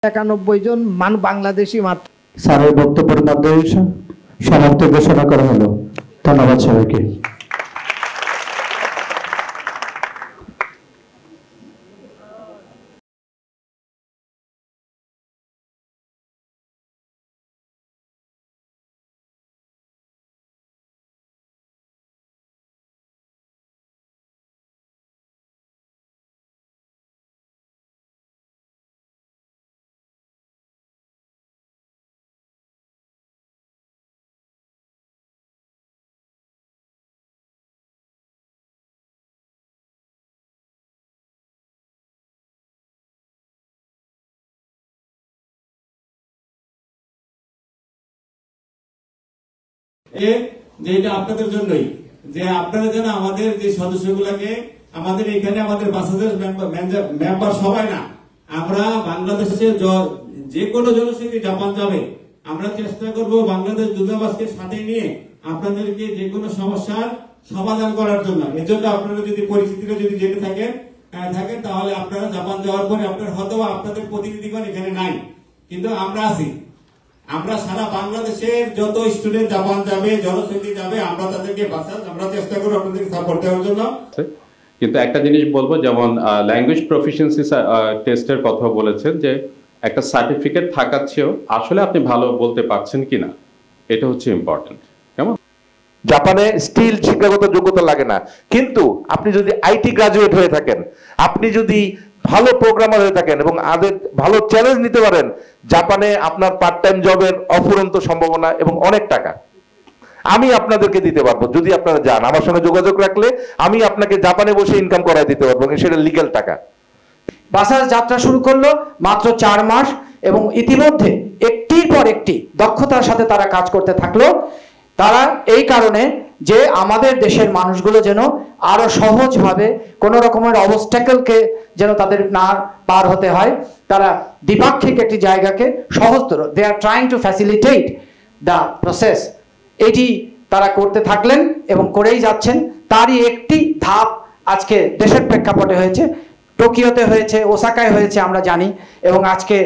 91 জন বাংলাদেশি মাত্র। স্যারের বক্তব্যের মাধ্যমে সমাপ্তি ঘোষণা করা হলো। ধন্যবাদ সবাইকে। যেটা আপনাদের জন্যই, যে আপনারা যেন আমাদের যে সদস্যগুলোকে আমাদের এখানে আমাদের বাংলাদেশ মেম্বার সবাই না, আমরা বাংলাদেশের যে কোনো জনশক্তি জাপান যাবে, আমরা চেষ্টা করব বাংলাদেশ দূতাবাসকে সাথে নিয়ে আপনাদেরকে যে কোনো সমস্যার সমাধান করার জন্য। এজন্য আপনারা যদি পরিস্থিতিটা যদি যেতে থাকেন তাহলে আপনারা জাপান যাওয়ার পরে আপনার হয়তো আপনাদের প্রতিনিধিগণ এখানে নাই, কিন্তু আমরা আছি। আমরা সারা বাংলাদেশের যত স্টুডেন্ট জাপান যাবে, জনশক্তি যাবে, আমরা তাদেরকে আমরা চেষ্টা করব আপনাদেরকে সাপোর্ট দেওয়ার জন্য। কিন্তু একটা জিনিস বলবো, যেমন ল্যাঙ্গুয়েজ প্রফিসিয়েন্সি টেস্টের কথা বলেছেন, যে একটা সার্টিফিকেট থাকার চেয়েও আসলে আপনি ভালো বলতে পারছেন কিনা, এটা হচ্ছে ইম্পর্টেন্ট। কেমন? জাপানে স্টিল শিক্ষাগত যোগ্যতা লাগে না, কিন্তু আপনি যদি আইটি গ্রাজুয়েট হয়ে থাকেন, আপনি যদি ভালো প্রোগ্রামার হয়ে থাকেন এবং ভালো চ্যালেঞ্জ নিতে পারেন, জাপানে আপনার পার্ট টাইম জবের অফুরন্ত সম্ভাবনা এবং অনেক টাকা আমি আপনাদেরকে দিতে পারবো। যদি আপনারা যান, আমার সঙ্গে যোগাযোগ রাখলে আমি আপনাকে জাপানে বসে ইনকাম করাই দিতে পারবো, সেটা লিগ্যাল টাকা। বাসার যাত্রা শুরু করলো মাত্র 4 মাস এবং ইতিমধ্যে একটির পর একটি দক্ষতার সাথে তারা কাজ করতে থাকলো। তারা এই কারণে যে আমাদের দেশের মানুষগুলো যেন আরো সহজভাবে কোনো রকমের অবস্ট্যাকলকে যেন তাদের না পার হতে হয়, তারা দ্বিপাক্ষিক একটি জায়গাকে সহজতর, they are trying to facilitate the process, এটি তারা করতে থাকলেন এবং করেই যাচ্ছেন। তারই একটি ধাপ আজকে দেশের প্রেক্ষাপটে হয়েছে, টোকিওতে হয়েছে, ওসাকায় হয়েছে আমরা জানি, এবং আজকে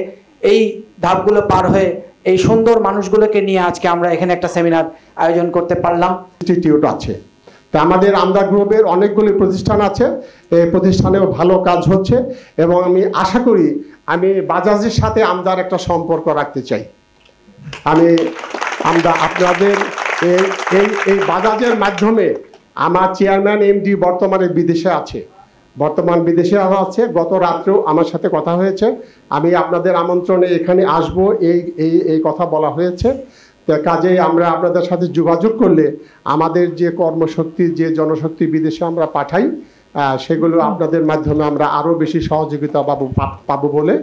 এই ধাপগুলো পার হয়ে এই সুন্দর মানুষগুলোকে নিয়ে আজকে আমরা এখানে একটা সেমিনার আয়োজন করতে পারলাম। ইনস্টিটিউট আছে, তা আমাদের আমদা গ্রুপের অনেকগুলি প্রতিষ্ঠান আছে, এই প্রতিষ্ঠানেও ভালো কাজ হচ্ছে এবং আমি আশা করি আমি বাজাজের সাথে আমদার একটা সম্পর্ক রাখতে চাই। আমরা আপনাদের এই বাজাজের মাধ্যমে আমার চেয়ারম্যান এমডি বর্তমানে বিদেশে আছে, গত রাত্রেও আমার সাথে কথা হয়েছে, আমি আপনাদের আমন্ত্রণে এখানে আসব এই কথা বলা হয়েছে। তো কাজেই আমরা আপনাদের সাথে যোগাযোগ করলে আমাদের যে কর্মশক্তি, যে জনশক্তি বিদেশে আমরা পাঠাই, সেগুলো আপনাদের মাধ্যমে আমরা আরও বেশি সহযোগিতা পাবো বলে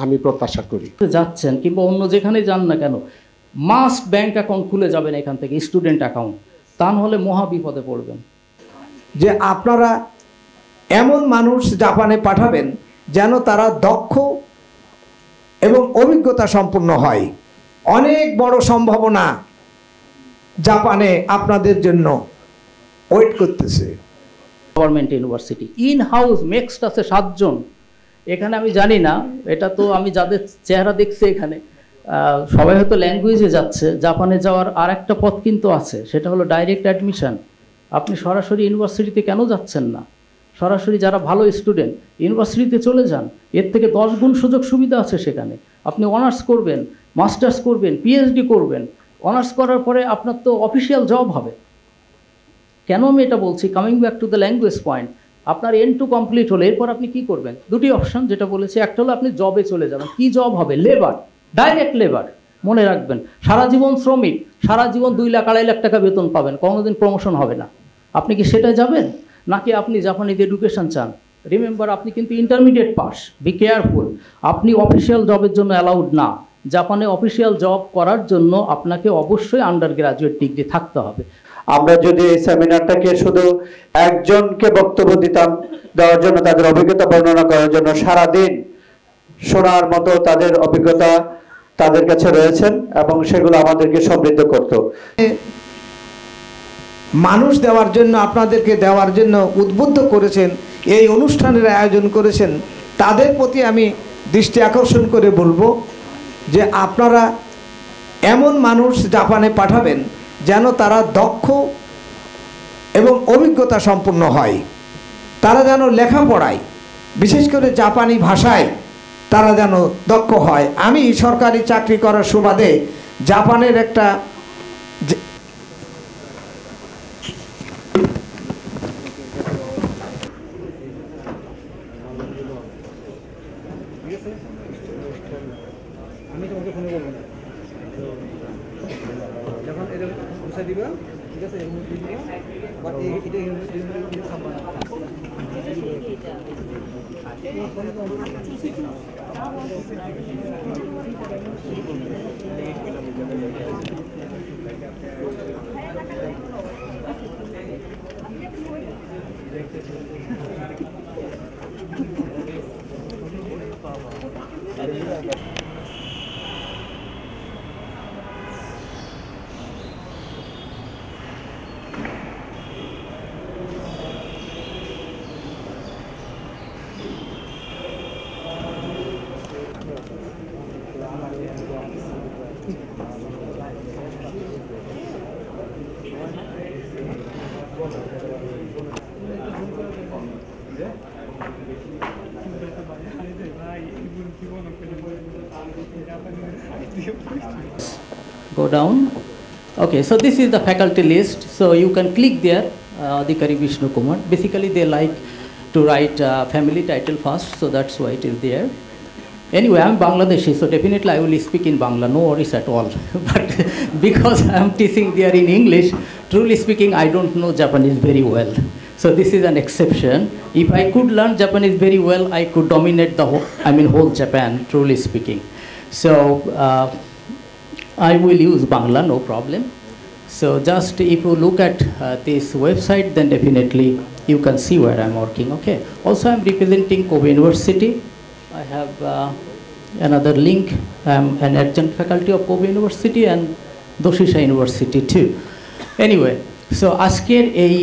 আমি প্রত্যাশা করি। যাচ্ছেন কিংবা অন্য যেখানে যান না কেন, মাস্ট ব্যাংক অ্যাকাউন্ট খুলে যাবেন এখান থেকে, স্টুডেন্ট অ্যাকাউন্ট, তা নাহলে মহা বিপদে পড়বেন। যে আপনারা এমন মানুষ জাপানে পাঠাবেন যেন তারা দক্ষ এবং অভিজ্ঞতা সম্পন্ন হয়। অনেক বড় সম্ভাবনা জাপানে আপনাদের জন্য ওয়েট করতেছে। গভর্নমেন্ট ইউনিভার্সিটি ইন হাউস মেক্সড আছে 7 জন। এখানে আমি জানি না, এটা তো আমি যাদের চেহারা দেখছি এখানে সবাই হয়তো ল্যাঙ্গুয়েজে যাচ্ছে। জাপানে যাওয়ার আর একটা পথ কিন্তু আছে, সেটা হলো ডাইরেক্ট অ্যাডমিশন। আপনি সরাসরি ইউনিভার্সিটিতে কেন যাচ্ছেন না? সরাসরি যারা ভালো স্টুডেন্ট ইউনিভার্সিটিতে চলে যান, এর থেকে 10 গুণ সুযোগ সুবিধা আছে সেখানে। আপনি অনার্স করবেন, মাস্টার্স করবেন, পিএইচডি করবেন, অনার্স করার পরে আপনার তো অফিসিয়াল জব হবে। কেন আমি এটা বলছি? Coming back to the language point, আপনার N2 কমপ্লিট হলে এরপর আপনি কি করবেন? দুটি অপশন যেটা বলেছি, একটা হলো আপনি জবে চলে যাবেন। কি জব হবে? Labour, direct labour. মনে রাখবেন, সারা জীবন শ্রমিক, সারা জীবন 2 লাখ 2.5 লাখ টাকা বেতন পাবেন, কোনোদিন প্রমোশন হবে না। আপনি কি সেটা যাবেন? নাকি আপনি জাপানিজ এডুকেশন চান? রিমেম্বার, আপনি কিন্তু ইন্টারমিডিয়েট পাস, বি কেয়ারফুল। আপনি অফিসিয়াল জবের জন্য অ্যালাউড না। জাপানে অফিসিয়াল জব করার জন্য আপনাকে অবশ্যই আন্ডার গ্রাজুয়েট ডিগ্রি থাকতে হবে। আমরা যদি এই সেমিনারটাকে শুধু একজনকে বক্তব্য দেওয়ার জন্য, তাদের অভিজ্ঞতা বর্ণনা করার জন্য, সারাদিন শোনার মতো তাদের অভিজ্ঞতা তাদের কাছে রয়েছেন এবং সেগুলো আমাদেরকে সমৃদ্ধ করত। মানুষ দেওয়ার জন্য, আপনাদেরকে দেওয়ার জন্য উদ্বুদ্ধ করেছেন, এই অনুষ্ঠানের আয়োজন করেছেন, তাদের প্রতি আমি দৃষ্টি আকর্ষণ করে বলবো যে আপনারা এমন মানুষ জাপানে পাঠাবেন যেন তারা দক্ষ এবং অভিজ্ঞতা সম্পন্ন হয়, তারা যেন লেখাপড়ায় বিশেষ করে জাপানি ভাষায় তারা যেন দক্ষ হয়। আমি সরকারি চাকরি করার সুবাদে জাপানের একটা Go down. Okay, so this is the faculty list. So you can click there, Adhikari Vishnu Kumar. Basically, they like to write family title first, so that's why it is there. Anyway, I'm Bangladeshi, so definitely I will speak in Bangla, no worries at all. But because I'm teaching there in English, truly speaking, I don't know Japanese very well. So this is an exception. If I could learn Japanese very well, I could dominate the whole Japan, truly speaking. So I will use Bangla, no problem. So just if you look at this website, then definitely you can see where I'm working, okay. Also, I'm representing Kobe University. I have another link. I'm an adjunct faculty of Kobe University and Doshisha University too. Anyway, so আজকের এই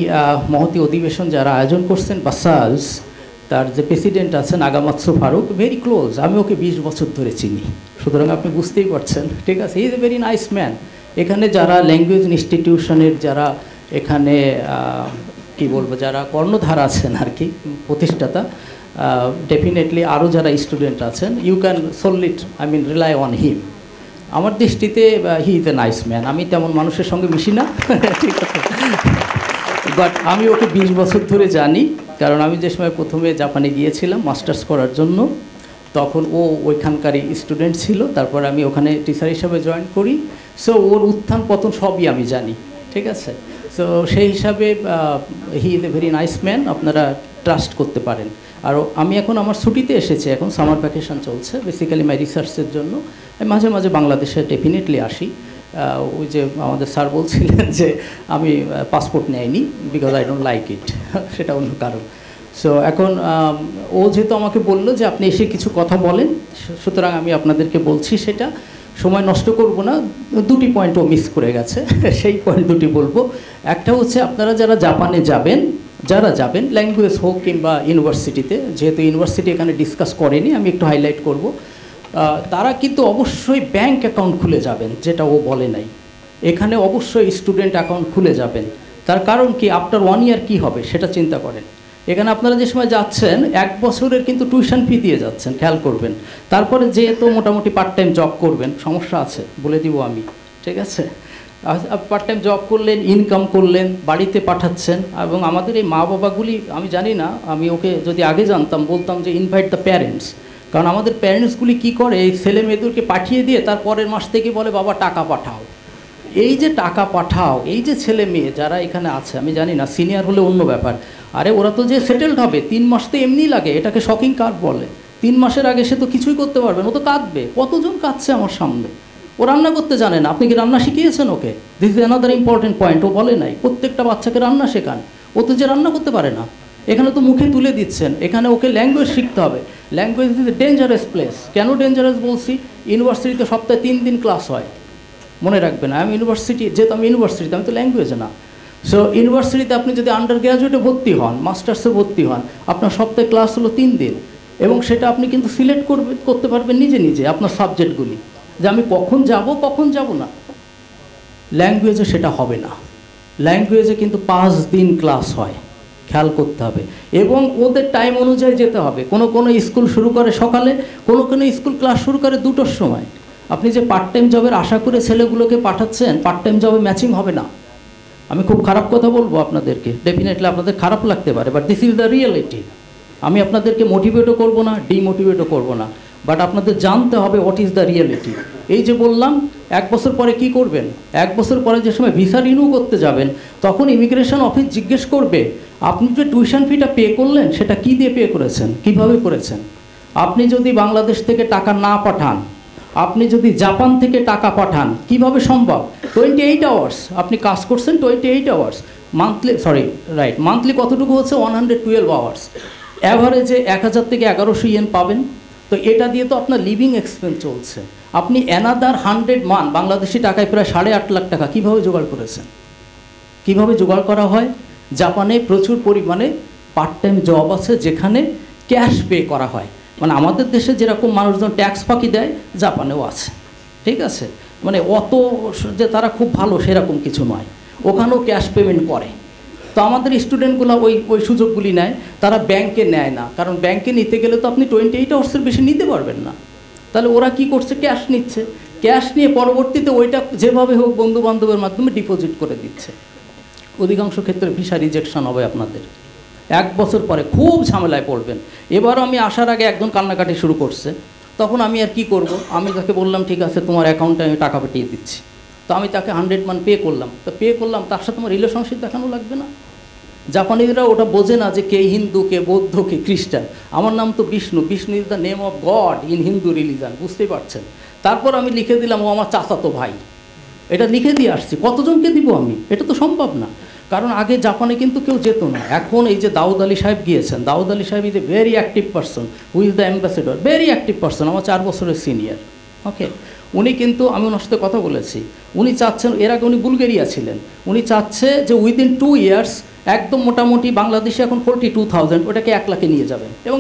মহতি অধিবেশন যারা আয়োজন করছেন বাসালস, তার যে president আছেন আগামাতসু ফারুক, ভেরি ক্লোজ, আমি ওকে 20 বছর ধরে চিনি, সুতরাং আপনি বুঝতেই পারছেন, ঠিক আছে। হি is a very nice man. এখানে যারা ল্যাঙ্গুয়েজ ইনস্টিটিউশনের যারা এখানে কি বলবো যারা কর্ণধার আছেন আর কি প্রতিষ্ঠাতা, ডেফিনেটলি আরও যারা স্টুডেন্ট আছেন, you can solely rely on him. আমার দৃষ্টিতে he is a nice man. আমি তেমন মানুষের সঙ্গে মিশি না, ঠিক আছে, বাট আমি ওকে 20 বছর ধরে জানি, কারণ আমি যে সময় প্রথমে জাপানে গিয়েছিলাম মাস্টার্স করার জন্য, তখন ও ওইখানকারই স্টুডেন্ট ছিল, তারপর আমি ওখানে টিচার হিসাবে জয়েন করি। সো ওর উত্থান পতন সবই আমি জানি, ঠিক আছে। সো সেই হিসাবে হি is a very nice man, আপনারা ট্রাস্ট করতে পারেন। আর আমি এখন আমার ছুটিতে এসেছি, এখন সামার ভ্যাকেশন চলছে বেসিক্যালি মাই রিসার্চের জন্য। আমি মাঝে মাঝে বাংলাদেশে ডেফিনেটলি আসি। ওই যে আমাদের স্যার বলছিলেন যে আমি পাসপোর্ট নেয়নি, because I don't like it, সেটা অন্য কারণ। সো এখন ও যেহেতু আমাকে বললো যে আপনি এসে কিছু কথা বলেন, সুতরাং আমি আপনাদেরকে বলছি, সেটা সময় নষ্ট করব না। দুটি পয়েন্ট ও মিস করে গেছে, সেই পয়েন্ট দুটি বলবো। একটা হচ্ছে আপনারা যারা জাপানে যাবেন, ল্যাঙ্গুয়েজ হোক কিংবা ইউনিভার্সিটিতে, যেহেতু ইউনিভার্সিটি এখানে ডিসকাস করেনি, আমি একটু হাইলাইট করব, তারা কিন্তু অবশ্যই ব্যাংক অ্যাকাউন্ট খুলে যাবেন, যেটা ও বলে নাই। এখানে অবশ্যই স্টুডেন্ট অ্যাকাউন্ট খুলে যাবেন। তার কারণ কি, আফটার 1 ইয়ার কী হবে সেটা চিন্তা করেন। এখানে আপনারা যে সময় যাচ্ছেন 1 বছরের কিন্তু টিউশন ফি দিয়ে যাচ্ছেন, খেয়াল করবেন। তারপরে যেহেতু মোটামুটি পার্ট টাইম জব করবেন, সমস্যা আছে বলে দিব আমি, ঠিক আছে। পার্ট টাইম জব করলেন, ইনকাম করলেন, বাড়িতে পাঠাচ্ছেন, এবং আমাদের এই মা বাবাগুলি, আমি জানি না, আমি ওকে যদি আগে জানতাম বলতাম যে ইনভাইট দ্য প্যারেন্টস, কারণ আমাদের প্যারেন্টসগুলি কী করে, এই ছেলে মেয়েদেরকে পাঠিয়ে দিয়ে তার পরের মাস থেকে বলে বাবা টাকা পাঠাও। এই যে টাকা পাঠাও, এই যে ছেলে মেয়ে যারা এখানে আছে, আমি জানি না, সিনিয়র হলে অন্য ব্যাপার, আরে ওরা তো যে সেটেলড হবে 3 মাস তো এমনি লাগে, এটাকে শকিং কার্ভ বলে। 3 মাসের আগে সে তো কিছুই করতে পারবে না, ও তো কাঁদবে। কতজন কাঁদছে আমার সামনে, ও রান্না করতে জানে না, আপনি কি রান্না শিখিয়েছেন okay? This is another important point, ও বলে নাই প্রত্যেকটা বাচ্চাকে রান্না শেখান। ও তো যে রান্না করতে পারে না, এখানে তো মুখে তুলে দিচ্ছেন। এখানে ওকে ল্যাঙ্গুয়েজ শিখতে হবে। Language is a dangerous place. কেন ডেঞ্জারাস বলছি, ইউনিভার্সিটিতে সপ্তাহে 3 দিন ক্লাস হয়, মনে রাখবেন। আমি ইউনিভার্সিটি, যেহেতু আমি ইউনিভার্সিটিতে, আমি তো ল্যাঙ্গুয়েজে না। সো ইউনিভার্সিটিতে আপনি যদি আন্ডার গ্র্যাজুয়েটে ভর্তি হন, মাস্টার্সে ভর্তি হন, আপনার সপ্তাহে ক্লাস হলো 3 দিন। এবং সেটা আপনি কিন্তু সিলেক্ট করতে পারবেন নিজে নিজে আপনার সাবজেক্টগুলি, যে আমি কখন যাব না। ল্যাঙ্গুয়েজে সেটা হবে না। ল্যাঙ্গুয়েজে কিন্তু 5 দিন ক্লাস হয়, খেয়াল করতে হবে, এবং ওদের টাইম অনুযায়ী যেতে হবে। কোনো স্কুল শুরু করে সকালে, কোনো স্কুল ক্লাস শুরু করে 2টোর সময়। আপনি যে পার্ট টাইম জবের আশা করে ছেলেগুলোকে পাঠাচ্ছেন, পার্ট টাইম জবে ম্যাচিং হবে না। আমি খুব খারাপ কথা বলবো আপনাদেরকে, ডেফিনেটলি আপনাদের খারাপ লাগতে পারে, but this is the reality. আমি আপনাদেরকে মোটিভেটও করব না, ডিমোটিভেটও করব না, বাট আপনাদের জানতে হবে হোয়াট ইজ দ্য রিয়েলিটি। এই যে বললাম 1 বছর পরে কি করবেন, 1 বছর পরে যে সময় ভিসা রিনিউ করতে যাবেন, তখন ইমিগ্রেশন অফিস জিজ্ঞেস করবে আপনি যে টিউশন ফিটা পে করলেন সেটা কি দিয়ে পে করেছেন, কিভাবে করেছেন। আপনি যদি বাংলাদেশ থেকে টাকা না পাঠান, আপনি যদি জাপান থেকে টাকা পাঠান, কিভাবে সম্ভব? 28 আওয়ার্স আপনি কাজ করছেন, 28 আওয়ার্স মান্থলি কতটুকু হচ্ছে? 112 আওয়ার্স। অ্যাভারেজে 1000 থেকে 1100 ইয়েন পাবেন। তো এটা দিয়ে তো আপনার লিভিং এক্সপেন্স চলছে। আপনি অ্যানাদার 100 মান বাংলাদেশি টাকায় প্রায় 8.5 লাখ টাকা কীভাবে জোগাড় করেছেন? কিভাবে জোগাড় করা হয়? জাপানে প্রচুর পরিমাণে পার্ট টাইম জব আছে যেখানে ক্যাশ পে করা হয়। মানে আমাদের দেশে যেরকম মানুষজন ট্যাক্স ফাঁকি দেয়, জাপানেও আছে, ঠিক আছে? মানে অত যে তারা খুব ভালো সেরকম কিছু নয়, ওখানেও ক্যাশ পেমেন্ট করে। তো আমাদের স্টুডেন্টগুলো ওই সুযোগগুলি নেয়, তারা ব্যাংকে নেয় না, কারণ ব্যাংকে নিতে গেলে তো আপনি 28 আওয়ার্সের বেশি নিতে পারবেন না। তাহলে ওরা কি করছে? ক্যাশ নিচ্ছে, ক্যাশ নিয়ে পরবর্তীতে ওইটা যেভাবে হোক বন্ধু বান্ধবের মাধ্যমে ডিপোজিট করে দিচ্ছে। অধিকাংশ ক্ষেত্রে ভিসা রিজেকশন হবে আপনাদের। 1 বছর পরে খুব ঝামেলায় পড়বেন। এবারও আমি আসার আগে একজন কান্নাকাটি শুরু করছে, তখন আমি আর কি করব? আমি তাকে বললাম ঠিক আছে তোমার অ্যাকাউন্টে আমি টাকা পাঠিয়ে দিচ্ছি। তো আমি তাকে 100 মান পে করলাম। তো পে করলাম, তার সাথে আমার রিলেশনশিপ দেখানো লাগবে না? জাপানিরা ওটা বোঝে না যে কে হিন্দু, কে বৌদ্ধ, কে খ্রিস্টান। আমার নাম তো Vishnu, Vishnu is the name of god in Hindu religion, বুঝতেই পারছেন? তারপর আমি লিখে দিলাম ও আমার চাচাতো ভাই, এটা লিখে দিয়ে আসছি। কতজনকে দিব আমি? এটা তো সম্ভব না, কারণ আগে জাপানে কিন্তু কেউ যেত না। এখন এই যে দাউদ আলী সাহেব গিয়েছেন, দাউদ আলী সাহেব is a very active person, who is the ambassador, very active person, আমার 4 বছরের সিনিয়র। ওকে, উনি কিন্তু, আমি ওনার সাথে কথা বলেছি, উনি চাচ্ছেন, এর আগে উনি বুলগেরিয়া ছিলেন, উনি চাচ্ছে যে উইদিন 2 ইয়ার্স একদম মোটামুটি বাংলাদেশে এখন 42,000, ওটাকে 1 লাখে নিয়ে যাবেন, এবং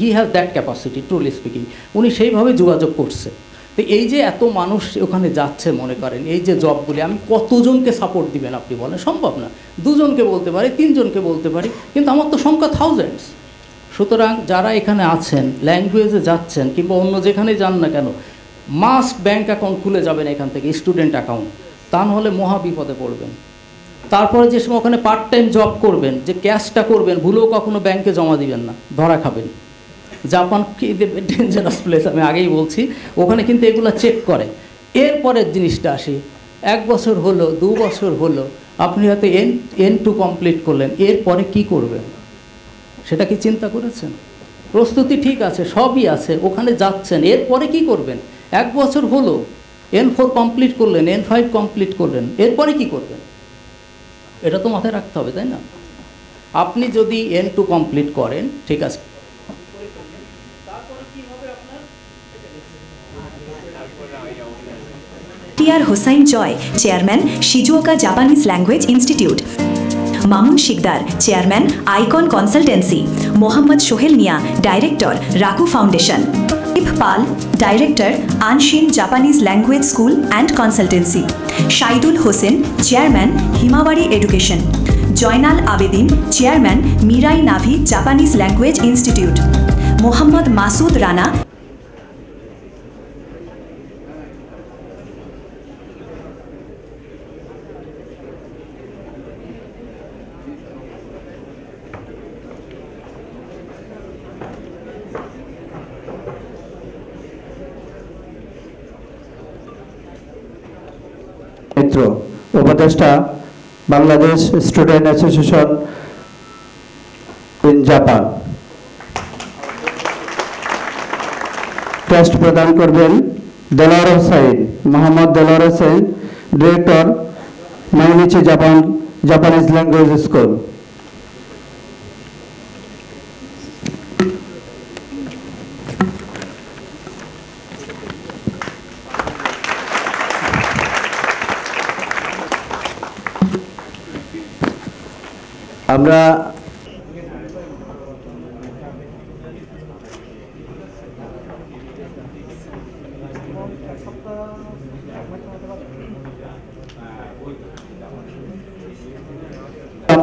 he has that capacity, truly speaking. উনি সেইভাবে যোগাযোগ করছে। তো এই যে এত মানুষ ওখানে যাচ্ছে, মনে করেন এই যে জবগুলি, আমি কতজনকে সাপোর্ট দিবেন আপনি বলেন? সম্ভব না। 2 জনকে বলতে পারি, 3 জনকে বলতে পারি, কিন্তু আমার তো সংখ্যা থাউজেন্ডস। সুতরাং যারা এখানে আছেন, ল্যাঙ্গুয়েজে যাচ্ছেন কিংবা অন্য যেখানে যান না কেন, মাস্ট ব্যাঙ্ক অ্যাকাউন্ট খুলে যাবেন এখান থেকে, স্টুডেন্ট অ্যাকাউন্ট, তা নাহলে মহা বিপদে পড়বেন। তারপরে যে সময় ওখানে পার্ট টাইম জব করবেন, যে ক্যাশটা করবেন, ভুলেও কখনো ব্যাংকে জমা দিবেন না, ধরা খাবেন। জাপান কি ডেঞ্জারাস প্লেস, আমি আগেই বলছি, ওখানে কিন্তু এগুলো চেক করে। এরপরের জিনিসটা আসি, 1 বছর হলো, 2 বছর হলো, আপনি হয়তো N2 কমপ্লিট করলেন, এরপরে কি করবেন সেটা কি চিন্তা করেছেন? প্রস্তুতি ঠিক আছে, সবই আছে, ওখানে যাচ্ছেন, এরপরে কি করবেন? 1 বছর হলো, N4 কমপ্লিট করলেন, N5 কমপ্লিট করলেন, এরপরে কি করবেন? এটা তো মাথায় রাখতে হবে, তাই না? আপনি যদি N2 কমপ্লিট করেন, ঠিক আছে, TR Hossain Joy, chairman Shizuoka Japanese language institute. Mamun Sikder, chairman Icon consultancy. Mohammad Sohel Mia, director Raku foundation. Pal, director Anshin Japanese language school and consultancy. Shahidul Hossain, chairman হিমাবাড়ি education. Joynal Abedin, chairman Mirai Navi Japanese language institute. Mohammad Masud Rana, Mitra, উপদেষ্টা Bangladesh student association in Japan. Test প্রদান করবেন Delwar Hossain, Mohammad Delwar Hossain, director Mainichi Japanese language school. আমরা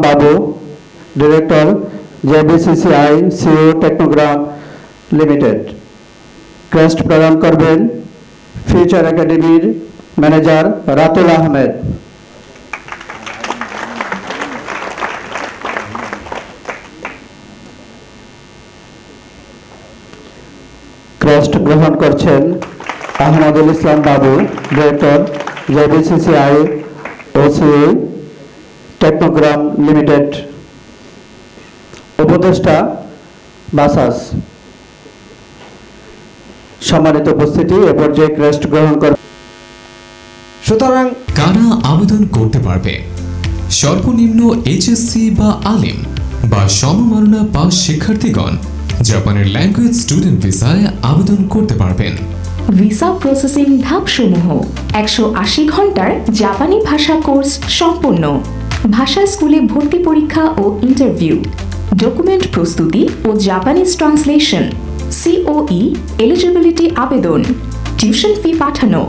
Babu, director, JBCCI CO Technogram limited. Crest প্রদান করবেন future একাডেমির manager Ratul Ahmed. Crest গ্রহণ করছেন Ahmadul Islam Babu, director, JBCCI OCA টেকনোগ্রাম limited. উপদেষ্টা বাসাস। সম্মানিত উপস্থিতি, এ পর্যায়ে ক্রেস্ট গ্রহণ করে। সুতরাং কারা আবেদন করতে পারবে? সর্বনিম্ন HSC বা আলিম বা সমমাননা পাস শিক্ষার্থীগণ জাপানের ল্যাঙ্গুয়েজ স্টুডেন্ট ভিসায় আবেদন করতে পারবেন। ভিসা প্রসেসিং ধাপসমূহ: 180 ঘন্টার জাপানি ভাষা কোর্স সম্পূর্ণ, ভাষা স্কুলে ভর্তি পরীক্ষা ও ইন্টারভিউ, ডকুমেন্ট প্রস্তুতি ও জাপানিজ ট্রান্সলেশন, COE এলিজিবিলিটি আবেদন, টিউশন ফি পাঠানো,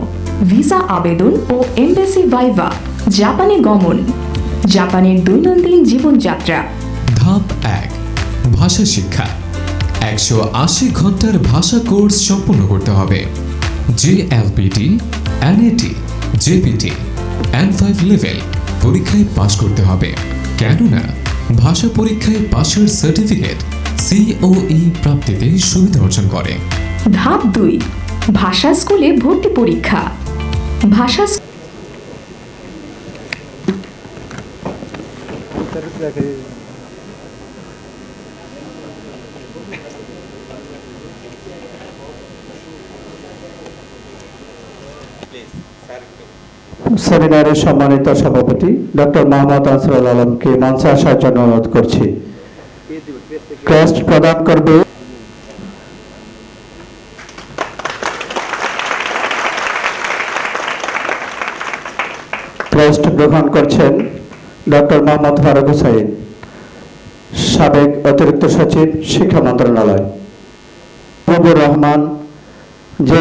ভিসা আবেদন ও এমবেসি ভাইভা, জাপানে গমন, জাপানের দৈনন্দিন জীবনযাত্রা। ধাপ 1, ভাষা শিক্ষা। 180 ঘন্টার ভাষা কোর্স সম্পূর্ণ করতে হবে। JLPT, NAT, JPT, N5 level পরীক্ষায় পাশ করতে হবে, কেননা ভাষা পরীক্ষায় পাশের সার্টিফিকেট COE প্রাপ্তিতে সুবিধা অর্জন করে। ধাপ 2, ভাষা স্কুলে ভর্তি পরীক্ষা। ভাষা সেমিনারের সম্মানিত সভাপতি ডক্টর মোহাম্মদ আনসারুল আলমকে মঞ্চে আসার জন্য অনুরোধ করছি। ক্রেস্ট প্রদান করবে ক্রেস্ট গ্রহণ করছেন ডক্টর মোহাম্মদ ফারুক হুসাইন, সাবেক অতিরিক্ত সচিব, শিক্ষা মন্ত্রণালয়। মুজিবুর রহমান, যে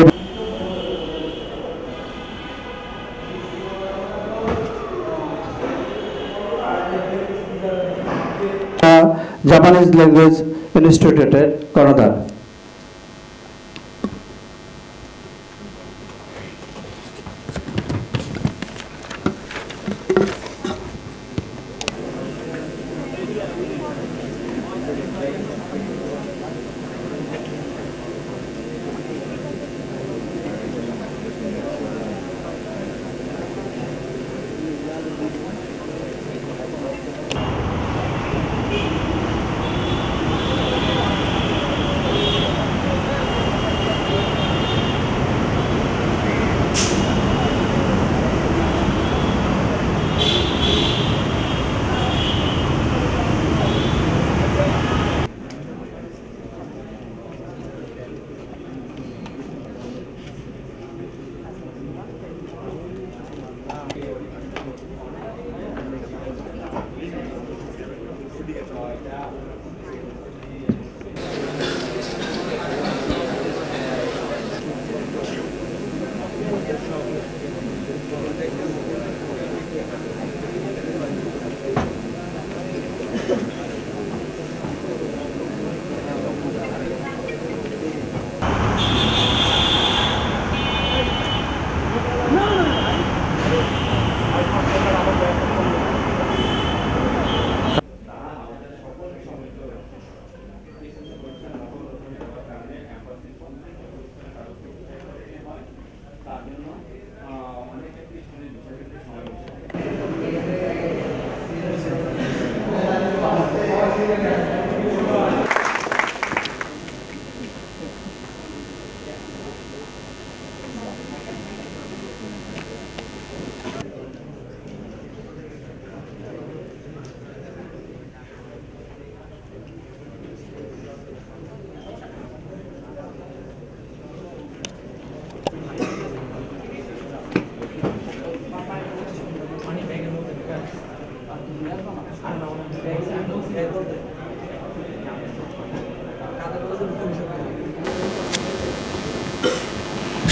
জাপানিজ ল্যাঙ্গুয়েজ ইনস্টিটিউটের কর্ণধার।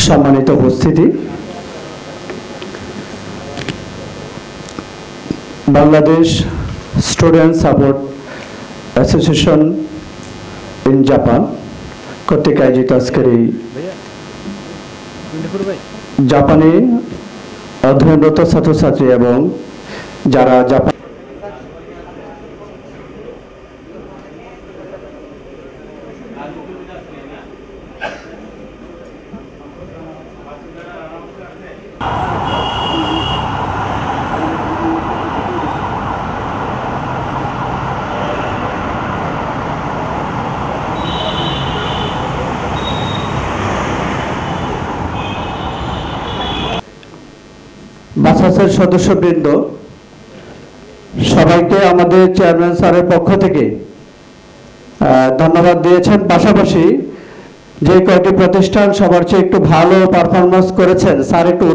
সম্মানিত উপস্থিতি, Bangladesh student support association in Japan কর্তৃক আয়োজিত আজকের এই জাপানে অধ্যয়নরত ছাত্রছাত্রী এবং যারা জাপান বাসাসের সদস্যবৃন্দ সবাইকে আমাদের চেয়ারম্যান স্যারের পক্ষ থেকে ধন্যবাদ দিয়েছেন। পাশাপাশি যে কয়টি প্রতিষ্ঠান সবার চেয়ে একটু ভালো পারফরমেন্স করেছেন স্যার একটু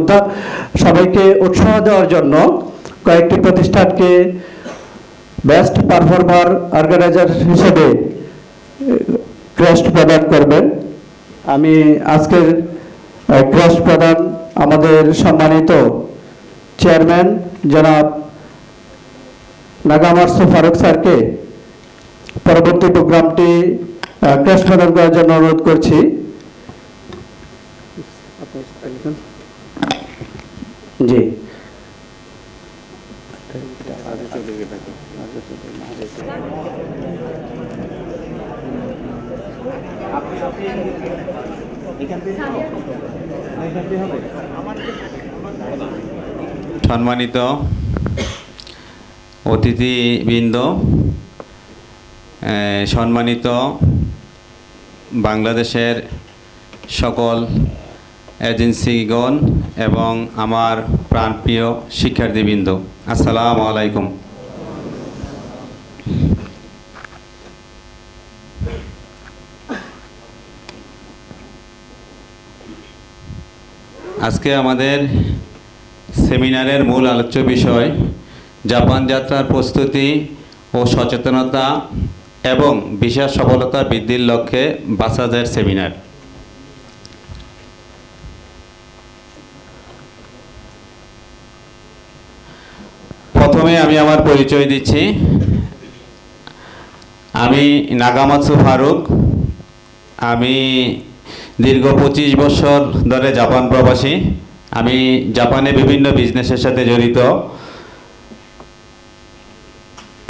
সবাইকে উৎসাহ দেওয়ার জন্য কয়েকটি প্রতিষ্ঠানকে বেস্ট পারফর্মার অর্গানাইজার হিসেবে ক্রেস্ট প্রদান করবেন। আমি আজকের ক্রেস্ট প্রদান আমাদের সম্মানিত চেয়ারম্যান জনাব নাগামাতসু ফারুক স্যারকে পরবর্তী প্রোগ্রামটি ক্রেস্ট প্রদান করার জন্য অনুরোধ করছি। জি সম্মানিত অতিথিবৃন্দ, সম্মানিত বাংলাদেশের সকল এজেন্সিগণ এবং আমার প্রাণপ্রিয় শিক্ষার্থীবৃন্দ, আসসালামু আলাইকুম। আজকে আমাদের সেমিনারের মূল আলোচ্য বিষয় জাপান যাত্রার প্রস্তুতি ও সচেতনতা এবং ভিসা সফলতা বৃদ্ধির লক্ষ্যে বাসাজের সেমিনার। প্রথমে আমি আমার পরিচয় দিচ্ছি। আমি নাগামাতসু ফারুক। আমি দীর্ঘ 25 বছর ধরে জাপান প্রবাসী। আমি জাপানে বিভিন্ন বিজনেসের সাথে জড়িত।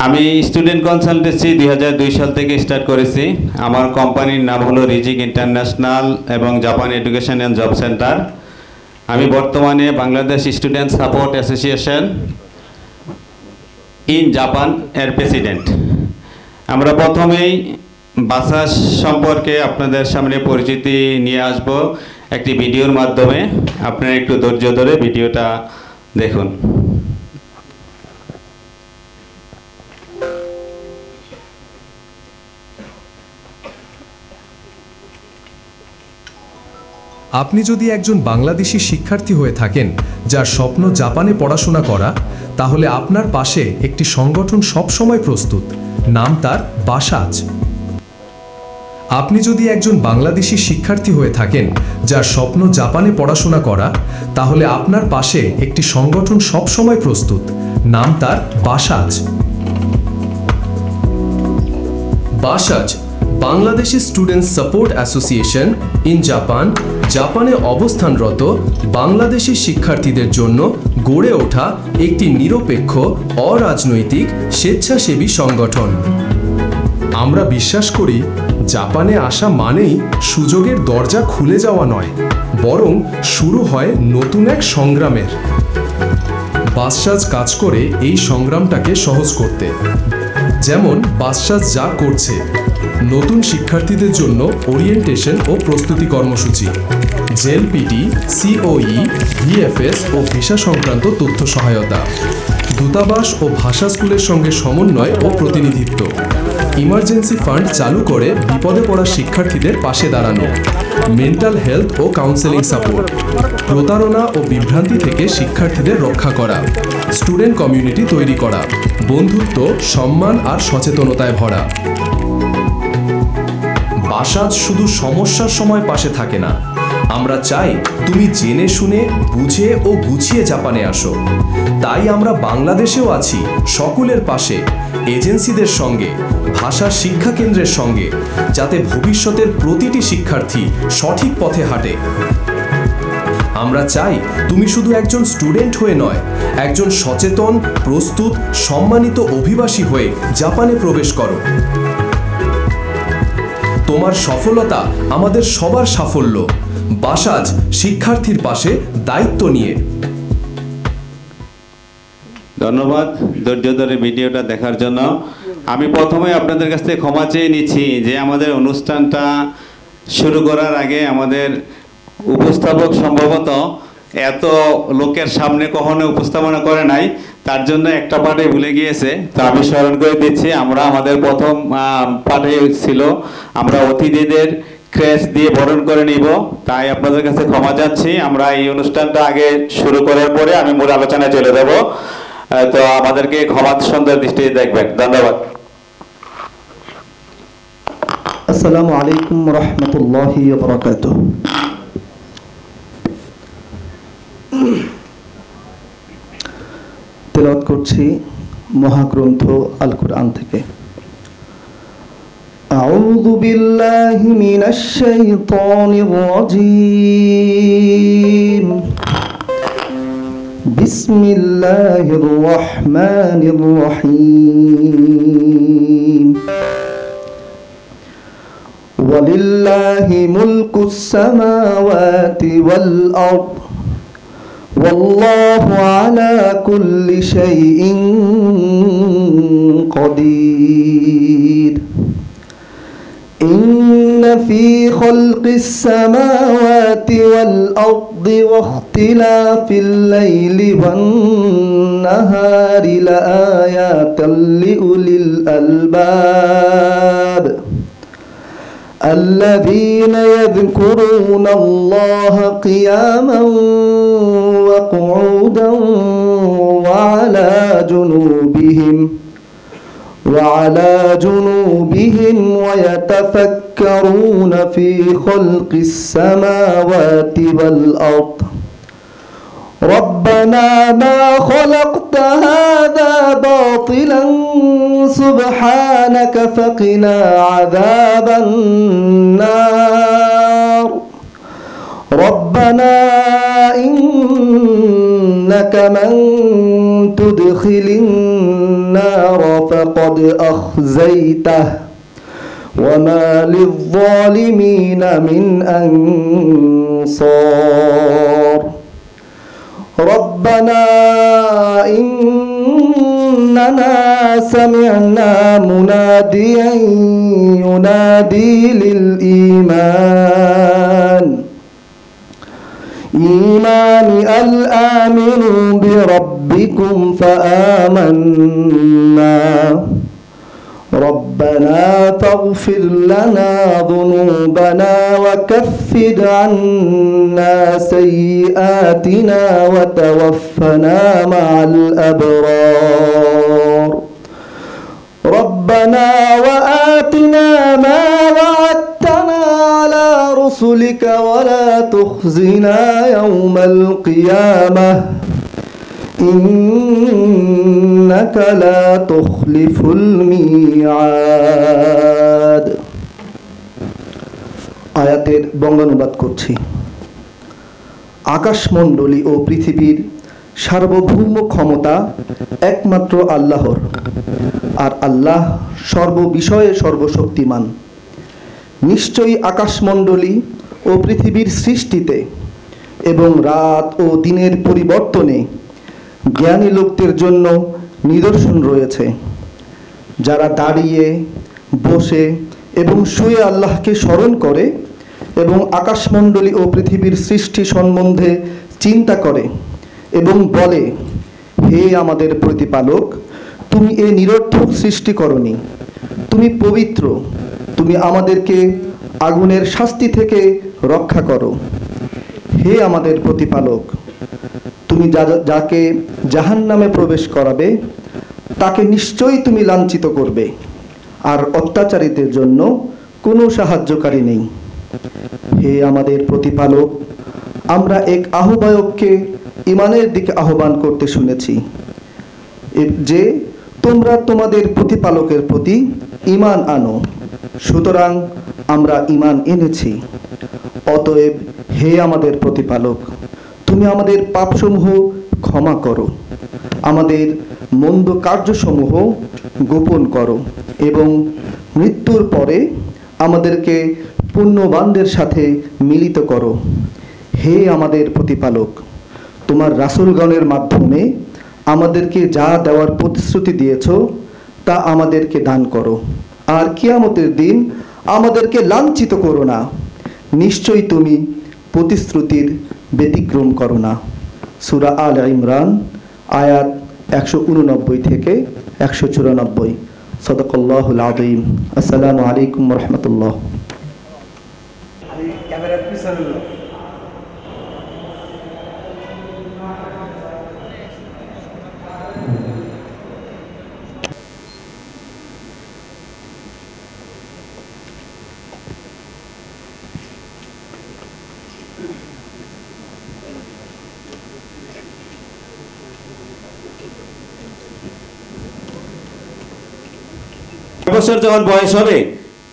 আমি স্টুডেন্ট কনসালটেন্সি 2002 সাল থেকে স্টার্ট করেছি। আমার কোম্পানির নাম হলো রিজিক ইন্টারন্যাশনাল এবং Japan education and job centre. আমি বর্তমানে Bangladesh student support association in Japan এর প্রেসিডেন্ট। আমরা প্রথমেই বাসাস সম্পর্কে আপনাদের সামনে পরিচিতি নিয়ে আসব একটি ভিডিওর মাধ্যমে। আপনারা একটু ধৈর্য ধরে ভিডিওটা দেখুন। আপনি যদি একজন বাংলাদেশি শিক্ষার্থী হয়ে থাকেন যার স্বপ্ন জাপানে পড়াশোনা করা, তাহলে আপনার পাশে একটি সংগঠন সবসময় প্রস্তুত, নাম তার বাসাজ। আপনি যদি একজন বাংলাদেশি শিক্ষার্থী হয়ে থাকেন যার স্বপ্ন জাপানে পড়াশোনা করা, তাহলে আপনার পাশে একটি সংগঠন সবসময় প্রস্তুত, নাম তার BASAJ. BASAJ Bangladeshi student support association in Japan, জাপানে অবস্থানরত বাংলাদেশি শিক্ষার্থীদের জন্য গড়ে ওঠা একটি নিরপেক্ষ অরাজনৈতিক স্বেচ্ছাসেবী সংগঠন। আমরা বিশ্বাস করি জাপানে আসা মানেই সুযোগের দরজা খুলে যাওয়া নয়, বরং শুরু হয় নতুন এক সংগ্রামের। বাসাজ কাজ করে এই সংগ্রামটাকে সহজ করতে। যেমন বাসাজ যা করছে, নতুন শিক্ষার্থীদের জন্য ওরিয়েন্টেশন ও প্রস্তুতি কর্মসূচি, জেএলপিটি, সিওই, ভিএফএস ও ভিসা সংক্রান্ত তথ্য সহায়তা, দূতাবাস ও ভাষা স্কুলের সঙ্গে সমন্বয় ও প্রতিনিধিত্ব, ইমার্জেন্সি ফান্ড চালু করে বিপদে পড়া শিক্ষার্থীদের পাশে দাঁড়ানো, মেন্টাল হেলথ ও কাউন্সেলিং সাপোর্ট, প্রতারণা ও বিভ্রান্তি থেকে শিক্ষার্থীদের রক্ষা করা, স্টুডেন্ট কমিউনিটি তৈরি করা, বন্ধুত্ব, সম্মান আর সচেতনতায় ভরা। বাসাজ শুধু সমস্যার সময় পাশে থাকে না, আমরা চাই তুমি জেনে শুনে বুঝে ও গুছিয়ে জাপানে আসো। তাই আমরা বাংলাদেশেও আছি সকলের পাশে, এজেন্সিদের সঙ্গে, ভাষা শিক্ষা কেন্দ্রের সঙ্গে, যাতে ভবিষ্যতের প্রতিটি শিক্ষার্থী সঠিক পথে হাঁটে। আমরা চাই তুমি শুধু একজন স্টুডেন্ট হয়ে নয়, একজন সচেতন, প্রস্তুত, সম্মানিত অভিবাসী হয়ে জাপানে প্রবেশ করো। তোমার সফলতা আমাদের সবার সাফল্য। বাসাজ শিক্ষার্থীর পাশে দায়িত্ব নিয়ে। ধন্যবাদ ধৈর্য ধরে ভিডিওটা দেখার জন্য। আমি প্রথমে আপনাদের কাছ থেকে ক্ষমা চেয়ে নিচ্ছি যে আমাদের অনুষ্ঠানটা শুরু করার আগে আমাদের উপস্থাপক সম্ভবত এত লোকের সামনে কখনো উপস্থাপনা করে নাই, তার জন্য একটা পাঠে ভুলে গিয়েছে। তো আমি স্মরণ করে দিচ্ছি, আমরা আমাদের প্রথম পাঠে ছিল আমরা অতিথিদের ক্রেশ দিয়ে বরণ করে নিব, তাই আপনাদের কাছে ক্ষমা চাচ্ছি। আমরা এই অনুষ্ঠানটা আগে শুরু করার পরে আমি মূল আলোচনায় চলে যাব, তো আমাদেরকে ক্ষমা সুন্দর দৃষ্টিতে দেখবেন। ধন্যবাদ। আসসালামু আলাইকুম রহমতুল্লাহি ওয়া বারাকাতুহু। তেলাওয়াত করছি মহাগ্রন্থ আল কুরআন থেকে। আউযু বিল্লাহি মিনাশ শাইতানির রাজীম। বিসমিল্লাহির রহমানির রহিম। ওয়ালিল্লাহি মুলকুস সামাওয়াতি ওয়াল আরদ والله على كل شيء قدير إن في خلق السماوات والأرض واختلاف الليل والنهار لآيات لأولي الألباب الذين يذكرون الله قياما وقعودا وعلى جنوبهم ويتفكرون في خلق السماوات والأرض ربنا ما خلقت هذا باطلا سبحانك فقنا عذاب النار ربنا إنك من تدخل النار فقد أخزيته وما للظالمين من أنصار ربنا إننا سمعنا مناديا ينادي للإيمان أن آمنوا بربكم فآمنا ربنا فاغفر لنا ذنوبنا وكفر عنا سيئاتنا وتوفنا مع الأبرار ربنا وآتنا ما وعدتنا على رسلك ولا تخزنا يوم القيامة إنك لا تخلف الميعاد আয়াতের বঙ্গানুবাদ করছি। আকাশমণ্ডলী ও পৃথিবীর সার্বভৌম ক্ষমতা একমাত্র আল্লাহর, আর আল্লাহ সর্ববিষয়ে সর্বশক্তিমান। নিশ্চয়ই আকাশমণ্ডলী ও পৃথিবীর সৃষ্টিতে এবং রাত ও দিনের পরিবর্তনে জ্ঞানী লোকদের জন্য নিদর্শন রয়েছে, যারা দাঁড়িয়ে, বসে এবং শুয়ে আল্লাহকে স্মরণ করে এবং আকাশমণ্ডলী ও পৃথিবীর সৃষ্টি সম্বন্ধে চিন্তা করে এবং বলে, হে আমাদের প্রতিপালক, তুমি এ নিরর্থক সৃষ্টি করনি, তুমি পবিত্র, তুমি আমাদেরকে আগুনের শাস্তি থেকে রক্ষা করো। হে আমাদের প্রতিপালক, তুমি যাকে জাহান্নামে প্রবেশ করাবে তাকে নিশ্চয়ই তুমি লাঞ্ছিত করবে, আর অত্যাচারীদের জন্য কোনো সাহায্যকারী নেই। হে আমাদের প্রতিপালক, আমরা এক আহ্বায়ককে ইমানের দিকে আহ্বান করতে শুনেছি যে তোমরা তোমাদের প্রতিপালকের প্রতি ঈমান আনো। সুতরাং আমরা ঈমান এনেছি। অতএব হে আমাদের প্রতিপালক, তুমি আমাদের পাপসমূহ ক্ষমা করো, আমাদের মন্দ কার্যসমূহ গোপন করো এবং মৃত্যুর পরে আমাদেরকে পুণ্যবানদের সাথে মিলিত করো। হে আমাদের প্রতিপালক, তোমার রাসূলগণের মাধ্যমে আমাদেরকে যা দেওয়ার প্রতিশ্রুতি দিয়েছ তা আমাদেরকে দান করো, আর কিয়ামতের দিন আমাদেরকে লাঞ্ছিত করো না। নিশ্চয়ই তুমি প্রতিশ্রুতির ব্যতিক্রম করো না। সূরা আল ইমরান আয়াত 189 থেকে 194। সাদাকাল্লাহুল আযীম। আসসালামু আলাইকুম ওয়া রাহমাতুল্লাহ। বছর যখন বয়স হবে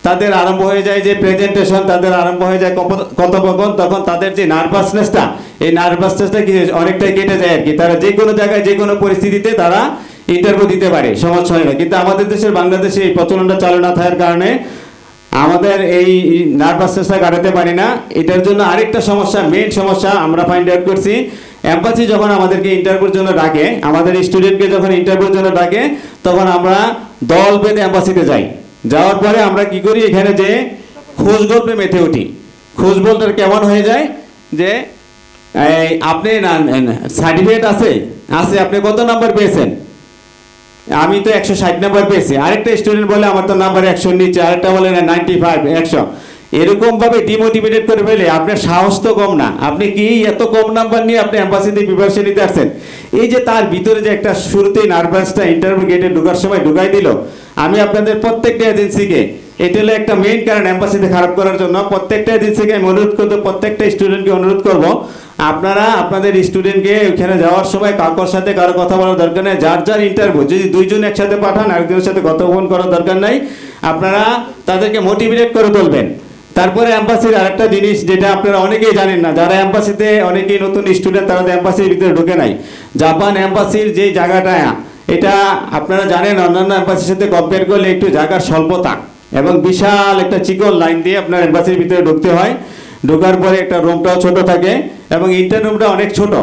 তাদের আরম্ভ হয়ে যায় যে প্রেজেন্টেশন, তাদের আরম্ভ হয়ে যায় কথোপকথন, তখন তাদের যে নার্ভাসনেসটা, এই নার্ভাসনেসটা কি অনেকটাই কেটে যায় আর কি। তারা যে কোনো জায়গায় যে কোনো পরিস্থিতিতে তারা ইন্টারভিউ দিতে পারে, সমস্যা হয় না। কিন্তু আমাদের দেশের বাংলাদেশে এই প্রচলনটা চালু না থাকার কারণে আমাদের এই নার্ভাসনেসটা কাটাতে পারি না। এটার জন্য আরেকটা সমস্যা, মেইন সমস্যা আমরা ফাইন্ড আউট করছি, এম্বাসি যখন আমাদেরকে ইন্টারভিউর জন্য ডাকে, আমাদের স্টুডেন্টকে যখন ইন্টারভিউর জন্য ডাকে, তখন আমরা দল বেঁধে এম্বাসিতে যাই। যাওয়ার পরে আমরা কি করি, এখানে যে খোঁজ গল্পে মেতে উঠি। খোঁজ বলতে কেমন হয়ে যায় যে আপনি সার্টিফিকেট আছে, আপনি কত নাম্বার পেয়েছেন? আমি তো 160 নাম্বার পেয়েছি। আরেকটা স্টুডেন্ট বলে আমার তো নাম্বার 100 নিচে, আরেকটা বলে না 95, 100। এরকম ভাবে ডিমোটিভেটেড করে ফেলে। আপনার সাহস তো কম না, আপনি কি এত কম নাম্বার নিয়ে আপনি এম্বাসিতে প্রিপারেশন নিতে আসছেন? এই যে তার ভিতরে যে একটা শুরুতেই নার্ভাসটা ইন্টারভিউ গেটে ঢোকার সময় ঢুকাই দিল। আমি আপনাদের প্রত্যেকটা এজেন্সিকে, এটা হলো একটা মেইন কারণ এম্বাসিতে খারাপ করার জন্য, প্রত্যেকটা এজেন্সিকে আমি অনুরোধ করবো, প্রত্যেকটা স্টুডেন্টকে অনুরোধ করবো, আপনারা আপনাদের স্টুডেন্টকে ওখানে যাওয়ার সময় কারোর সাথে কারো কথা বলার দরকার নেই। যার যার ইন্টারভিউ, যদি দুইজন একসাথে পাঠান, আরেকজনের সাথে কথোপকথন করার দরকার নাই। আপনারা তাদেরকে মোটিভেট করে তুলবেন। তারপরে এম্বাসির আরেকটা জিনিস যেটা আপনারা অনেকেই জানেন না, যারা এম্বাসিতে অনেকেই নতুন স্টুডেন্ট, তারা এম্বাসির ভিতরে ঢুকে নাই। জাপান এম্বাসির যে জায়গাটা, এটা আপনারা জানেন অন্যান্য এম্বাসির সাথে কম্পেয়ার করলে একটু জায়গার স্বল্পতা, এবং বিশাল একটা চিকন লাইন দিয়ে আপনার এম্বাসির ভিতরে ঢুকতে হয়। ঢোকার পরে একটা রুমটাও ছোট থাকে এবং ইন্টার রুমটা অনেক ছোট।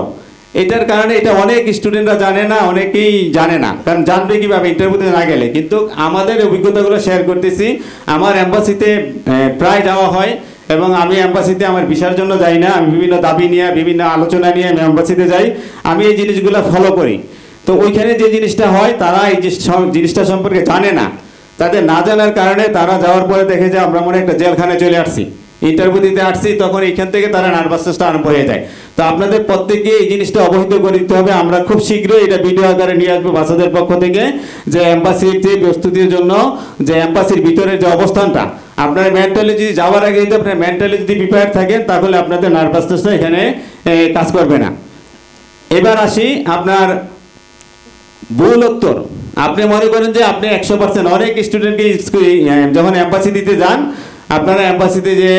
এটার কারণে এটা অনেক স্টুডেন্টরা জানে না, অনেকেই জানে না, কারণ জানবে কিভাবে ইন্টারভিউতে না গেলে। কিন্তু আমাদের অভিজ্ঞতাগুলো শেয়ার করতেছি। আমার এম্বাসিতে প্রায় যাওয়া হয় এবং আমি এম্বাসিতে আমার ভিসার জন্য যাই না, আমি বিভিন্ন দাবি নিয়ে, বিভিন্ন আলোচনা নিয়ে আমি এম্বাসিতে যাই। আমি এই জিনিসগুলো ফলো করি। তো ওইখানে যে জিনিসটা হয়, তারা এই জিনিসটা সম্পর্কে জানে না। তাদের না জানার কারণে তারা যাওয়ার পরে দেখে যে আমরা মনে একটা জেলখানায় চলে আসছি, ইন্টারভিউ দিতে আসছি, তখন এইখান থেকে তারা নার্ভাসনেসটা আরম্ভ হয়ে যায়। তো আপনাদের প্রত্যেককে এই জিনিসটা অবহিত করে দিতে হবে। আমরা খুব শীঘ্রই এটা ভিডিও আকারে নিয়ে আসবো বাচ্চাদের পক্ষ থেকে, যে এম্বাসির যে প্রস্তুতির জন্য, যে এম্বাসির ভিতরে যে অবস্থানটা, আপনার মেন্টালি যদি যাওয়ার আগে যদি আপনার মেন্টালি যদি প্রিপেয়ার থাকেন, তাহলে আপনাদের নার্ভাসনেসটা এখানে কাজ করবে না। এবার আসি আপনার ভুল উত্তর। আপনি মনে করেন যে আপনি 100%, অনেক স্টুডেন্টকে যখন এম্বাসি দিতে যান, আপনারা এম্বাসিতে যে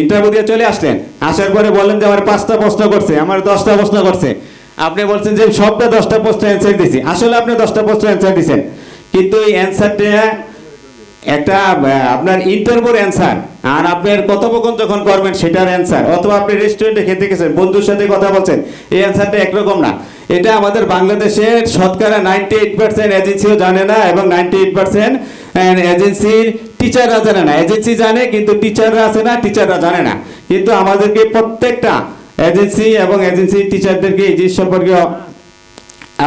ইন্টারভিউ দিয়ে চলে আসলেন, আসার পরে বলেন যে আমার 5টা প্রশ্ন করছে, আমার 10টা প্রশ্ন করছে। আপনি বলছেন যে সবটা 10টা প্রশ্ন অ্যান্সার দিয়েছি। আসলে আপনি 10টা প্রশ্ন অ্যান্সার দিয়েছেন, কিন্তু এই অ্যান্সারটা একটা আপনার ইন্টারভিউর অ্যান্সার, আর আপনার কথোপকথন যখন করবেন সেটার অ্যান্সার, অথবা আপনি রেস্টুরেন্টে খেতে গেছেন, বন্ধুর সাথে কথা বলছেন, এই অ্যান্সারটা একরকম না। এটা আমাদের বাংলাদেশের শতকরা 98% এজেন্সিও জানে না, এবং 98% এজেন্সির টিচাররা জানে না। এজেন্সি জানে কিন্তু টিচাররা আছে না, টিচাররা জানে না। কিন্তু আমাদেরকে প্রত্যেকটা এজেন্সি এবং এজেন্সির টিচারদেরকে এই জিনিস সম্পর্কে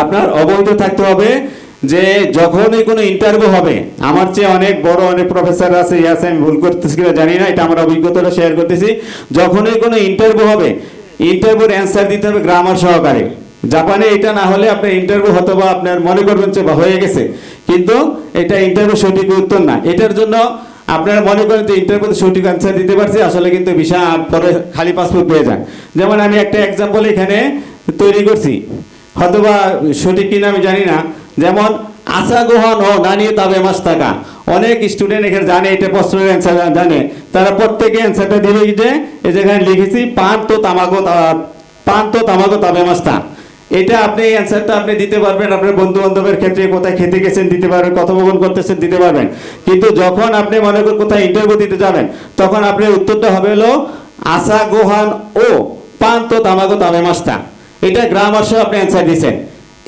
আপনার অবহিত থাকতে হবে যে যখনই কোনো ইন্টারভিউ হবে, আমার চেয়ে অনেক বড় অনেক প্রফেসর আছে, আমি ভুল করতেছি কিনা জানি না, এটা আমার অভিজ্ঞতাটা শেয়ার করতেছি। যখনই কোনো ইন্টারভিউ হবে, ইন্টারভিউর অ্যান্সার দিতে হবে গ্রামার সহকারে। জাপানে এটা না হলে আপনার ইন্টারভিউ হয়তো বা আপনার মনে করবেন যে হয়ে গেছে, কিন্তু এটা ইন্টারভিউ সঠিক উত্তর না। এটার জন্য আপনারা মনে করেন যে ইন্টারভিউতে সঠিক অ্যান্সার দিতে পারছি, আসলে কিন্তু ভিসা পরে খালি পাসপোর্ট পেয়ে যান। যেমন আমি একটা এক্সাম্পল এখানে তৈরি করছি, হয়তোবা সঠিক কিনা আমি জানি না। যেমন আশা গ্রহণ ও নানিয়ে তাবে মাস টাকা, অনেক স্টুডেন্ট এখানে জানে এটা প্রশ্নের অ্যান্সার জানে, তারা প্রত্যেকে অ্যান্সারটা দিবে যে এই যেখানে লিখেছি পান তো তামাগো তাবে মাস্তা। এটা আপনি অ্যান্সারটা আপনি দিতে পারবেন, আপনার বন্ধু বান্ধবের ক্ষেত্রে কোথায় খেতে গেছেন দিতে পারবেন, কথোপকথন করতেছেন দিতে পারবেন। কিন্তু যখন আপনি মনে করেন কোথায় ইন্টারভিউ দিতে যাবেন, তখন আপনার উত্তরটা হবে হলো আশা গোহান ও পান তো তামাগো তাবে মাস্তা। এটা গ্রামার সহ আপনি অ্যান্সার দিচ্ছেন।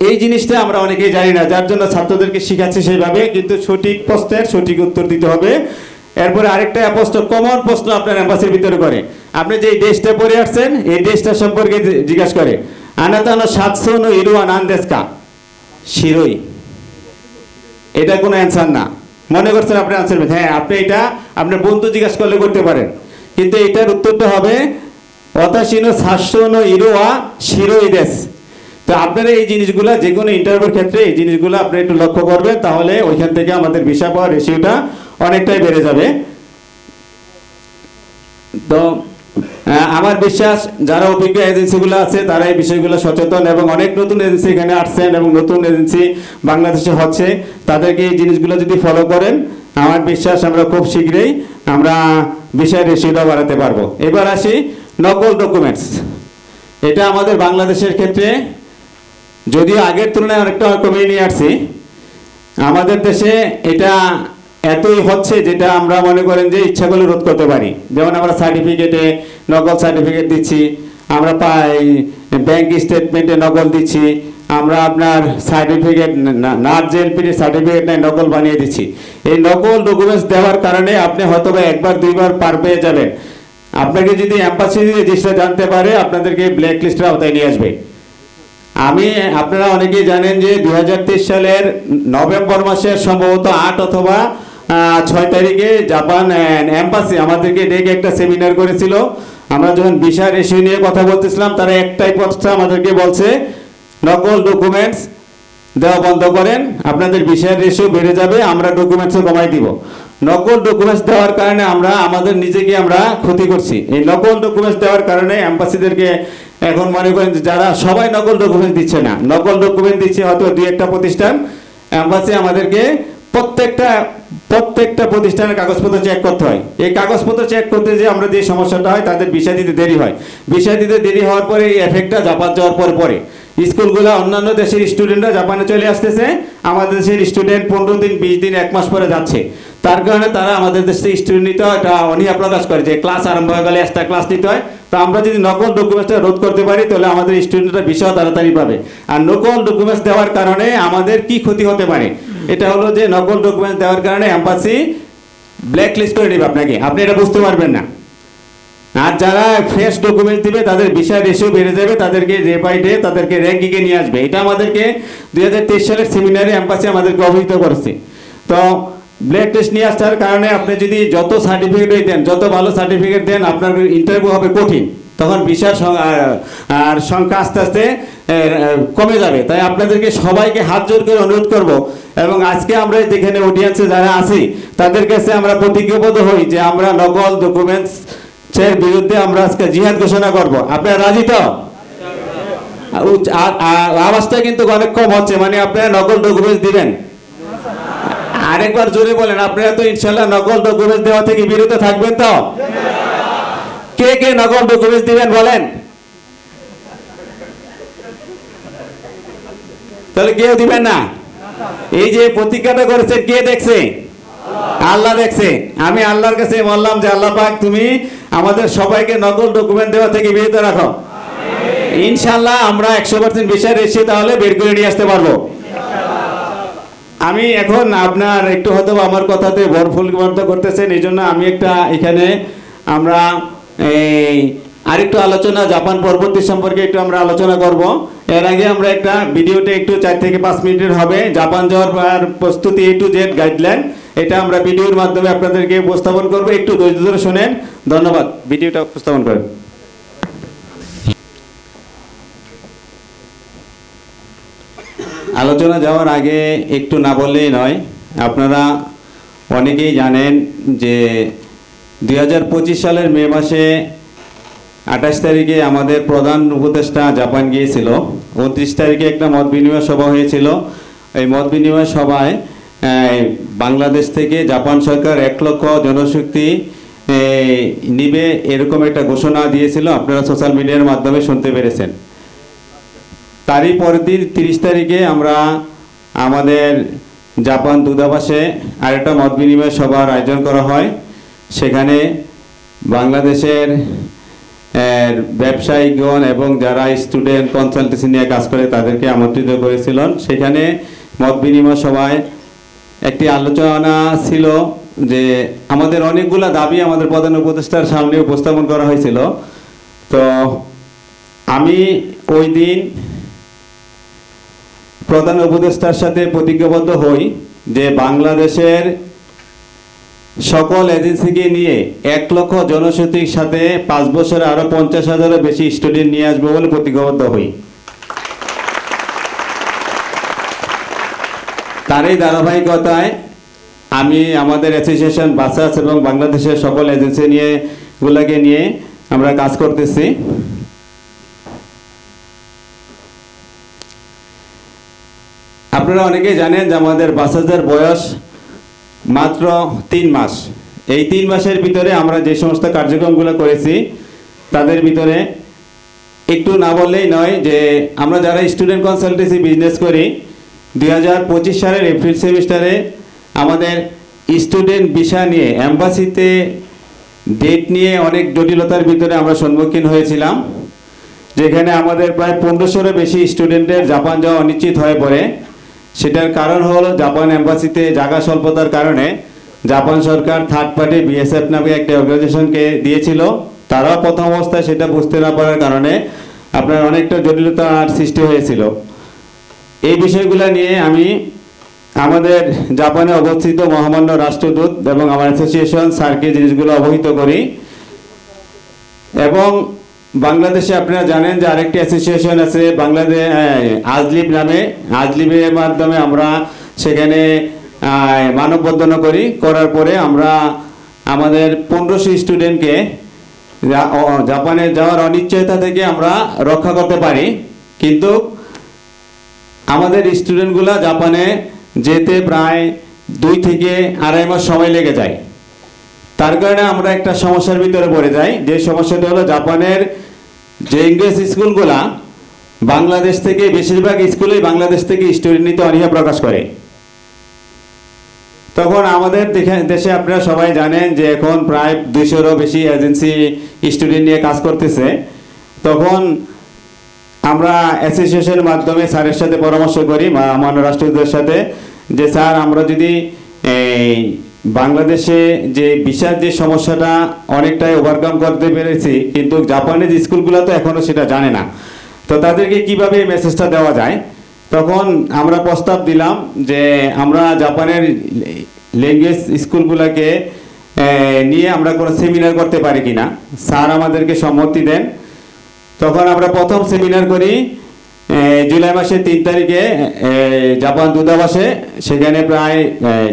এই জিনিসটা আমরা অনেকেই জানি না, যার জন্য ছাত্রদেরকে শিখাচ্ছি সেইভাবে, কিন্তু সঠিক প্রশ্নের সঠিক উত্তর দিতে হবে। এরপরে আরেকটা প্রশ্ন, কমন প্রশ্ন আপনার এম্বাসির ভিতরে করে, আপনি যে দেশটা পড়ে আসছেন এই দেশটা সম্পর্কে জিজ্ঞাসা করে, আনাতানো 700 ইরুয়ান আনদেসকা শিরোই। এটা কোনো অ্যান্সার না। মনে করছেন আপনি আনসার, হ্যাঁ আপনি এটা আপনার বন্ধু জিজ্ঞাসা করলে করতে পারেন, কিন্তু এটার উত্তরটা হবে অতাশিনো 700 ইরুয়া শিরোই দেশ। তো আপনারা এই জিনিসগুলো যে কোনো ইন্টারভিউর ক্ষেত্রে এই জিনিসগুলো আপনি একটু লক্ষ্য করবেন, তাহলে ওইখান থেকে আমাদের ভিসা পাওয়ার রেশিওটা অনেকটাই বেড়ে যাবে। তো আমার বিশ্বাস যারা অভিজ্ঞ এজেন্সিগুলো আছে তারা এই বিষয়গুলো সচেতন, এবং অনেক নতুন এজেন্সি এখানে আসছেন এবং নতুন এজেন্সি বাংলাদেশে হচ্ছে, তাদেরকে এই জিনিসগুলো যদি ফলো করেন আমার বিশ্বাস আমরা খুব শীঘ্রই আমরা ভিসার রেশিওটা বাড়াতে পারবো। এবার আসি নকল ডকুমেন্টস। এটা আমাদের বাংলাদেশের ক্ষেত্রে যদিও আগের তুলনায় অনেকটা কমিয়ে নিয়ে আসছি, আমাদের দেশে এটা এতই হচ্ছে যেটা আমরা মনে করেন যে ইচ্ছা করলে রোধ করতে পারি। যেমন আমরা সার্টিফিকেটে নকল সার্টিফিকেট দিচ্ছি, আমরা ব্যাংক স্টেটমেন্টে নকল দিচ্ছি, আমরা আপনার সার্টিফিকেট NARS-LPD সার্টিফিকেট নেই নকল বানিয়ে দিচ্ছি। এই নকল ডকুমেন্টস দেওয়ার কারণে আপনি হয়তো একবার দুইবার পার পেয়ে যাবেন, আপনাকে যদি এম্বাসি রেজিস্টার জানতে পারে আপনাদেরকে ব্ল্যাক লিস্টের আওতায় নিয়ে আসবে। আপনারা অনেকেই জানেন যে 2023 সালের নভেম্বর মাসের সম্ভবত 8 অথবা 6 তারিখে জাপান এম্বাসি আমাদেরকে ডেকে একটা সেমিনার করেছিল। আমরা যখন ভিসা রেশিও নিয়ে কথা বলতেছিলাম, তারা একটাই কথা আমাদেরকে বলছে, নকল ডকুমেন্টস দেওয়া বন্ধ করেন, আপনাদের ভিসার রেশিও বেড়ে যাবে, আমরা ডকুমেন্টসও কমাই দিব। নকল ডকুমেন্টস দেওয়ার কারণে আমরা আমাদের নিজেকে আমরা ক্ষতি করছি। এই নকল ডকুমেন্টস দেওয়ার কারণে এম্বাসিদেরকে এখন মনে করেন যারা সবাই নকল ডকুমেন্ট দিচ্ছে না, নকল ডকুমেন্ট দিচ্ছে হয়তো 2-1টা প্রতিষ্ঠান, এম্বাসি আমাদেরকে প্রত্যেকটা প্রতিষ্ঠানের কাগজপত্র চেক করতে হয়। এই কাগজপত্র চেক করতে যে আমরা যে সমস্যাটা হয়, তাদের ভিসা দিতে দেরি হয়। ভিসা দিতে দেরি হওয়ার পরে এই এফেক্টটা জাপান যাওয়ার পরে স্কুলগুলো অন্যান্য দেশের স্টুডেন্টরা জাপানে চলে আসতেছে, আমাদের দেশের স্টুডেন্ট 15 দিন 20 দিন 1 মাস পরে যাচ্ছে। তার কারণে তারা আমাদের দেশে স্টুডেন্ট নিতে হয়, এটা অনীহা প্রকাশ করে যে ক্লাস আরম্ভ হয়ে গেলে এক্সট্রা ক্লাস নিতে হয়। তো আমরা যদি নকল ডকুমেন্টসটা রোধ করতে পারি তাহলে আমাদের স্টুডেন্টরা ভিসা তাড়াতাড়ি পাবে। আর নকল ডকুমেন্টস দেওয়ার কারণে আমাদের কি ক্ষতি হতে পারে, এটা হলো যে নকল ডকুমেন্টস দেওয়ার কারণে এম্বাসি ব্ল্যাক লিস্ট করে নেবে আপনাকে, আপনি এটা বুঝতে পারবেন না। আর যারা ফ্রেশ ডকুমেন্ট দিবে তাদের ভিসা রেশিও বেড়ে যাবে, তাদেরকে ডে বাই ডে তাদেরকে র্যাঙ্কিংয়ে নিয়ে আসবে। এটা আমাদেরকে 2023 সালের সেমিনারে এম্বাসি আমাদেরকে অবহিত করেছে। তো ব্ল্যাক লিস্ট নিয়ে আসার কারণে আপনি যদি যত সার্টিফিকেটই দেন, যত ভালো সার্টিফিকেট দেন, আপনার ইন্টারভিউ হবে কঠিন, তখন ভিসার সংখ্যা আস্তে আস্তে কমে যাবে। তাই আপনাদেরকে সবাইকে হাত জোর করে অনুরোধ করব, এবং আজকে আমরা যেখানে অডিয়েন্সে যারা আছি তাদের কাছে আমরা প্রতিজ্ঞাবদ্ধ হই যে আমরা নকল ডকুমেন্টস এর বিরুদ্ধে আমরা আজকে জিহাদ ঘোষণা করব। আপনারা রাজি তো? আওয়াজটা কিন্তু অনেক কম হচ্ছে, মানে আপনারা নকল ডকুমেন্টস দিবেন? আরেকবার জোরে বলেন, আপনারা তো ইনশাআল্লাহ নকল ডকুমেন্টস দেওয়া থেকে বিরত থাকবেন তো? কে কে নকল ডকুমেন্টস দিবেন বলেন? তাহলে কেউ দিবেন না? এই যে প্রতিজ্ঞাটা করেছেন কে দেখছে? আল্লাহ দেখছে। আমি আল্লাহর কাছে বললাম যে আল্লাহ পাক তুমি আমাদের সবাইকে নকল ডকুমেন্ট দেওয়া থেকে বিরত রাখো। ইনশাআল্লাহ আমরা 100% ভিসা রেশিও তাহলে বের করে নিয়ে আসতে পারবো। আমি এখন আপনার একটু হয়তো আমার কথাতে ভরফুল করতেছেন, এই জন্য আমি একটা এখানে আমরা আরেকটু আলোচনা জাপান পরবর্তী সম্পর্কে একটু আমরা আলোচনা করব। এর আগে আমরা একটা ভিডিওতে একটু 4 থেকে 5 মিনিটের হবে, জাপান যাওয়ার প্রস্তুতি A to Z গাইডলাইন, এটা আমরা ভিডিওর মাধ্যমে আপনাদেরকে উপস্থাপন করব। একটু ধৈর্য ধরে শুনেন। ধন্যবাদ। ভিডিওটা উপস্থাপন করেন। আলোচনা যাওয়ার আগে একটু না বললেই নয়, আপনারা অনেকেই জানেন যে 2025 সালের মে মাসে 28 তারিখে আমাদের প্রধান উপদেষ্টা জাপান গিয়েছিল। 29 তারিখে একটা মত বিনিময় সভা হয়েছিল। এই মত বিনিময় সভায় বাংলাদেশ থেকে জাপান সরকার 1 লক্ষ জনশক্তি নিবে এরকম একটা ঘোষণা দিয়েছিল, আপনারা সোশ্যাল মিডিয়ার মাধ্যমে শুনতে পেরেছেন। তারই পরের দিন 30 তারিখে আমরা আমাদের জাপান দূতাবাসে আরেকটা মত বিনিময় সভার আয়োজন করা হয়। সেখানে বাংলাদেশের ব্যবসায়িকগণ এবং যারা স্টুডেন্ট কনসালটেন্সি নিয়ে কাজ করে তাদেরকে আমন্ত্রিত করেছিলেন। সেখানে মত বিনিময় সভায় একটি আলোচনা ছিল যে আমাদের অনেকগুলা দাবি আমাদের প্রধান উপদেষ্টার সামনে উপস্থাপন করা হয়েছিল। তো আমি ওই দিন প্রধান উপদেষ্টার সাথে প্রতিজ্ঞাবদ্ধ হই যে বাংলাদেশের সকল এজেন্সিকে নিয়ে 1 লক্ষ জনশক্তির সাথে 5 বছরে আরো 50,000-এর বেশি স্টুডেন্ট নিয়ে আসবো বলে প্রতিজ্ঞাবদ্ধ হই। তার এই ধারাবাহিকতায় আমি আমাদের অ্যাসোসিয়েশন বাসাস এবং বাংলাদেশের সকল এজেন্সি নিয়ে আমরা কাজ করতেছি। আপনারা অনেকেই জানেন যে আমাদের বাসাসের বয়স মাত্র 3 মাস। এই 3 মাসের ভিতরে আমরা যে সমস্ত কার্যক্রমগুলো করেছি তাদের ভিতরে একটু না বললেই নয় যে আমরা যারা স্টুডেন্ট কনসালটেন্সি বিজনেস করি 2025 সালের এপ্রিল সেমিস্টারে আমাদের স্টুডেন্ট ভিসা নিয়ে এম্বাসিতে ডেট নিয়ে অনেক জটিলতার ভিতরে আমরা সম্মুখীন হয়েছিলাম, যেখানে আমাদের প্রায় 1500-এর বেশি স্টুডেন্টের জাপান যাওয়া অনিশ্চিত হয়ে পড়ে। সেটার কারণ হলো জাপান এম্বাসিতে জায়গা স্বল্পতার কারণে জাপান সরকার থার্ড পার্টি বিএসএফ নামে একটা অর্গানাইজেশনকে দিয়েছিল। তারাও প্রথম অবস্থায় সেটা বুঝতে না পারার কারণে আপনার অনেকটা জটিলতার সৃষ্টি হয়েছিল। এই বিষয়গুলো নিয়ে আমি আমাদের জাপানে অবস্থিত মহামান্য রাষ্ট্রদূত এবং আমার অ্যাসোসিয়েশন স্যারকে জিনিসগুলো অবহিত করি। এবং বাংলাদেশে আপনারা জানেন যে আরেকটি অ্যাসোসিয়েশন আছে বাংলাদেশ আজলিব নামে। আজলিবের মাধ্যমে আমরা সেখানে মানববন্ধন করার পরে আমরা আমাদের 1500 স্টুডেন্টকে জাপানে যাওয়ার অনিশ্চয়তা থেকে আমরা রক্ষা করতে পারি। কিন্তু আমাদের স্টুডেন্টগুলা জাপানে যেতে প্রায় 2 থেকে 2.5 মাস সময় লেগে যায়। তার কারণে আমরা একটা সমস্যার ভিতরে পড়ে যাই, যে সমস্যাটা হলো জাপানের যে ইংরেজ স্কুলগুলা বাংলাদেশ থেকে বেশিরভাগ স্কুলেই বাংলাদেশ থেকে স্টুডেন্ট নিতে অনীহা প্রকাশ করে। তখন আমাদের দেশে আপনারা সবাই জানেন যে এখন প্রায় 200-এরও বেশি এজেন্সি স্টুডেন্ট নিয়ে কাজ করতেছে। তখন আমরা অ্যাসোসিয়েশনের মাধ্যমে স্যারের সাথে পরামর্শ করি মাননীয় রাষ্ট্রদূতের সাথে যে স্যার আমরা যদি বাংলাদেশে যে ভিসার যে সমস্যাটা অনেকটাই ওভারকাম করতে পেরেছি, কিন্তু জাপানের স্কুলগুলো তো এখনও সেটা জানে না, তো তাদেরকে কিভাবে এই মেসেজটা দেওয়া যায়। তখন আমরা প্রস্তাব দিলাম যে আমরা জাপানের ল্যাঙ্গুয়েজ স্কুলগুলোকে নিয়ে আমরা কোনো সেমিনার করতে পারি কিনা। স্যার আমাদেরকে সম্মতি দেন। তখন আমরা প্রথম সেমিনার করি জুলাই মাসের 3 তারিখে জাপান দূতাবাসে। সেখানে প্রায়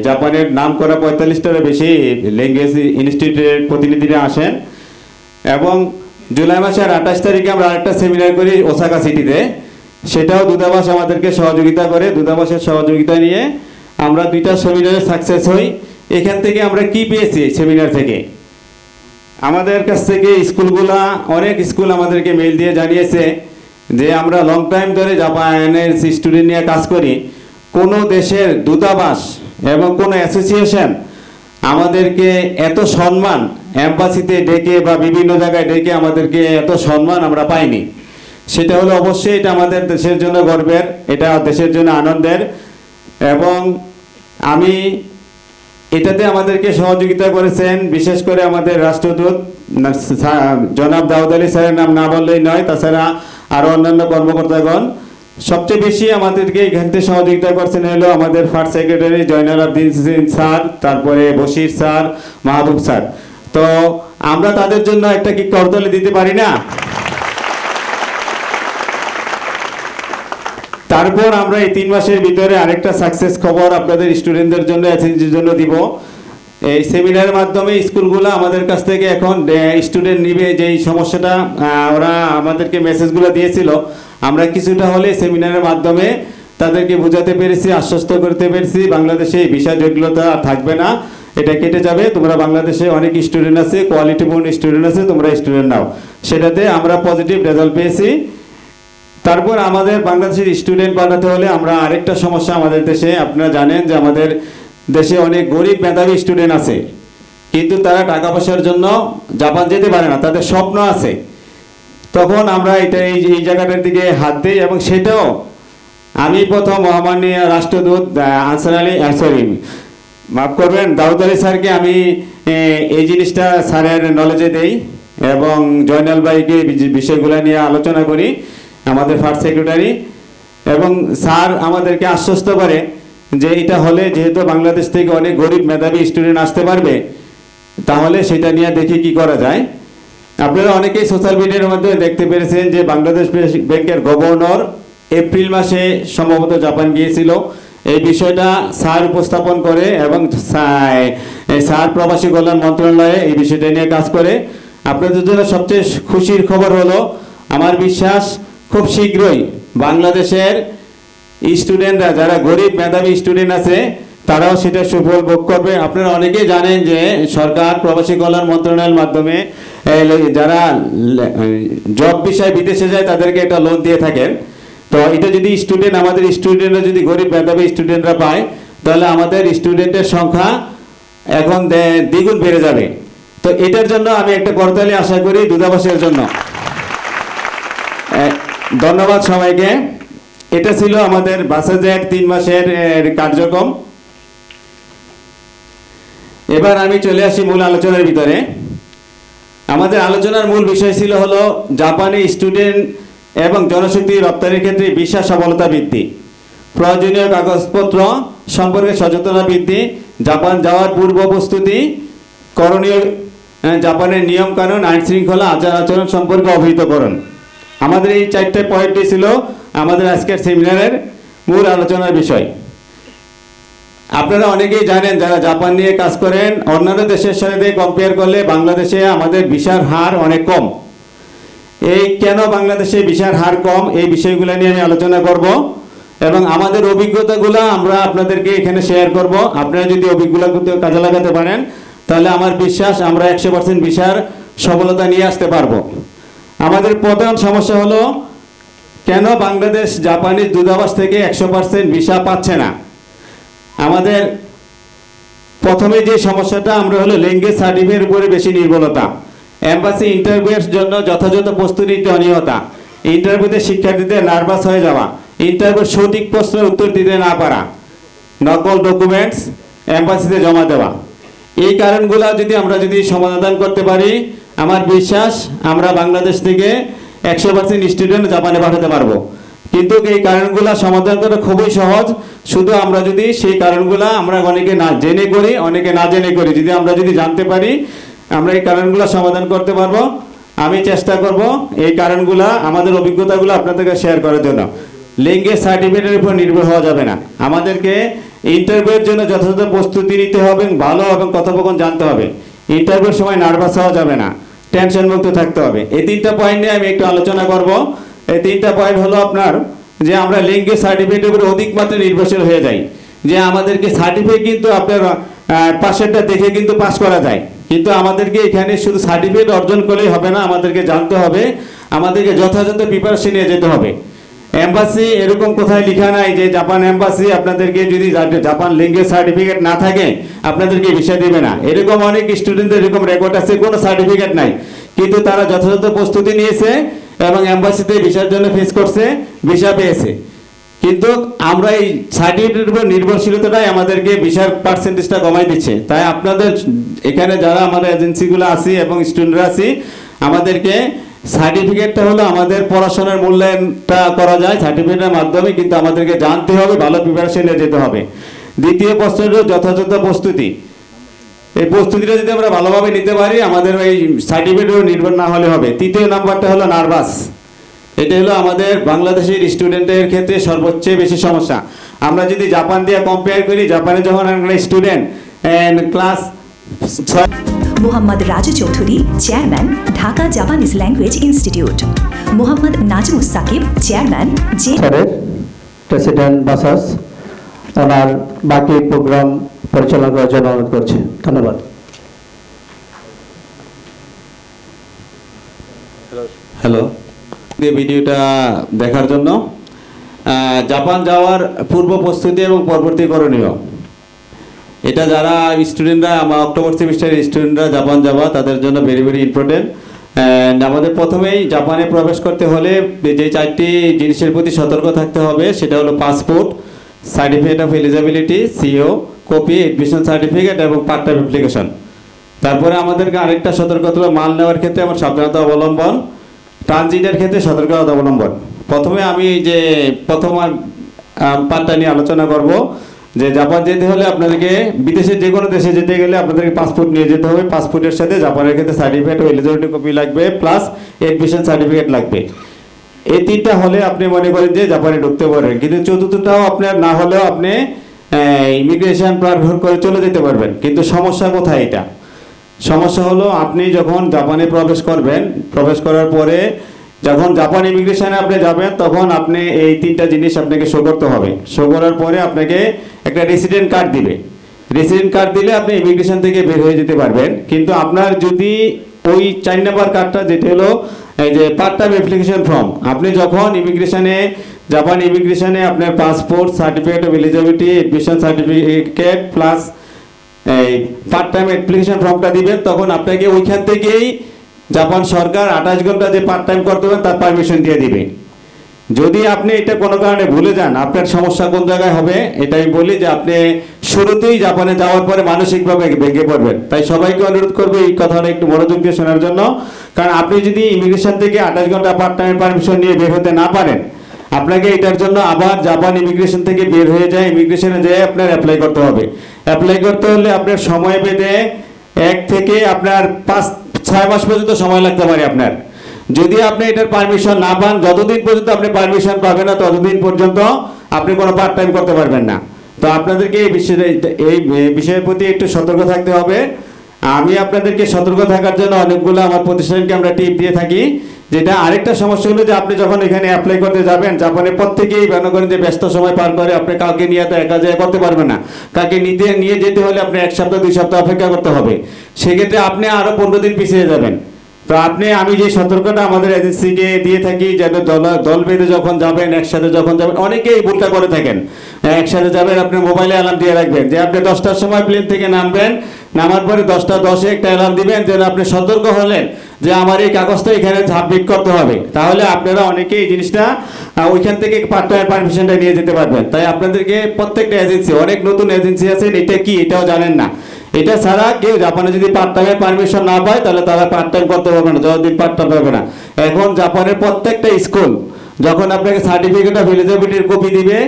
জাপানের নাম করা 45টারও বেশি ল্যাঙ্গুয়েজ ইনস্টিটিউটের প্রতিনিধিরা আসেন। এবং জুলাই মাসের 28 তারিখে আমরা আরেকটা সেমিনার করি ওসাকা সিটিতে। সেটাও দূতাবাস আমাদেরকে সহযোগিতা করে। দূতাবাসের সহযোগিতা নিয়ে আমরা 2টা সেমিনারে সাকসেস হই। এখান থেকে আমরা কি পেয়েছি সেমিনার থেকে, আমাদের কাছ থেকে স্কুলগুলা অনেক স্কুল আমাদেরকে মেইল দিয়ে জানিয়েছে যে আমরা লং টাইম ধরে জাপানের স্টুডেন্ট নিয়ে কাজ করি, কোনো দেশের দূতাবাস এবং কোনো অ্যাসোসিয়েশন আমাদেরকে এত সম্মান এম্বাসিতে ডেকে বা বিভিন্ন জায়গায় ডেকে আমাদেরকে এত সম্মান আমরা পাইনি। সেটা হলো অবশ্যই এটা আমাদের দেশের জন্য গর্বের, এটা দেশের জন্য আনন্দের। এবং আমি এটাতে আমাদেরকে সহযোগিতা করেছেন বিশেষ করে আমাদের রাষ্ট্রদূত জনাব দাউদ আলী স্যারের নাম না বললেই নয়, তাছাড়া আরও অন্যান্য কর্মকর্তাগণ। সবচেয়ে বেশি আমাদেরকে এখান থেকে সহযোগিতা করছেন হলো আমাদের ফার্স্ট সেক্রেটারি জয়নাল আবদিন স্যার, তারপরে বশির স্যার, মাহবুব স্যার। তো আমরা তাদের জন্য একটা কি করতালি দিতে পারি না? তারপর আমরা এই 3 মাসের ভিতরে আরেকটা সাকসেস খবর আপনাদের স্টুডেন্টদের জন্য এসএনজির জন্য দিব। এই সেমিনারের মাধ্যমে স্কুলগুলো আমাদের কাছ থেকে এখন স্টুডেন্ট নিবে, যেই সমস্যাটা ওরা আমাদেরকে মেসেজগুলো দিয়েছিল, আমরা কিছুটা হলে সেমিনারের মাধ্যমে তাদেরকে বোঝাতে পেরেছি, আশ্বস্ত করতে পেরেছি বাংলাদেশে এই ভিসা জটিলতা থাকবে না, এটা কেটে যাবে। তোমরা বাংলাদেশে অনেক স্টুডেন্ট আছে, কোয়ালিটিপূর্ণ স্টুডেন্ট আছে, তোমরা স্টুডেন্ট নাও। সেটাতে আমরা পজিটিভ রেজাল্ট পেয়েছি। তারপর আমাদের বাংলাদেশের স্টুডেন্ট বানাতে হলে আমরা আরেকটা সমস্যা আমাদের দেশে, আপনারা জানেন যে আমাদের দেশে অনেক গরিব মেধাবী স্টুডেন্ট আছে, কিন্তু তারা টাকা পয়সার জন্য জাপান যেতে পারে না, তাদের স্বপ্ন আছে। তখন আমরা এই জায়গাটার দিকে হাত দিই, এবং সেটাও আমি প্রথম মহামাননীয় রাষ্ট্রদূত আনসার আলী, মাফ করবেন, দাউদ আলী স্যারকে আমি এই জিনিসটা স্যারের নলেজে দেই এবং জয়নাল ভাইকে বিষয়গুলো নিয়ে আলোচনা করি, আমাদের ফার্স্ট সেক্রেটারি, এবং স্যার আমাদেরকে আশ্বস্ত করে যে এটা হলে যেহেতু বাংলাদেশ থেকে অনেক গরিব মেধাবী স্টুডেন্ট আসতে পারবে, তাহলে সেটা নিয়ে দেখি কি করা যায়। আপনারা অনেকেই সোশ্যাল মিডিয়ার মধ্যে দেখতে পেরেছেন যে বাংলাদেশ ব্যাংকের গভর্নর এপ্রিল মাসে সম্ভবত জাপান গিয়েছিল। এই বিষয়টা স্যার উপস্থাপন করে এবং স্যার প্রবাসী কল্যাণ মন্ত্রণালয়ে এই বিষয়টা নিয়ে কাজ করে। আপনাদের জন্য সবচেয়ে খুশির খবর হলো, আমার বিশ্বাস খুব শীঘ্রই বাংলাদেশের স্টুডেন্টরা, যারা গরিব মেধাবী স্টুডেন্ট আছে, তারাও সেটা সুফল ভোগ করবে। আপনারা অনেকেই জানেন যে সরকার প্রবাসী কল্যাণ মন্ত্রণালয়ের মাধ্যমে যারা জব বিষয়ে বিদেশে যায় তাদেরকে একটা লোন দিয়ে থাকেন। তো এটা যদি স্টুডেন্ট, আমাদের স্টুডেন্টরা যদি গরিব মেধাবী স্টুডেন্টরা পায়, তাহলে আমাদের স্টুডেন্টের সংখ্যা এখন দ্বিগুণ বেড়ে যাবে। তো এটার জন্য আমি একটা করতালি আশা করি দূতাবাসের জন্য। ধন্যবাদ সবাইকে। এটা ছিল আমাদের বাসাজের 3 মাসের কার্যক্রম। এবার আমি চলে আসি মূল আলোচনার ভিতরে। আমাদের আলোচনার মূল বিষয় ছিল হলো জাপানি স্টুডেন্ট এবং জনশক্তি রপ্তানির ক্ষেত্রে ভিসা সফলতা বৃদ্ধি, প্রয়োজনীয় কাগজপত্র সম্পর্কে সচেতনতা বৃদ্ধি, জাপান যাওয়ার পূর্ব প্রস্তুতি, করণীয়, জাপানের নিয়ম কানুন, আইন শৃঙ্খলা, আচার আচরণ সম্পর্কে অবহিতকরণ। আমাদের এই 4টে পয়েন্টই ছিল আমাদের আজকের সেমিনারের মূল আলোচনার বিষয়। আপনারা অনেকেই জানেন যারা জাপান নিয়ে কাজ করেন, অন্যান্য দেশের সাথে কম্পেয়ার করলে বাংলাদেশে আমাদের ভিসার হার অনেক কম। এই কেন বাংলাদেশে ভিসার হার কম, এই বিষয়গুলো নিয়ে আমি আলোচনা করব এবং আমাদের অভিজ্ঞতাগুলো আমরা আপনাদেরকে এখানে শেয়ার করব। আপনারা যদি অভিজ্ঞতাগুলো কাজে লাগাতে পারেন, তাহলে আমার বিশ্বাস আমরা 100% ভিসার সফলতা নিয়ে আসতে পারবো। আমাদের প্রধান সমস্যা হলো কেন বাংলাদেশ জাপানিজ দূতাবাস থেকে 100% ভিসা পাচ্ছে না। আমাদের প্রথমে যে সমস্যাটা আমরা হলো ল্যাঙ্গুয়েজ সার্টিফিকেটের উপরে বেশি নির্ভরতা, এম্বাসি ইন্টারভিউয়ের জন্য যথাযথ প্রস্তুতি অনিয়তা, ইন্টারভিউতে শিক্ষার্থীদের নার্ভাস হয়ে যাওয়া, ইন্টারভিউর সঠিক প্রশ্নের উত্তর দিতে না পারা, নকল ডকুমেন্টস এম্বাসিতে জমা দেওয়া। এই কারণগুলো আমরা যদি সমাধান করতে পারি, আমার বিশ্বাস আমরা বাংলাদেশ থেকে 100% স্টুডেন্ট জাপানে পাঠাতে পারবো। কিন্তু এই কারণগুলো সমাধান করা খুবই সহজ, শুধু আমরা যদি সেই কারণগুলো আমরা অনেকে না জেনে করি, অনেকে না জেনে করি, আমরা যদি জানতে পারি আমরা এই কারণগুলো সমাধান করতে পারবো। আমি চেষ্টা করব এই কারণগুলো, আমাদের অভিজ্ঞতাগুলো আপনাদেরকে শেয়ার করার জন্য। ল্যাঙ্গুয়েজ সার্টিফিকেটের উপর নির্ভর হওয়া যাবে না, আমাদেরকে ইন্টারভিউয়ের জন্য যথাযথ প্রস্তুতি নিতে হবে, ভালো এবং কথোপকথন জানতে হবে। ইন্টারভিউর সময় নার্ভাস হওয়া যাবে না, টেনশন মুক্ত থাকতে হবে। এই 3টা পয়েন্ট নিয়ে আমি একটু আলোচনা করব। এই 3টা পয়েন্ট হলো আপনার যে আমরা ল্যাঙ্গুয়েজ সার্টিফিকেটের উপরে অধিক মাত্রায় নির্ভরশীল হয়ে যাই, যে আমাদেরকে সার্টিফিকেট কিন্তু আপনার পাশেরটা দেখে কিন্তু পাস করা যায়, কিন্তু আমাদেরকে এখানে শুধু সার্টিফিকেট অর্জন করলেই হবে না, আমাদেরকে জানতে হবে, আমাদেরকে যথাযথ প্রিপারেশন নিয়ে যেতে হবে। এম্বাসি এরকম কোথায় লেখা নাই যে জাপান এম্বাসি আপনাদেরকে যদি জাপান ল্যাঙ্গুয়েজ সার্টিফিকেট না থাকে আপনাদেরকে ভিসা দেবে না। এরকম অনেক স্টুডেন্টদের এরকম রেকর্ড আছে, কোনো সার্টিফিকেট নাই, কিন্তু তারা যথাযথ প্রস্তুতি নিয়েছে এবং এম্বাসিতে ভিসার জন্য ফেস করছে, ভিসা পেয়েছে। কিন্তু আমরা এই সার্টিফিকেটের উপর নির্ভরশীলতাটাই আমাদেরকে ভিসার পার্সেন্টেজটা কমাই দিচ্ছে। তাই আপনাদের এখানে যারা আমাদের এজেন্সিগুলো আছি এবং স্টুডেন্টরা আছি, আমাদেরকে সার্টিফিকেটটা হলো আমাদের পড়াশোনার মূল্যায়নটা করা যায় সার্টিফিকেটের মাধ্যমে, কিন্তু আমাদেরকে জানতে হবে, ভালো প্রিপারেশনে যেতে হবে। দ্বিতীয় প্রশ্ন হলো যথাযথ প্রস্তুতি। এই প্রস্তুতিটা যদি আমরা ভালোভাবে নিতে পারি, আমাদের এই সার্টিফিকেটের নির্ভর না হলে হবে। তৃতীয় নাম্বারটা হলো নার্ভাস। এটা হলো আমাদের বাংলাদেশের স্টুডেন্টের ক্ষেত্রে সর্বোচ্চ বেশি সমস্যা। আমরা যদি জাপান দিয়ে কম্পেয়ার করি, জাপানে যখন আমরা student class Mohammad Raju Chowdhury, chairman, Dhaka Japanese language institute. Mohammad Nazmus Sakib, chairman, president BASAS ওনার বাকি প্রোগ্রাম পরিচালনা করার জন্য অনুরোধ করছি। ধন্যবাদ। হ্যালো, ভিডিওটা দেখার জন্য। জাপান যাওয়ার পূর্ব প্রস্তুতি এবং পরবর্তী করণীয়, এটা যারা স্টুডেন্টরা, আমার অক্টোবর সেমিস্টারের স্টুডেন্টরা জাপান যাওয়া তাদের জন্য ভেরি ভেরি ইম্পর্টেন্ট। আমাদের প্রথমেই জাপানে প্রবেশ করতে হলে যে 4টি জিনিসের প্রতি সতর্ক থাকতে হবে, সেটা হলো passport, certificate of eligibility, CO copy, admission certificate এবং পার্ট টাইম অ্যাপ্লিকেশন। তারপরে আমাদেরকে আরেকটা সতর্কতা হলো মাল নেওয়ার ক্ষেত্রে আমার সাবধানতা অবলম্বন, ট্রানজিটের ক্ষেত্রে সতর্কতা অবলম্বন। প্রথমে আমি যে প্রথম পার্টটা নিয়ে আলোচনা করব যে জাপান যেতে হলে আপনাদেরকে বিদেশের যে কোনো দেশে যেতে গেলে আপনাদেরকে পাসপোর্ট নিয়ে যেতে হবে। পাসপোর্টের সাথে জাপানের ক্ষেত্রে সার্টিফিকেট ও এলিজিবিলিটি কপি লাগবে, প্লাস এডমিশন সার্টিফিকেট লাগবে। এই 3টা হলে আপনি মনে করেন যে জাপানে ঢুকতে পারবেন, কিন্তু 4র্থটাও আপনার না হলেও আপনি ইমিগ্রেশন পার করে চলে যেতে পারবেন। কিন্তু সমস্যা কোথায়? এটা সমস্যা হলো আপনি যখন জাপানে প্রবেশ করবেন, প্রবেশ করার পরে যখন জাপান ইমিগ্রেশনে আপনি যাবেন তখন আপনি এই 3টা জিনিস আপনাকে শো করতে হবে। শো করার পরে আপনাকে একটা রেসিডেন্ট কার্ড দিবে। রেসিডেন্ট কার্ড দিলে আপনি ইমিগ্রেশন থেকে বের হয়ে যেতে পারবেন। কিন্তু আপনার যদি ওই 4 নম্বর কার্ডটা, যেটা হলো এই যে পার্ট টাইম অ্যাপ্লিকেশন ফর্ম, আপনি যখন ইমিগ্রেশনে জাপান ইমিগ্রেশনে আপনার passport, certificate of eligibility, admission certificate plus এই পার্ট টাইম অ্যাপ্লিকেশন ফর্মটা দিবেন, তখন আপনাকে ওইখান থেকেই জাপান সরকার 28 ঘন্টা যে পার্ট টাইম করতে হবে তার পারমিশন দিয়ে দিবে। যদি আপনি এটা কোনো কারণে ভুলে যান, আপনার সমস্যা কোন জায়গায় হবে এটা আমি বলি যে আপনি শুরুতেই জাপানে যাওয়ার পরে মানসিকভাবে ভেঙে পড়বেন। তাই সবাইকে অনুরোধ করবো এই কথাটা একটু মনোযোগ দিয়ে শোনার জন্য। কারণ আপনি যদি ইমিগ্রেশন থেকে 28 ঘন্টা পার্ট টাইমের পারমিশন নিয়ে বের হতে না পারেন, আপনাকে এটার জন্য আবার জাপান ইমিগ্রেশন থেকে বের হয়ে যায়, ইমিগ্রেশনে যেয়ে আপনার অ্যাপ্লাই করতে হবে। অ্যাপ্লাই করতে হলে আপনার সময় বেঁধে 1 থেকে আপনার 5-6 মাস পর্যন্ত সময় লাগতে পারে আপনার। যদি আপনি এটার পারমিশন না পান, যতদিন পর্যন্ত আপনি পারমিশন পাবেন না ততদিন পর্যন্ত আপনি কোনো পার্ট টাইম করতে পারবেন না। তো আপনাদেরকে এই বিষয়ের প্রতি একটু সতর্ক থাকতে হবে। আমি আপনাদেরকে সতর্ক থাকার জন্য অনেকগুলো আমার প্রতিষ্ঠানকে আমরা টিপ দিয়ে থাকি। যেটা আরেকটা সমস্যা হলো যে আপনি যখন এখানে অ্যাপ্লাই করতে যাবেন, জাপানে প্রত্যেকেই মনে করেন যে ব্যস্ত সময় পার করে, আপনি কাউকে নিয়ে তো একা যায় করতে পারবেন না। কাউকে নিয়ে যেতে হলে আপনি 1 সপ্তাহ 2 সপ্তাহ অপেক্ষা করতে হবে। সেক্ষেত্রে আপনি আরও 15 দিন পিছিয়ে যাবেন। তো আমি যে সতর্কতা আমাদের এজেন্সিকে দিয়ে থাকি, যেন দল বেঁধে যখন যাবেন, একসাথে যখন যাবেন, অনেকেই ভুলটা করে থাকেন। একসাথে যাবেন, আপনি মোবাইলে অ্যালার্ম দিয়ে রাখবেন যে আপনি 10টার সময় প্লেন থেকে নামবেন, নামার পরে 10:10 একটা অ্যালার্ম দিবেন যেন আপনি সতর্ক হলেন যে আমার এই কাগজটা এখানে সাবমিট করতে হবে। তাহলে আপনারা অনেকেই এই জিনিসটা ওইখান থেকে পার্ট টাইম পারমিশনটা নিয়ে যেতে পারবেন। তাই আপনাদেরকে প্রত্যেকটা এজেন্সি, অনেক নতুন এজেন্সি আছেন, এটা কি এটাও জানেন না। এটা ছাড়া কেউ জাপানে যদি পার্ট টাইমের পারমিশন না পায় তাহলে তারা পার্ট টাইম করতে পারবে না, যতদিন পার্ট টাইম পাবে না। এখন জাপানের প্রত্যেকটা স্কুল যখন আপনাকে সার্টিফিকেট অফ এলিজিবিলিটির কপি দিবে,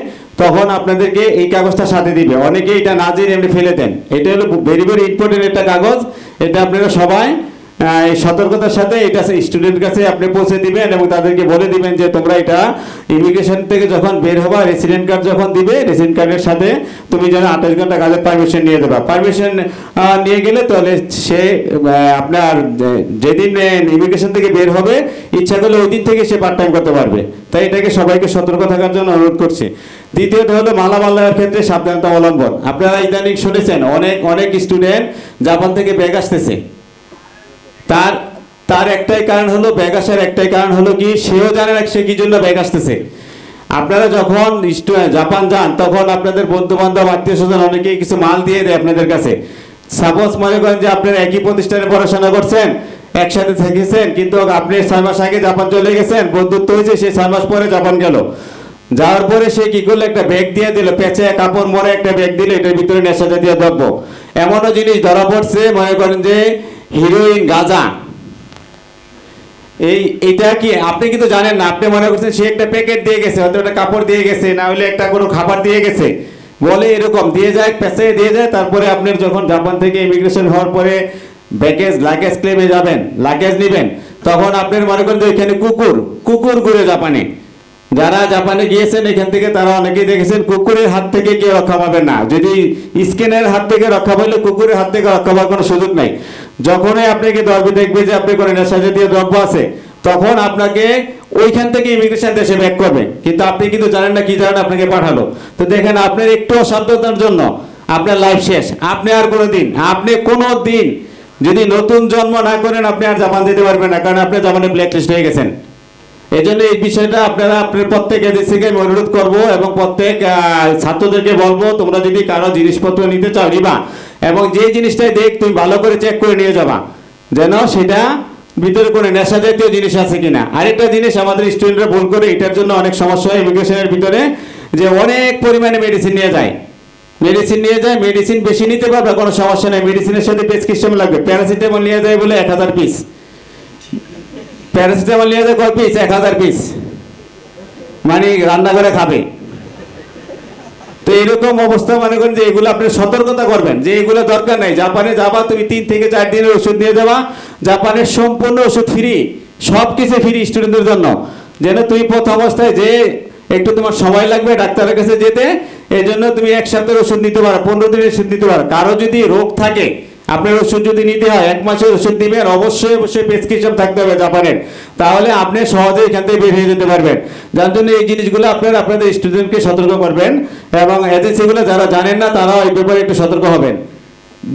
তখন আপনাদেরকে এই কাগজটা সাথে দিবে। অনেকে এটা না জেনে এমনি ফেলে দেন। এটা হলো ভেরি ভেরি ইম্পর্টেন্ট একটা কাগজ। এটা আপনারা সবাই এই সতর্কতার সাথে এটা স্টুডেন্ট কাছে আপনি পৌঁছে দিবেন এবং তাদেরকে বলে দিবেন যে তোমরা এটা ইমিগ্রেশন থেকে যখন বের হবা, রেসিডেন্ট কার্ড যখন দিবে, রেসিডেন্ট কার্ডের সাথে তুমি যেন 28 ঘন্টা কাজের পারমিশন নিয়ে দেবা। পারমিশন নিয়ে গেলে তাহলে সে আপনার যেদিন ইমিগ্রেশন থেকে বের হবে, ইচ্ছা করলে ওই দিন থেকে সে পার্ট টাইম করতে পারবে। তাই এটাকে সবাইকে সতর্ক থাকার জন্য অনুরোধ করছি। দ্বিতীয়ত হলো মালামাল নেওয়ার ক্ষেত্রে সাবধানতা অবলম্বন। আপনারা ইদানিং শুনেছেন অনেক স্টুডেন্ট জাপান থেকে ব্যাগ আসতেছে। তার একটাই কারণ হলো, ব্যাগ আসার একটাই কারণ হলো কি, সেও জানে না সে কি জন্য ব্যাগ আসতেছে। আপনারা যখন জাপান যান তখন আপনাদের বন্ধু বান্ধব, আত্মীয় স্বজন অনেকেই কিছু মাল দিয়ে দেয় আপনাদের কাছে। সাপোজ মনে করেন যে আপনারা একই প্রতিষ্ঠানে পড়াশোনা করছেন, একসাথে থেকেছেন, কিন্তু আপনি 6 মাস আগে জাপান চলে গেছেন, বন্ধুত্ব হয়েছে, সে 6 মাস পরে জাপান গেল। যাওয়ার পরে সে কি করলো, একটা ব্যাগ দিয়ে দিল, পেঁচে কাপড় মরে একটা ব্যাগ দিল, এটার ভিতরে নেশা জাতীয় দ্রব্য, এমনও জিনিস ধরা পড়ছে, মনে করেন যে হিরোইন, গাঁজা। এইটা কি আপনি কিন্তু জানেন না, আপনি মনে করছেন সে একটা প্যাকেট দিয়ে গেছে, হয়তো একটা কাপড় দিয়ে গেছে, না হলে একটা কোনো খাবার দিয়ে গেছে, বলে এরকম দিয়ে যায়, পেঁচে দিয়ে যায়। তারপরে আপনি যখন জাপান থেকে ইমিগ্রেশন হওয়ার পরে লাগেজ ক্লেমে যাবেন, লাগেজ নেবেন, তখন আপনার মনে করেন যে ওইখানে কুকুর ঘুরে জাপানে, যারা জাপানে গিয়েছেন এখান থেকে তারা অনেকেই দেখেছেন কুকুরের হাত থেকে কেউ রক্ষা পাবে না। যদি স্কেনের হাত থেকে রক্ষা পাইলে কুকুরের হাত থেকে রক্ষা পাওয়ার কোনো সুযোগ নাই। যখনই আপনাকে ধরবে, দেখবে যে আপনি কোনো নেশা জাতীয় দ্রব্য আছে, তখন আপনাকে ওইখান থেকে ইমিগ্রেশন দেশে ব্যাক করবে, কিন্তু আপনি কিন্তু জানেন না কি জানেন আপনাকে পাঠালো। তো দেখেন আপনার একটু অসাবধানতার জন্য আপনার লাইফ শেষ। আপনি আর কোনো দিন যদি নতুন জন্ম না করেন আপনি আর জাপান যেতে পারবেন না, কারণ আপনি জাপানে ব্ল্যাক লিস্ট হয়ে গেছেন। এই জন্য এই বিষয়টা আপনার প্রত্যেক এজেন্সিকে আমি অনুরোধ করবো এবং প্রত্যেক ছাত্রদেরকে বলবো, তোমরা যদি কারো জিনিসপত্র নিতে চাও নিবা, এবং যে জিনিসটাই দেখ তুমি ভালো করে চেক করে নিয়ে যাবা, যেন সেটা ভিতরে কোনো নেশা জাতীয় জিনিস আছে কিনা। আরেকটা জিনিস আমাদের স্টুডেন্টরা ভুল করে, এটার জন্য অনেক সমস্যা হয় ইমিগ্রেশনের ভিতরে, যে অনেক পরিমাণে মেডিসিন নিয়ে যায়, মেডিসিন বেশি নিতে পারবে কোনো সমস্যা নেই, মেডিসিনের সাথে প্রেসক্রিপশন লাগবে। প্যারাসিটামল নিয়ে যায় বলে 1000 পিস, প্যারাসিটামল নিয়ে যায় কয় পিস? 1000 পিস, মানে রান্না করে খাবে। তো এরকম অবস্থা মনে করেন যে এগুলো আপনি সতর্কতা করবেন যে এগুলো দরকার নাই। জাপানে যাবা তুমি 3 থেকে 4 দিনের ওষুধ নিয়ে যাবা, জাপানের সম্পূর্ণ ওষুধ ফ্রি, সব কিছু ফ্রি স্টুডেন্টদের জন্য। যেন তুমি প্রথম অবস্থায় যে একটু তোমার সময় লাগবে ডাক্তারের কাছে যেতে, এই জন্য তুমি 1 সপ্তাহের ওষুধ নিতে পারো, 15 দিনের ওষুধ নিতে পারো। কারো যদি রোগ থাকে, আপনার ওষুধ যদি নিতে হয় 1 মাসের ওষুধ দিবেন, অবশ্যই প্রেসক্রিপশন থাকতে হবে জাপানের, তাহলে আপনি সহজে এখান থেকে বের হয়ে যেতে পারবেন। যার জন্য এই জিনিসগুলো আপনাদের স্টুডেন্টকে সতর্ক করবেন, এবং এজেন্সিগুলো যারা জানেন না তারা এই ব্যাপারে একটু সতর্ক হবেন।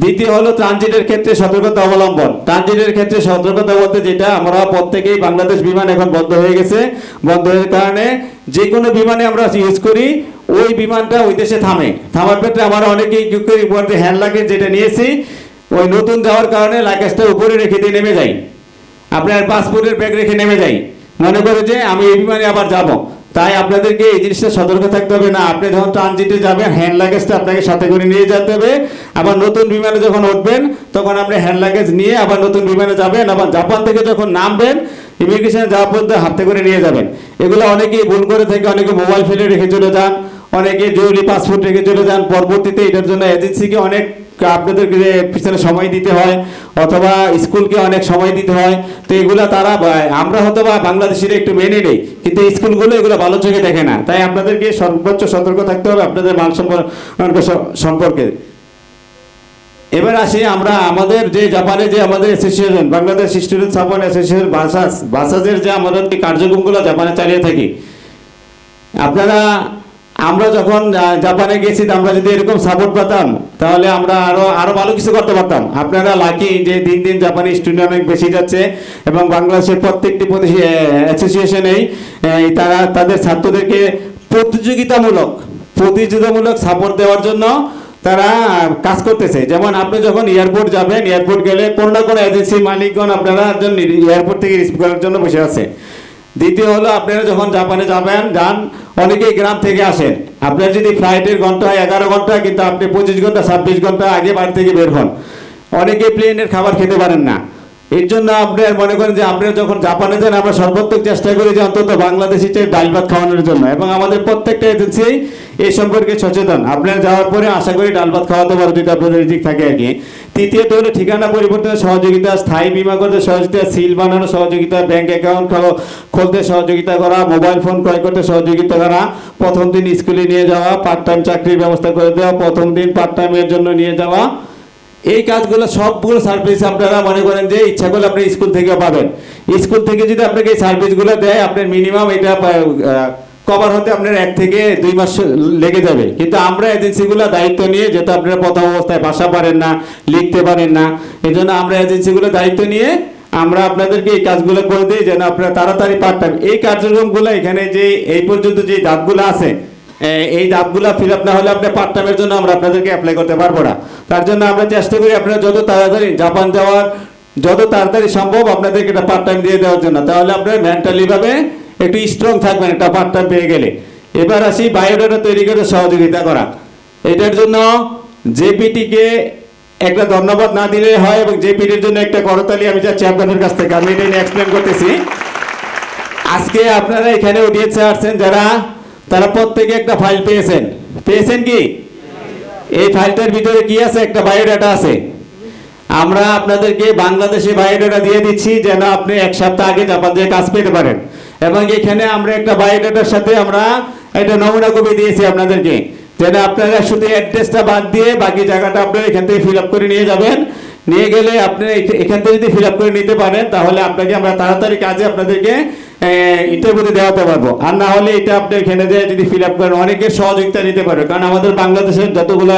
দ্বিতীয় হলো ট্রানজিটের ক্ষেত্রে সতর্কতা অবলম্বন। ট্রানজিটের ক্ষেত্রে সতর্কতা বলতে যেটা, আমরা প্রত্যেকেই বাংলাদেশ বিমান এখন বন্ধ হয়ে গেছে, বন্ধ হওয়ার কারণে যে কোনো বিমানে আমরা ইউজ করি ওই বিমানটা ওই দেশে থামার ক্ষেত্রে আমরা অনেকেই হ্যান্ড লাগেজ যেটা নিয়েছি ওই নতুন যাওয়ার কারণে লাগেজটা উপরে রেখে দিয়ে নেমে যাই, আপনার পাসপোর্টের ব্যাগ রেখে নেমে যাই, মনে করে যে আমি এই বিমানে আবার যাব। তাই আপনাদেরকে এই জিনিসটা সতর্ক থাকতে হবে না, আপনি যখন ট্রানজিটে যাবেন হ্যান্ড লাগেজটা আপনাকে সাথে করে নিয়ে যেতে হবে। আবার নতুন বিমানে যখন উঠবেন তখন আপনি হ্যান্ড লাগেজ নিয়ে আবার নতুন বিমানে যাবেন, আবার জাপান থেকে যখন নামবেন ইমিগ্রেশনে যাওয়া পর্যন্ত হাতে করে নিয়ে যাবেন। এগুলো অনেকেই ভুল করে থাকে, অনেকে মোবাইল ফেলে রেখে চলে যান, অনেকে জরুরি পাসপোর্ট রেখে চলে যান। পরবর্তীতে এটার জন্য এজেন্সিকে অনেক আপনাদেরকে পিছনে সময় দিতে হয়, অথবা স্কুলকে অনেক সময় দিতে হয়। তো এগুলো তারা আমরা হয়তো বা বাংলাদেশিরা একটু মেনে নেই, কিন্তু স্কুলগুলো এগুলো ভালো চোখে দেখে না। তাই আপনাদেরকে সর্বোচ্চ সতর্ক থাকতে হবে আপনাদের মান সম্পর্কে। এবার আসি আমরা আমাদের যে জাপানে যে আমাদের association, Bangladesh student support association বাসাজের যে আমাদের কার্যক্রমগুলো জাপানে চালিয়ে থাকি, আমরা যখন জাপানে গেছি আমরা যদি এরকম সাপোর্ট পেতাম তাহলে আমরা আরো ভালো কিছু করতে পারতাম। আপনারা লাকি যে দিন দিন জাপানি স্টুডেন্ট অনেক বেশি যাচ্ছে, এবং বাংলাদেশের প্রত্যেকটি অ্যাসোসিয়েশনেই তারা তাদের ছাত্রদেরকে প্রতিযোগিতামূলক সাপোর্ট দেওয়ার জন্য তারা কাজ করতেছে। যেমন আপনি যখন এয়ারপোর্ট যাবেন, এয়ারপোর্ট গেলে কোনো না কোনো এজেন্সি মালিকগণ আপনারা এয়ারপোর্ট থেকে রিসিভ করার জন্য বসে আছে। দ্বিতীয় হলো আপনারা যখন জাপানে যান অনেকেই গ্রাম থেকে আসেন, আপনার যদি ফ্লাইটের ঘন্টা হয় 11 ঘন্টা, কিন্তু আপনি 25 ঘন্টা 26 ঘন্টা আগে বাড়ি থেকে বের হন, অনেকে প্লেনের খাবার খেতে পারেন না। এর জন্য আপনার মনে করেন যে আপনারা যখন জাপানে যান আমরা সর্বোত্তম চেষ্টা করি যে অন্তত বাংলাদেশি ডাল ভাত খাওয়ানোর জন্য, এবং আমাদের প্রত্যেকটা এজেন্সি এই সম্পর্কে সচেতন। আপনারা যাওয়ার পরে আশা করি ডাল ভাত খাওয়াতে পারো যদি আপনাদের রিজিক থাকে আর কি। তৃতীয়ত হলো ঠিকানা পরিবর্তনের সহযোগিতা, স্থায়ী বীমা করতে সহযোগিতা, সিল বানানোর সহযোগিতা, ব্যাংক অ্যাকাউন্ট খুলতে সহযোগিতা করা, মোবাইল ফোন ক্রয় করতে সহযোগিতা করা, প্রথম দিন স্কুলে নিয়ে যাওয়া, পার্ট টাইম চাকরির ব্যবস্থা করে দেওয়া, প্রথম দিন পার্ট টাইমের জন্য নিয়ে যাওয়া। এই কাজগুলো সবগুলো সার্ভিস আপনারা মনে করেন যে ইচ্ছা করলে আপনি স্কুল থেকেও পাবেন। স্কুল থেকে যদি আপনাকে এই সার্ভিসগুলো দেয় আপনার মিনিমাম এটা কভার হতে আপনার 1 থেকে 2 মাস লেগে যাবে। কিন্তু আমরা এজেন্সিগুলো দায়িত্ব নিয়ে, যেহেতু আপনারা প্রথম অবস্থায় ভাষা পারেন না, লিখতে পারেন না, এই জন্য আমরা এজেন্সিগুলো দায়িত্ব নিয়ে আমরা আপনাদেরকে এই কাজগুলো করে দিই যেন আপনারা তাড়াতাড়ি পারতেন। এই কার্যক্রমগুলো এখানে যে এই পর্যন্ত যে ধাপগুলো আছে, এই ধাপগুলো ফিল আপ না হলে আপনি পার্ট টাইমের জন্য আমরা আপনাদেরকে অ্যাপ্লাই করতে পারবো না। তার জন্য আমরা চেষ্টা করি আপনারা যত তাড়াতাড়ি জাপান যাওয়ার যত তাড়াতাড়ি সম্ভব আপনাদেরকে একটা পার্ট টাইম দিয়ে দেওয়ার জন্য, তাহলে আপনার মেন্টালি ভাবে একটু স্ট্রং থাকবেন একটা পার্ট টাইম পেয়ে গেলে। এবার আসি বায়োডাটা তৈরি করে সহযোগিতা করা। এটার জন্য জেপিটিকে একটা ধন্যবাদ না দিলে হয়, এবং জেপিটির জন্য একটা করতালি আমি যাচ্ছি আপনাদের কাছ থেকে। আমি এটা নিয়ে এক্সপ্লেন করতেছি। আজকে আপনারা এখানে অডিয়েন্সে আসছেন যারা, তারা প্রত্যেকে একটা ফাইল পেয়েছেন কি? এই ফাইলটার ভিতরে কি আছে? একটা বায়োডাটা আছে। আমরা আপনাদেরকে বাংলাদেশে বায়োডাটা দিয়ে দিচ্ছি যেন আপনি 1 সপ্তাহ আগে জাপান থেকে কাজ পেতে পারেন। এবং এখানে আমরা একটা বায়োডাটার সাথে আমরা একটা নমুনা কপি দিয়েছি আপনাদেরকে, যেন আপনারা শুধু অ্যাড্রেসটা বাদ দিয়ে বাকি জায়গাটা আপনারা এখান থেকে ফিল আপ করে নিয়ে যাবেন। নিয়ে গেলে আপনি এখান থেকে যদি ফিল আপ করে নিতে পারেন তাহলে আপনাকে আমরা তাড়াতাড়ি কাজে আপনাদেরকে ইন্টারভিউতে দেওয়াতে পারবো। আর না হলে এটা আপনি এখানে দিয়ে যদি ফিল আপ করেন অনেকের সহযোগিতা নিতে পারবে, কারণ আমাদের বাংলাদেশের যতগুলো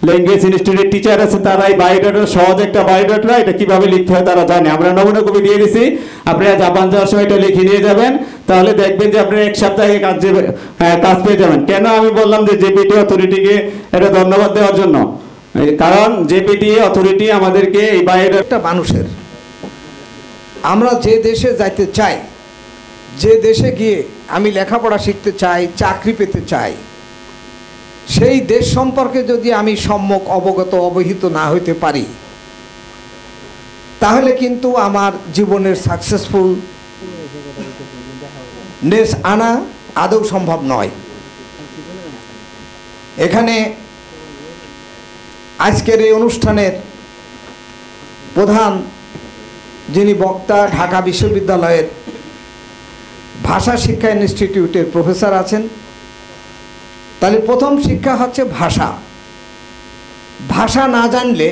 ল্যাঙ্গুয়েজ ইনস্টিটিউটের টিচার আছে তারা এই বায়োডাটার সহজ একটা বায়োডাটা এটা কিভাবে লিখতে হয় তারা জানে। আমরা নমুনা কপি দিয়ে দিছি, আপনারা জাপান যাওয়ার সময় এটা লিখে নিয়ে যাবেন, তাহলে দেখবেন যে আপনারা এক সপ্তাহে কাজ পেয়ে যাবেন। কেন আমি বললাম যে জেপিটি অথরিটিকে এটা ধন্যবাদ দেওয়ার জন্য, কারণ জেপিটি অথরিটি আমাদেরকে এই বায়োডাটা মানুষের, আমরা যে দেশে যাইতে চাই, যে দেশে গিয়ে আমি লেখাপড়া শিখতে চাই, চাকরি পেতে চাই, সেই দেশ সম্পর্কে যদি আমি সম্যক অবহিত না হইতে পারি তাহলে কিন্তু আমার জীবনের সাকসেসফুলনেস আনা আদৌ সম্ভব নয়। এখানে আজকের এই অনুষ্ঠানের প্রধান যিনি বক্তা ঢাকা বিশ্ববিদ্যালয়ের ভাষা শিক্ষা ইনস্টিটিউটের প্রফেসর আছেন। তাহলে প্রথম শিক্ষা হচ্ছে ভাষা। ভাষা না জানলে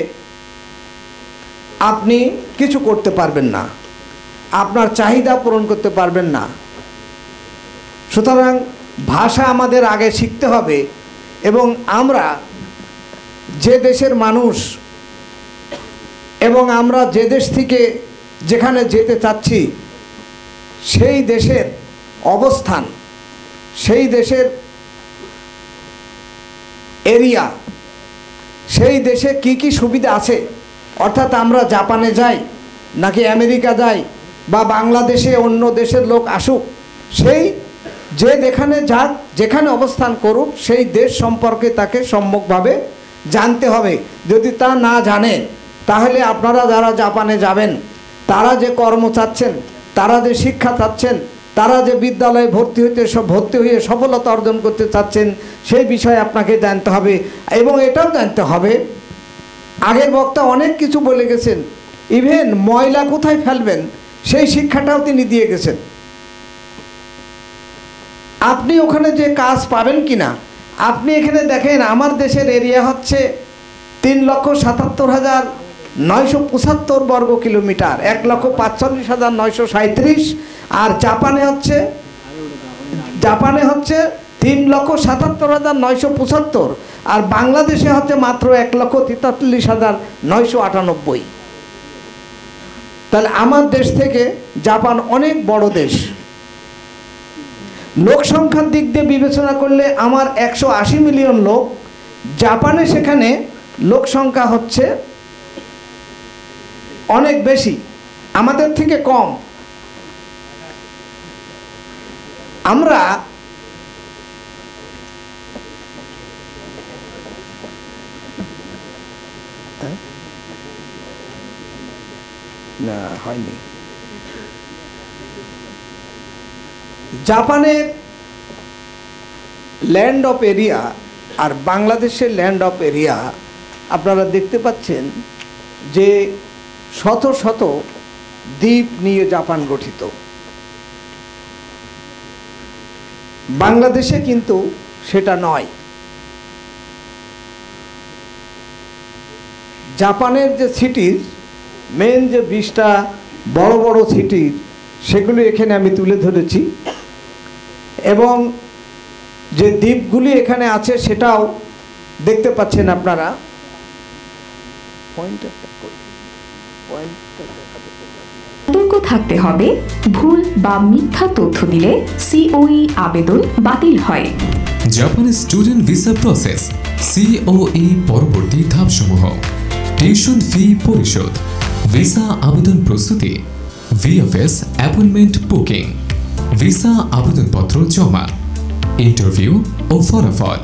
আপনি কিছু করতে পারবেন না, আপনার চাহিদা পূরণ করতে পারবেন না। সুতরাং ভাষা আমাদের আগে শিখতে হবে, এবং আমরা যে দেশের মানুষ এবং আমরা যে দেশ থেকে যেখানে যেতে চাচ্ছি সেই দেশের অবস্থান, সেই দেশের এরিয়া, সেই দেশে কি কি সুবিধা আছে, অর্থাৎ আমরা জাপানে যাই নাকি আমেরিকা যাই বা বাংলাদেশে অন্য দেশের লোক আসুক, সেই যে যেখানে যাক, যেখানে অবস্থান করুক, সেই দেশ সম্পর্কে তাকে সম্যকভাবে জানতে হবে। যদি তা না জানে তাহলে আপনারা যারা জাপানে যাবেন তারা যে কর্ম চাচ্ছেন, তারা যে শিক্ষা চাচ্ছেন, তারা যে বিদ্যালয়ে ভর্তি হয়ে সফলতা অর্জন করতে চাচ্ছেন সেই বিষয়ে আপনাকে জানতে হবে। এবং এটাও জানতে হবে, আগের বক্তা অনেক কিছু বলে গেছেন, ইভেন ময়লা কোথায় ফেলবেন সেই শিক্ষাটাও তিনি দিয়ে গেছেন। আপনি ওখানে যে কাজ পাবেন কিনা, আপনি এখানে দেখেন আমার দেশের এরিয়া হচ্ছে 3,77,975 বর্গ কিলোমিটার, 1,45,937, আর জাপানে হচ্ছে 3,77,975, আর বাংলাদেশে হচ্ছে মাত্র 1,43,998। তাহলে আমার দেশ থেকে জাপান অনেক বড় দেশ। লোক সংখ্যার দিক দিয়ে বিবেচনা করলে আমার 180 মিলিয়ন লোক, জাপানে সেখানে লোক সংখ্যা হচ্ছে অনেক বেশি, আমাদের থেকে কম। আমরা না হয়নি, জাপানের ল্যান্ড অফ এরিয়া আর বাংলাদেশের ল্যান্ড অফ এরিয়া আপনারা দেখতে পাচ্ছেন যে শত শত দ্বীপ নিয়ে জাপান গঠিত। বাংলাদেশে কিন্তু সেটা নয়। জাপানের যে সিটিজ, মেন যে 20টা বড় বড় সিটি, সেগুলো এখানে আমি তুলে ধরেছি, এবং যে দ্বীপগুলি এখানে আছে সেটাও দেখতে পাচ্ছেন আপনারা। সতর্ক থাকতে হবে, ভুল বা মিথ্যা তথ্য দিলে সিওই আবেদন বাতিল হয়। জাপানি স্টুডেন্ট ভিসা প্রসেস, সিওই পরবর্তী ধাপসমূহ: টিউশন ফি পরিশোধ, ভিসা আবেদন প্রস্তুতি, ভিএফএস অ্যাপয়েন্টমেন্ট বুকিং, ভিসা আবেদনপত্র জমা, ইন্টারভিউ ও ফলাফল।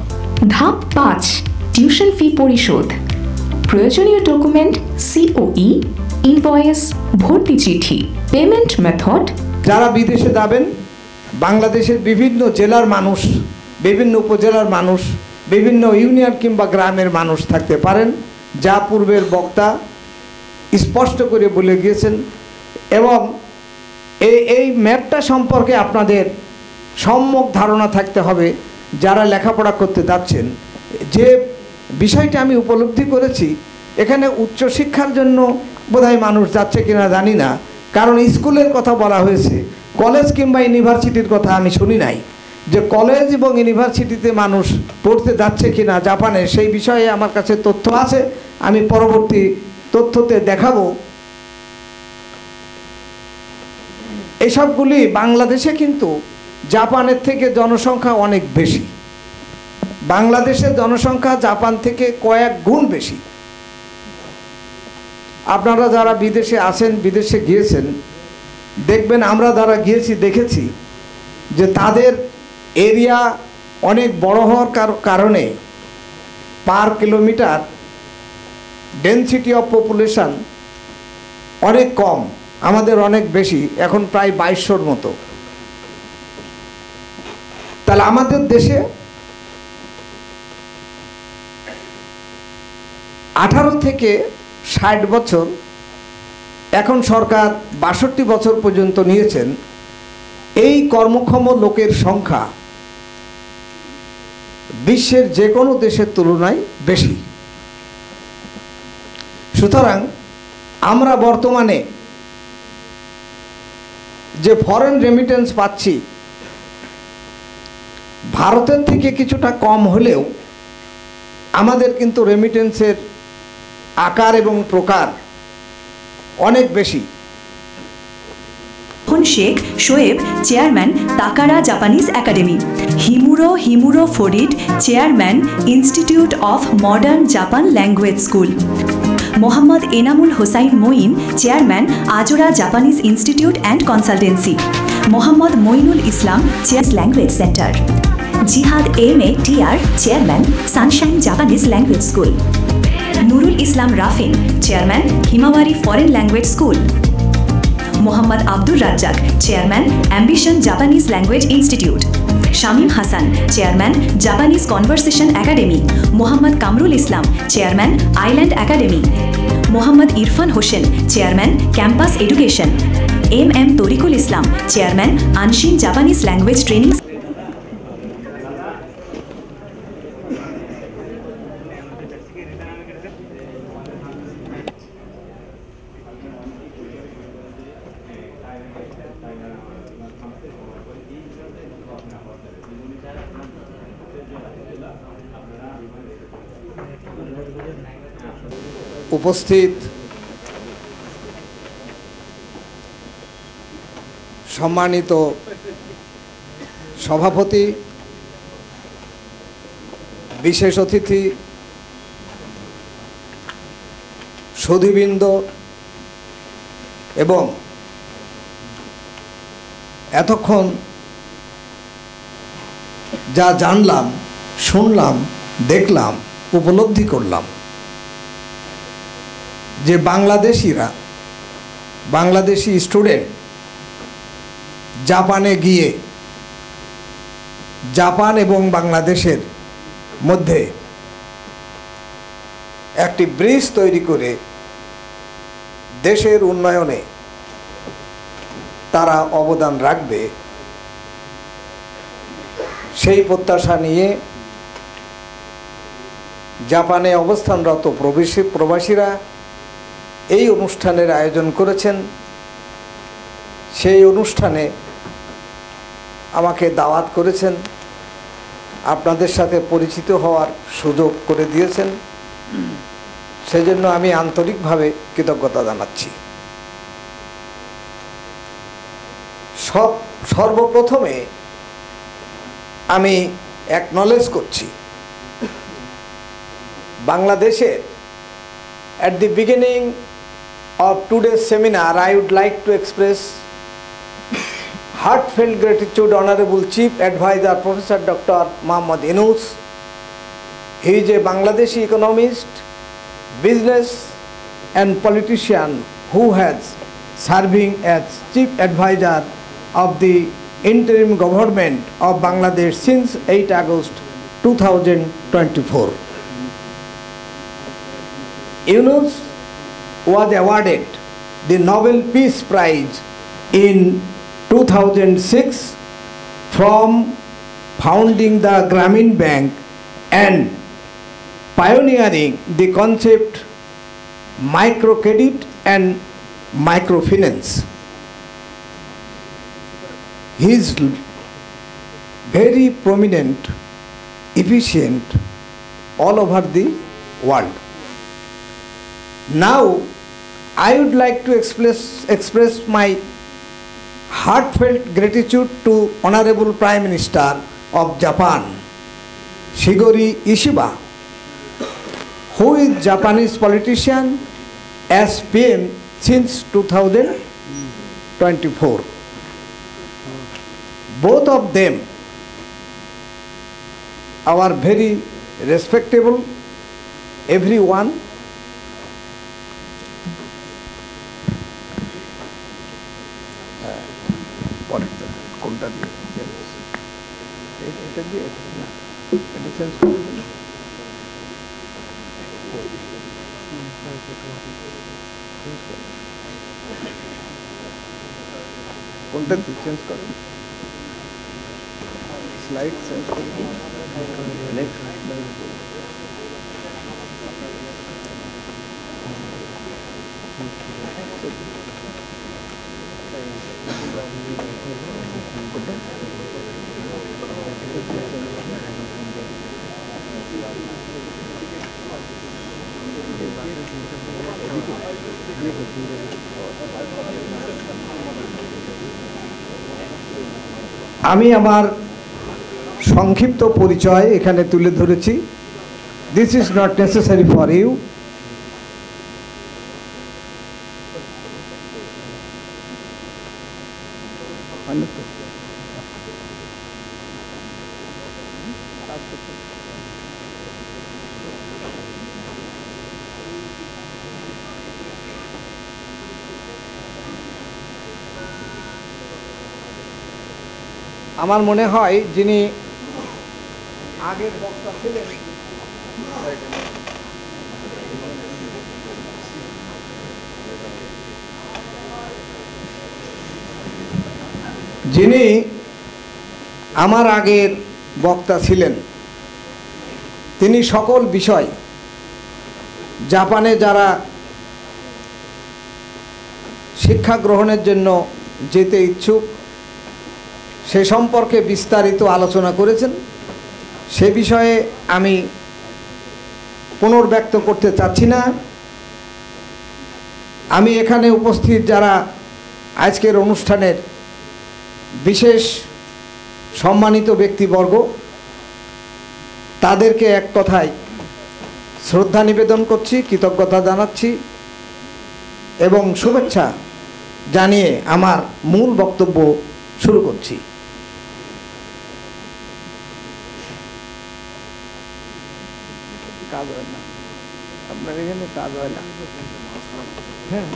ধাপ 5, টিউশন ফি পরিশোধ। প্রয়োজনীয় ডকুমেন্ট সিওই, ইনভয়েস, ভর্তি চিঠি, পেমেন্ট মেথড। যারা বিদেশে যাবেন, বাংলাদেশের বিভিন্ন জেলার মানুষ, বিভিন্ন উপজেলার মানুষ, বিভিন্ন ইউনিয়ন কিংবা গ্রামের মানুষ থাকতে পারেন, যা পূর্বের বক্তা স্পষ্ট করে বলে গিয়েছেন। এবং এই ম্যাপটা সম্পর্কে আপনাদের সম্যক ধারণা থাকতে হবে যারা লেখাপড়া করতে যাচ্ছেন। যে বিষয়টা আমি উপলব্ধি করেছি, এখানে উচ্চশিক্ষার জন্য বোধহয় মানুষ যাচ্ছে কিনা জানি না, কারণ স্কুলের কথা বলা হয়েছে, কলেজ কিংবা ইউনিভার্সিটির কথা আমি শুনি নাই। যে কলেজ এবং ইউনিভার্সিটিতে মানুষ পড়তে যাচ্ছে কিনা জাপানে, সেই বিষয়ে আমার কাছে তথ্য আছে, আমি পরবর্তী তথ্যতে দেখাবো। এসবগুলি বাংলাদেশে কিন্তু জাপানের থেকে জনসংখ্যা অনেক বেশি। বাংলাদেশের জনসংখ্যা জাপান থেকে কয়েক গুণ বেশি। আপনারা যারা বিদেশে আছেন, বিদেশে গিয়েছেন, দেখবেন আমরা যারা গিয়েছি দেখেছি যে তাদের এরিয়া অনেক বড় হওয়ার কারণে per kilometre density of population অনেক কম, আমাদের অনেক বেশি, এখন প্রায় 2200-র মতো। তাহলে আমাদের দেশে 18 থেকে 60 বছর, এখন সরকার 62 বছর পর্যন্ত নিয়েছেন, এই কর্মক্ষম লোকের সংখ্যা বিশ্বের যে কোনো দেশের তুলনায় বেশি। সুতরাং আমরা বর্তমানে যে ফরেন রেমিটেন্স পাচ্ছি ভারতের থেকে কিছুটা কম হলেও আমাদের কিন্তু রেমিটেন্সের আকার এবং প্রকার অনেক বেশি। Sheikh Shoaib, chairman Takara Japanese academy. Himuro Farid, chairman institute of modern Japan language school. Mohammad Enamul Hossain Moin, chairman Azora Japanese institute and consultancy. Mohammad Moinul Islam, chair language centre. Jihad MATR, chairman Sunshine Japanese language school. Nurul Islam Rafin, chairman Himawari foreign language school. Mohammad Abdur Razzak, chairman Ambition Japanese language institute. Shamim Hasan, chairman Japanese conversation academy. Mohammad Kamrul Islam, chairman Island academy. Mohammad Irfan Hossain, chairman campus education. MM Tarikul Islam, chairman Anshin Japanese language training. উপস্থিত সম্মানিত সভাপতি, বিশেষ অতিথি, সুধীবৃন্দ এবং এতক্ষণ যা জানলাম, শুনলাম, দেখলাম, উপলব্ধি করলাম যে বাংলাদেশি স্টুডেন্ট জাপানে গিয়ে জাপান এবং বাংলাদেশের মধ্যে একটি ব্রিজ তৈরি করে দেশের উন্নয়নে তারা অবদান রাখবে, সেই প্রত্যাশা নিয়ে জাপানে অবস্থানরত প্রবাসীরা এই অনুষ্ঠানের আয়োজন করেছেন। সেই অনুষ্ঠানে আমাকে দাওয়াত করেছেন, আপনাদের সাথে পরিচিত হওয়ার সুযোগ করে দিয়েছেন, সেজন্য আমি আন্তরিকভাবে কৃতজ্ঞতা জানাচ্ছি। সর্বপ্রথমে আমি অ্যাকনলেজ করছি বাংলাদেশের at the beginning of today's seminar, I would like to express heartfelt gratitude Honorable Chief Advisor Professor Dr. Muhammad Yunus. He is a Bangladeshi economist, business and politician who has serving as Chief Advisor of the interim government of Bangladesh since 8 August 2024. Yunus was awarded the Nobel Peace Prize in 2006 from founding the Grameen Bank and pioneering the concept microcredit and microfinance. He is very prominent, efficient all over the world. Now, I would like to express my heartfelt gratitude to Honorable Prime Minister of Japan, Shigeru Ishiba, who is Japanese politician as PM since 2024. Both of them are very respectable, everyone. Change করুন, slide change করুন। আমি আমার সংক্ষিপ্ত পরিচয় এখানে তুলে ধরেছি। This is not necessary for you. আমার মনে হয় যিনি আগের বক্তা ছিলেন তিনি সকল বিষয় জাপানে যারা শিক্ষা গ্রহণের জন্য যেতে ইচ্ছুক সে সম্পর্কে বিস্তারিত আলোচনা করেছেন। সে বিষয়ে আমি পুনর্ব্যক্ত করতে চাচ্ছি না। আমি এখানে উপস্থিত যারা আজকের অনুষ্ঠানের বিশেষ সম্মানিত ব্যক্তিবর্গ তাদেরকে এক কথায় শ্রদ্ধা নিবেদন করছি, কৃতজ্ঞতা জানাচ্ছি এবং শুভেচ্ছা জানিয়ে আমার মূল বক্তব্য শুরু করছি। কাজ হয় না, আপনার এখানে কাজ হয় না। হ্যাঁ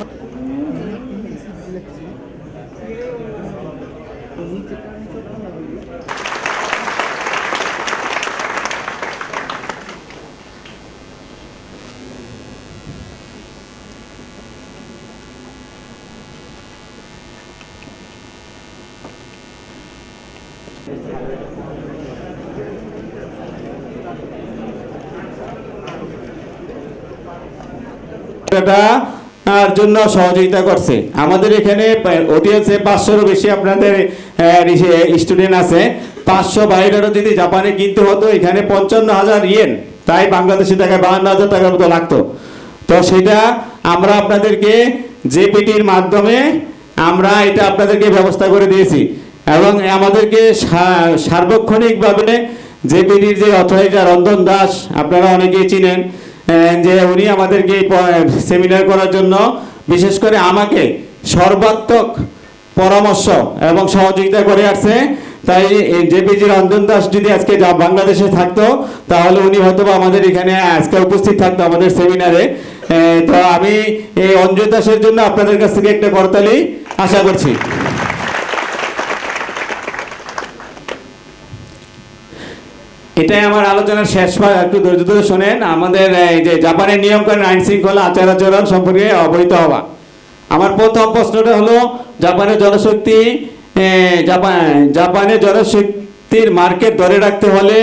জন্য সহযোগিতা করছে। আমাদের এখানে অডিয়েন্সে 500-এরও বেশি আপনাদের স্টুডেন্ট আছে। 500 বাইরেরও যদি জাপানে কিনতে হতো এখানে 55,000 ইয়েন, তাই বাংলাদেশি টাকায় 52,000 টাকার মতো লাগতো। তো সেটা আমরা আপনাদেরকে জেপিটির মাধ্যমে আমরা এটা আপনাদেরকে ব্যবস্থা করে দিয়েছি এবং আমাদেরকে সার্বক্ষণিকভাবে জেপিটির যে অথরাইজার রঞ্জন দাস আপনারা অনেকেই চিনেন, যে উনি আমাদেরকে সেমিনার করার জন্য বিশেষ করে আমাকে সর্বাত্মক পরামর্শ এবং সহযোগিতা করে আসছে। তাই জেপিজি রঞ্জন দাস যদি আজকে বাংলাদেশে থাকতো তাহলে উনি হয়তো আমাদের এখানে আজকে উপস্থিত থাকতো আমাদের সেমিনারে। তো আমি এই অঞ্জন দাসের জন্য আপনাদের কাছ থেকে একটা করতালি আশা করছি। এটাই আমার আলোচনার শেষ ভাগ, একটু ধৈর্য ধরে শোনেন। আমাদের এই যে জাপানের নিয়মকানুন, আইন শৃঙ্খলা, আচার আচরণ সম্পর্কে অবহিত হওয়া। আমার প্রথম প্রশ্নটা হলো জাপানের জনশক্তি, জাপানের জনশক্তির মার্কেট ধরে রাখতে হলে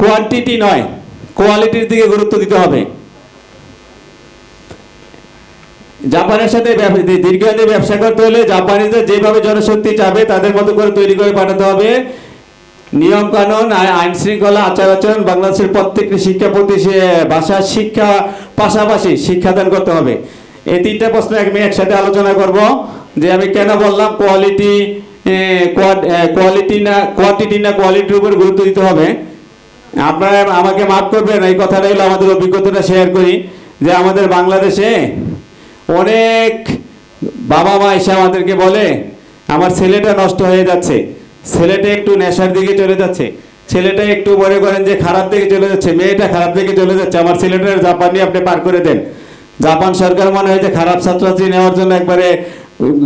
কোয়ান্টিটি নয়, কোয়ালিটির দিকে গুরুত্ব দিতে হবে। জাপানের সাথে দীর্ঘমেয়াদী ব্যবসা করতে হলে জাপানিদের যেভাবে জনশক্তি চাবে তাদের মতো করে তৈরি করে পাঠাতে হবে। নিয়ম কানুন, আইন শৃঙ্খলা, আচার আচরণ বাংলাদেশের প্রত্যেকটি শিক্ষা ভাষা শিক্ষা পাশাপাশি শিক্ষাদান করতে হবে। এই তিনটা প্রশ্ন আমি একসাথে আলোচনা করব, যে আমি কেন বললাম কোয়ালিটি না কোয়ালিটির উপর গুরুত্ব দিতে হবে। আপনারা আমাকে মাফ করবেন, এই কথাটা হলো আমাদের অভিজ্ঞতাটা শেয়ার করি, যে আমাদের বাংলাদেশে অনেক বাবা মা এসে আমাদেরকে বলে আমার ছেলেটা নষ্ট হয়ে যাচ্ছে, ছেলেটা একটু নেশার দিকে চলে যাচ্ছে, ছেলেটা একটু মনে করেন যে খারাপ দিকে চলে যাচ্ছে, মেয়েটা খারাপ দিকে চলে যাচ্ছে, আমার ছেলেটার জাপান নিয়ে আপনি পার করে দেন। জাপান সরকার মনে হয় যে খারাপ ছাত্রছাত্রী নেওয়ার জন্য একবারে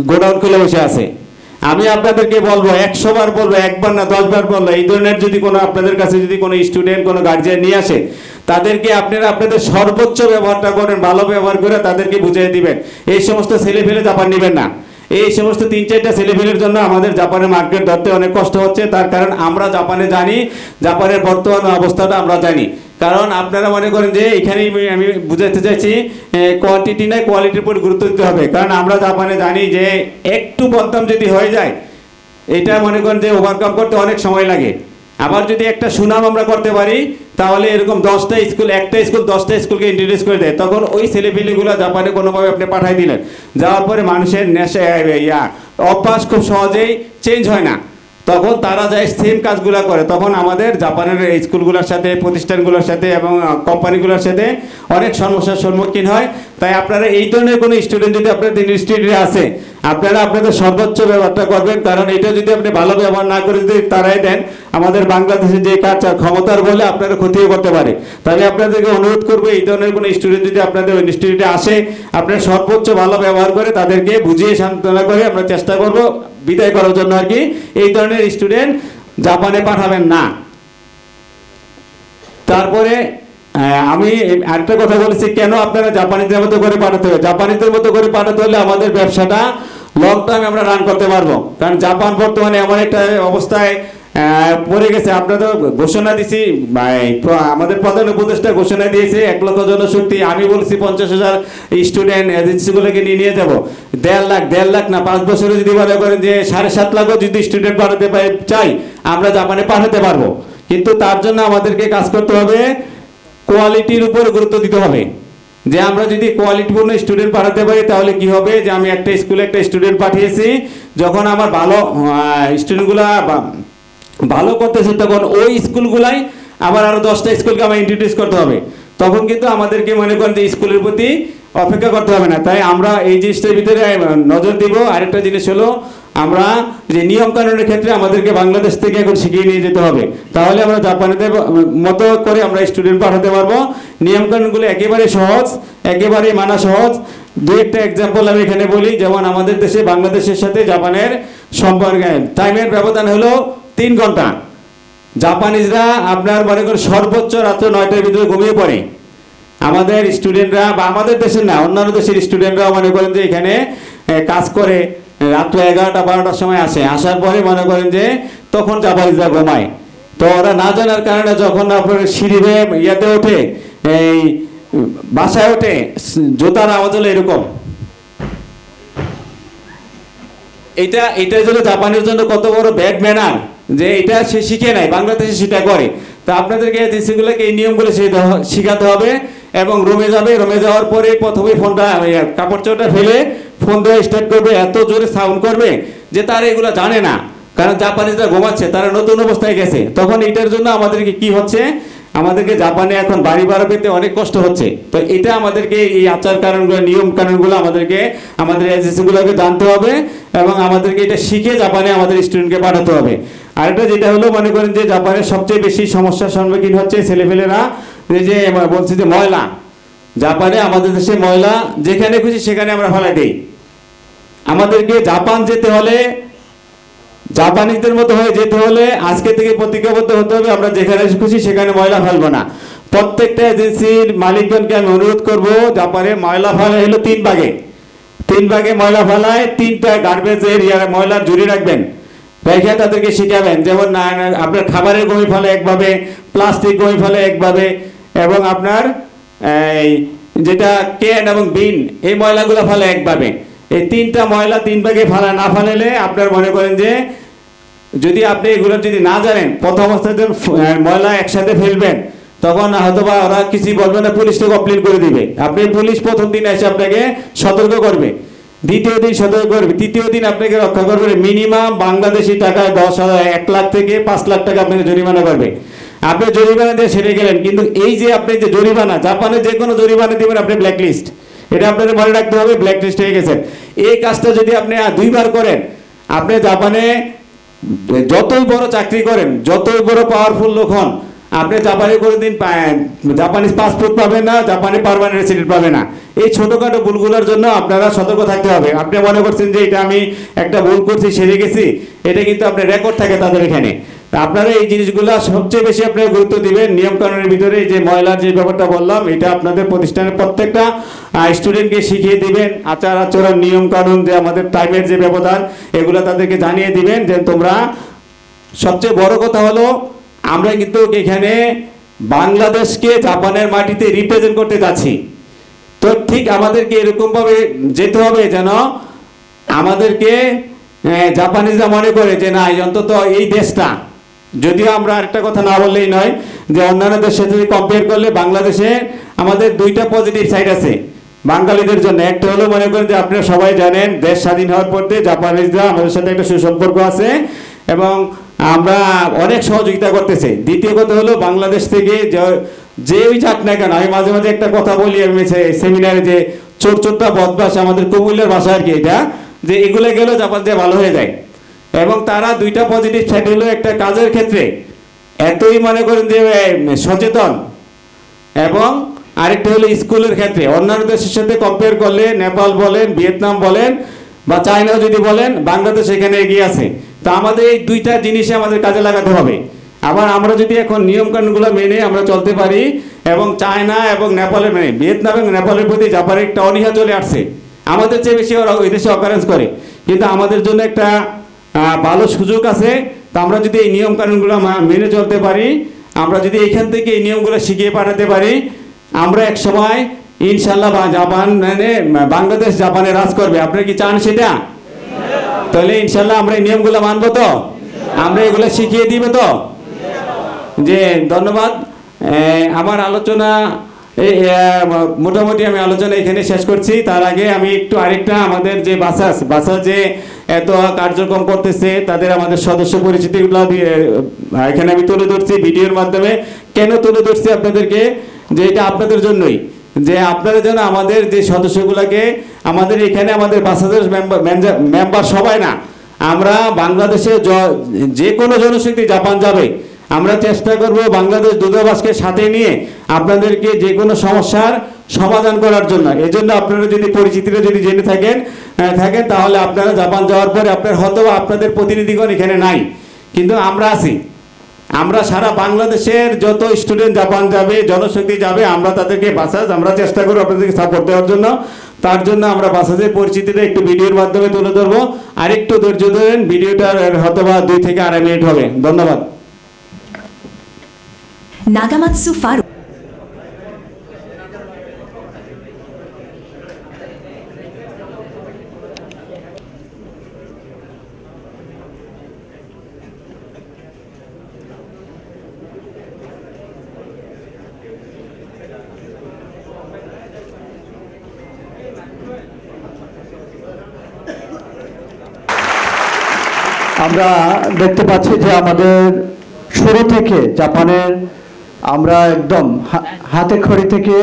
গোডাউন খুলে বসে আছে। আমি আপনাদেরকে বলবো, 100 বার বলবো, একবার না 10 বার বলবো, এই ধরনের যদি কোনো আপনাদের কাছে যদি কোনো স্টুডেন্ট কোনো গার্জিয়ান নিয়ে আসে, তাদেরকে আপনারা আপনাদের সর্বোচ্চ ব্যবহারটা করেন, ভালো ব্যবহার করে তাদেরকে বুঝিয়ে দিবেন। এই সমস্ত ছেলে ফেলে জাপান নেবেন না। এই সমস্ত 3-4টা ছেলে ফেলের জন্য আমাদের জাপানের মার্কেট ধরতে অনেক কষ্ট হচ্ছে। তার কারণ আমরা জাপানে জানি, জাপানের বর্তমান অবস্থাটা আমরা জানি। কারণ আপনারা মনে করেন যে এখানেই আমি বুঝাতে চাইছি কোয়ান্টিটি নয় কোয়ালিটির উপর গুরুত্ব দিতে হবে। কারণ আমরা জাপানে জানি যে একটু বদনাম যদি হয়ে যায়, এটা মনে করেন যে ওভারকাম করতে অনেক সময় লাগে। আবার যদি একটা সুনাম আমরা করতে পারি, তাহলে এরকম 10টা স্কুল, একটা স্কুল 10টা স্কুলকে ইন্ট্রোডিউস করে দেয়, তখন ওই ছেলেপিলেগুলো জাপানে কোনোভাবে আপনি পাঠাই দিলেন, যাওয়ার পরে মানুষের নেশা অভ্যাস খুব সহজেই চেঞ্জ হয় না, তখন তারা যায় সেম কাজগুলো করে। তখন আমাদের জাপানের স্কুলগুলোর সাথে, প্রতিষ্ঠানগুলোর সাথে এবং কোম্পানিগুলোর সাথে অনেক সমস্যার সম্মুখীন হয়। তাই আপনারা এই ধরনের কোনো স্টুডেন্ট যদি আপনাদের ইনস্টিটিউটে আসে, আপনারা আপনাদের সর্বোচ্চ ব্যবহারটা করবেন। কারণ এটা যদি আপনি ভালো ব্যবহার না করে যদি তারাই দেন, আমাদের বাংলাদেশে যে কাজ ক্ষমতার বলে আপনারা ক্ষতিও করতে পারে। তাহলে আপনাদেরকে অনুরোধ করবো, এই ধরনের কোনো স্টুডেন্ট যদি আপনাদের ইনস্টিটিউটে আসে, আপনারা সর্বোচ্চ ভালো ব্যবহার করে তাদেরকে বুঝিয়ে সান্ত্বনা করে আমরা চেষ্টা করব বিদায় করার জন্য আর কি। এই ধরনের স্টুডেন্ট জাপানে পাঠাবেন না। তারপরে আমি আরেকটা কথা বলেছি, কেন আপনারা জাপানিদের মতো করে পাঠাতে হবে। জাপানিদের মতো করে পাঠাতে হলে আমাদের ব্যবসাটা লং টাইম আমরা রান করতে পারবো। কারণ জাপান বর্তমানে এমন একটা অবস্থায় পড়ে গেছে। আমরা তো ঘোষণা দিছি, আমাদের প্রধান উপদেষ্টা ঘোষণা দিয়েছে 1 লক্ষ জনশক্তি। আমি বলছি 50,000 স্টুডেন্ট এজেন্সিগুলোকে নিয়ে যাব। 1.5 লাখ না 5 বছরে যদি মনে করেন যে 7.5 লাখও যদি স্টুডেন্ট পাঠাতে চাই, আমরা জাপানে পাঠাতে পারবো। কিন্তু তার জন্য আমাদেরকে কাজ করতে হবে, কোয়ালিটির উপর গুরুত্ব দিতে হবে। যে আমরা যদি কোয়ালিটিপূর্ণ স্টুডেন্ট পাঠাতে পারি, তাহলে কি হবে, যে আমি একটা স্কুলে একটা স্টুডেন্ট পাঠিয়েছি, যখন আমার ভালো স্টুডেন্টগুলা ভালো করতেছে, তখন ওই স্কুলগুলাই আবার আরো 10টা স্কুলকে আমার ইন্ট্রোডিউস করতে হবে। তখন কিন্তু আমাদেরকে মনে করেন যে স্কুলের প্রতি অপেক্ষা করতে হবে না। তাই আমরা এই জিনিসটার ভিতরে নজর দিব। আরেকটা জিনিস হলো, আমরা যে নিয়ম কানুনের ক্ষেত্রে আমাদেরকে বাংলাদেশ থেকে এখন শিখিয়ে নিয়ে যেতে হবে, তাহলে আমরা জাপানিদের মতো করে আমরা স্টুডেন্ট পাঠাতে পারবো। নিয়ম কানুনগুলো একেবারে সহজ, একেবারে মানা সহজ। 2-একটা এক্সাম্পল আমি এখানে বলি। যেমন আমাদের দেশে বাংলাদেশের সাথে জাপানের সম্পর্ক, টাইমের ব্যবধান হলো 3 ঘন্টা। জাপানিজরা আপনার মনে করেন সর্বোচ্চ রাত্র 9টার ভিতরে ঘুমিয়ে পড়ে। আমাদের স্টুডেন্টরা, বা আমাদের দেশের না, অন্যান্য দেশের স্টুডেন্টরা মনে করেন যে এখানে কাজ করে রাত্র 11টা-12টার সময় আসে, আসার পরে মনে করেন যে তখন জাপানিজরা ঘুমায়। তো ওরা না জানার কারণে যখন আপনার সিঁড়ি হয়ে ইয়াতে ওঠে, এই বাসায় ওঠে, জুতার আওয়াজ হলো এরকম। এটা জন্য জাপানের জন্য কত বড় ব্যাড ম্যানার, যে এটা সে শিখে নাই, বাংলাদেশে সেটা করে। তা আপনাদেরকে এজেন্সিগুলোকে এই নিয়মগুলো শিখাতে হবে। এবং রুমে যাবে, রুমে যাওয়ার পরে প্রথমে ফোনটা, কাপড় চোপড়টা ফেলে ফোন দেওয়া স্টার্ট করবে, এত জোরে সাউন্ড করবে যে তারা এগুলো জানে না। কারণ জাপানিজরা ঘুমাচ্ছে, তারা নতুন অবস্থায় গেছে। তখন এটার জন্য আমাদেরকে কি হচ্ছে, আমাদেরকে জাপানে এখন বাড়ি ভাড়া পেতে অনেক কষ্ট হচ্ছে। তো এটা আমাদেরকে এই আচার কারণগুলো, নিয়ম কানুনগুলো আমাদেরকে আমাদের এজেন্সিগুলোকে জানতে হবে এবং আমাদেরকে এটা শিখে জাপানে আমাদের স্টুডেন্টকে পাঠাতে হবে। আরেকটা যেটা হলো, মনে করেন যে জাপানের সবচেয়ে বেশি সমস্যার সম্মুখীন হচ্ছে ছেলেপেলেরা, যে বলছি যে ময়লা। জাপানে আমাদের দেশে ময়লা যেখানে খুশি সেখানে আমরা ফেলাই দিই। আমাদেরকে জাপান যেতে হলে, জাপানিদের মতো হয়ে যেতে হলে আজকে থেকে প্রতিজ্ঞাবদ্ধ হতে হবে, আমরা যেখানে খুশি সেখানে ময়লা ফেলবো না। প্রত্যেকটা এজেন্সির মালিকগণকে আমি অনুরোধ করব, জাপানে ময়লা ফেলা হলো 3 ভাগে ময়লা ফেলায়, 3টা গার্বেজ এরিয়ার ময়লা জুড়ে রাখবেন, রেখে তাদেরকে শিখাবেন। যেমন আপনার খাবারের গমি ফেলে একভাবে, প্লাস্টিক গমি ফেলে একভাবে, এবং আপনার যেটা ক্যান এবং বিন এই ময়লাগুলো ফেলে একভাবে। এই 3টা ময়লা 3 ভাগে না ফেলালে আপনার মনে করেন যে যদি আপনি এগুলো যদি না জানেন, প্রথম অবস্থাতে ময়লা একসাথে ফেলবেন, তখন হয়তো বা ওরা কিছুই বলবে না, পুলিশকে কমপ্লেন করে দিবে। আপনি পুলিশ প্রথম দিন এসে আপনাকে সতর্ক করবে, দ্বিতীয় দিন সতর্ক করবে, তৃতীয় দিন আপনাকে রক্ষা করবে। মিনিমাম বাংলাদেশি টাকায় 1 লাখ থেকে 5 লাখ টাকা আপনাকে জরিমানা করবে। আপনি জরিমানা দিয়ে সেরে গেলেন, কিন্তু এই যে আপনি যে জরিমানা, জাপানে যে কোনো জরিমানা দিবেন আপনি ব্ল্যাকলিস্ট, এটা আপনাদের মনে রাখতে হবে, ব্ল্যাকলিস্ট হয়ে গেছেন। এই কাজটা যদি আপনি 2 বার করেন, আপনি জাপানে যতই বড় চাকরি করেন, যতই বড় পাওয়ারফুল লোক হন, আপনি জাপানে কোনোদিন জাপানিজ পাসপোর্ট পাবেন না, জাপানে পার্মানেন্ট রেসিডেন্ট পাবে না। এই ছোটখাটো ভুলগুলোর জন্য আপনারা সতর্ক থাকতে হবে। আপনি মনে করছেন যে এটা আমি একটা ভুল করছি, সেরে গেছি, এটা কিন্তু আপনার রেকর্ড থাকে তাদের এখানে। আপনারা এই জিনিসগুলো সবচেয়ে বেশি আপনারা গুরুত্ব দিবেন। নিয়ম কানুনের ভিতরে যে ময়লার যে ব্যাপারটা বললাম, এটা আপনাদের প্রতিষ্ঠানের প্রত্যেকটা স্টুডেন্টকে শিখিয়ে দিবেন। আচার আচরণ, নিয়ম কানুন, যে আমাদের টাইমের যে ব্যবধান, এগুলো তাদেরকে জানিয়ে দিবেন। যে তোমরা, সবচেয়ে বড় কথা হলো আমরা কিন্তু এখানে বাংলাদেশকে জাপানের মাটিতে রিপ্রেজেন্ট করতে যাচ্ছি। তো ঠিক আমাদেরকে এরকমভাবে যেতে হবে যেন আমাদেরকে জাপানিজরা মনে করে যে না, অন্তত এই দেশটা, যদিও আমরা আরেকটা কথা না বললেই নয়, যে অন্যান্য দেশের সাথে কম্পেয়ার করলে বাংলাদেশে আমাদের 2টা পজিটিভ সাইড আছে বাঙালিদের জন্য। একটা হলো মনে করেন যে আপনারা সবাই জানেন, দেশ স্বাধীন হওয়ার পর থেকে জাপানিজরা আমাদের সাথে একটা সুসম্পর্ক আছে এবং আমরা অনেক সহযোগিতা করতেছে। দ্বিতীয় কথা হলো বাংলাদেশ থেকে যেই যাক না কেন, আমি মাঝে মাঝে একটা কথা বলি আমি সেমিনারে, যে চোরটা বদমাশ, আমাদের কুমিল্লার ভাষা আর কি, এটা যে এগুলো গেলেও জাপান দিয়ে ভালো হয়ে যায়। এবং তারা 2টা পজিটিভ সাইড হলো, একটা কাজের ক্ষেত্রে এতই মনে করেন যে সচেতন, এবং আরেকটা হলো স্কুলের ক্ষেত্রে। অন্যান্য দেশের সাথে কম্পেয়ার করলে নেপাল বলেন, ভিয়েতনাম বলেন বা চায়নাও যদি বলেন, বাংলাদেশ এখানে এগিয়ে আছে। তো আমাদের এই 2টা জিনিসে আমাদের কাজে লাগাতে হবে। আবার আমরা যদি এখন নিয়মকানুনগুলো মেনে আমরা চলতে পারি, এবং চায়না এবং নেপালের মানে ভিয়েতনাম এবং নেপালের প্রতি জাপানের একটা অনীহা চলে আসছে, আমাদের চেয়ে বেশি ওরা ওই দেশে অকারেন্স করে, কিন্তু আমাদের জন্য একটা ভালো সুযোগ আছে। তো আমরা যদি এই নিয়মকানুনগুলো মেনে চলতে পারি, আমরা যদি এখান থেকে এই নিয়মগুলো শিখিয়ে পাঠাতে পারি, আমরা এক সময় ইনশাল্লাহ জাপান মানে বাংলাদেশ জাপানে রাজ করবে। আপনারা কি চান সেটা? তাহলে ইনশাল্লাহ আমরা এই নিয়মগুলো মানবো তো, আমরা এগুলো শিখিয়ে দিব তো। যে ধন্যবাদ। আমার আলোচনা মোটামুটি আমি আলোচনা এখানে শেষ করছি। তার আগে আমি একটু আরেকটা আমাদের যে বাসাস যে এত কার্যক্রম করতেছে, তাদের আমাদের সদস্য পরিচিতিগুলো এখানে আমি তুলে ধরছি ভিডিওর মাধ্যমে। কেন তুলে ধরছি আপনাদেরকে? যে এটা আপনাদের জন্যই, যে আপনারা যেন আমাদের যে সদস্যগুলোকে, আমাদের এখানে আমাদের বাসাদের মেম্বার সবাই না, আমরা বাংলাদেশে যে কোনো জনশক্তি জাপান যাবে, আমরা চেষ্টা করব বাংলাদেশ দূতাবাসকে সাথে নিয়ে আপনাদেরকে যে কোনো সমস্যার সমাধান করার জন্য। এই জন্য আপনারা যদি পরিচিতিটা যদি জেনে থাকেন তাহলে আপনারা জাপান যাওয়ার পরে আপনার হয়তো আপনাদের প্রতিনিধিগণ এখানে নাই, কিন্তু আমরা আছি। আমরা সারা বাংলাদেশের যত স্টুডেন্ট জাপান যাবে, জনশক্তি যাবে, আমরা তাদেরকে বাসাজ আমরা চেষ্টা করব আপনাদেরকে সাপোর্ট দেওয়ার জন্য। তার জন্য আমরা বাসাজের পরিচিতিটা একটু ভিডিওর মাধ্যমে তুলে ধরবো। আর একটু ধৈর্য ধরেন, ভিডিওটার হয়তো বা 2 থেকে 2.5 মিনিট হবে। ধন্যবাদ। নাগামাৎসু ফারুক। আমরা দেখতে পাচ্ছি যে আমাদের শুরু থেকে জাপানের আমরা একদম হাতে খড়ি থেকে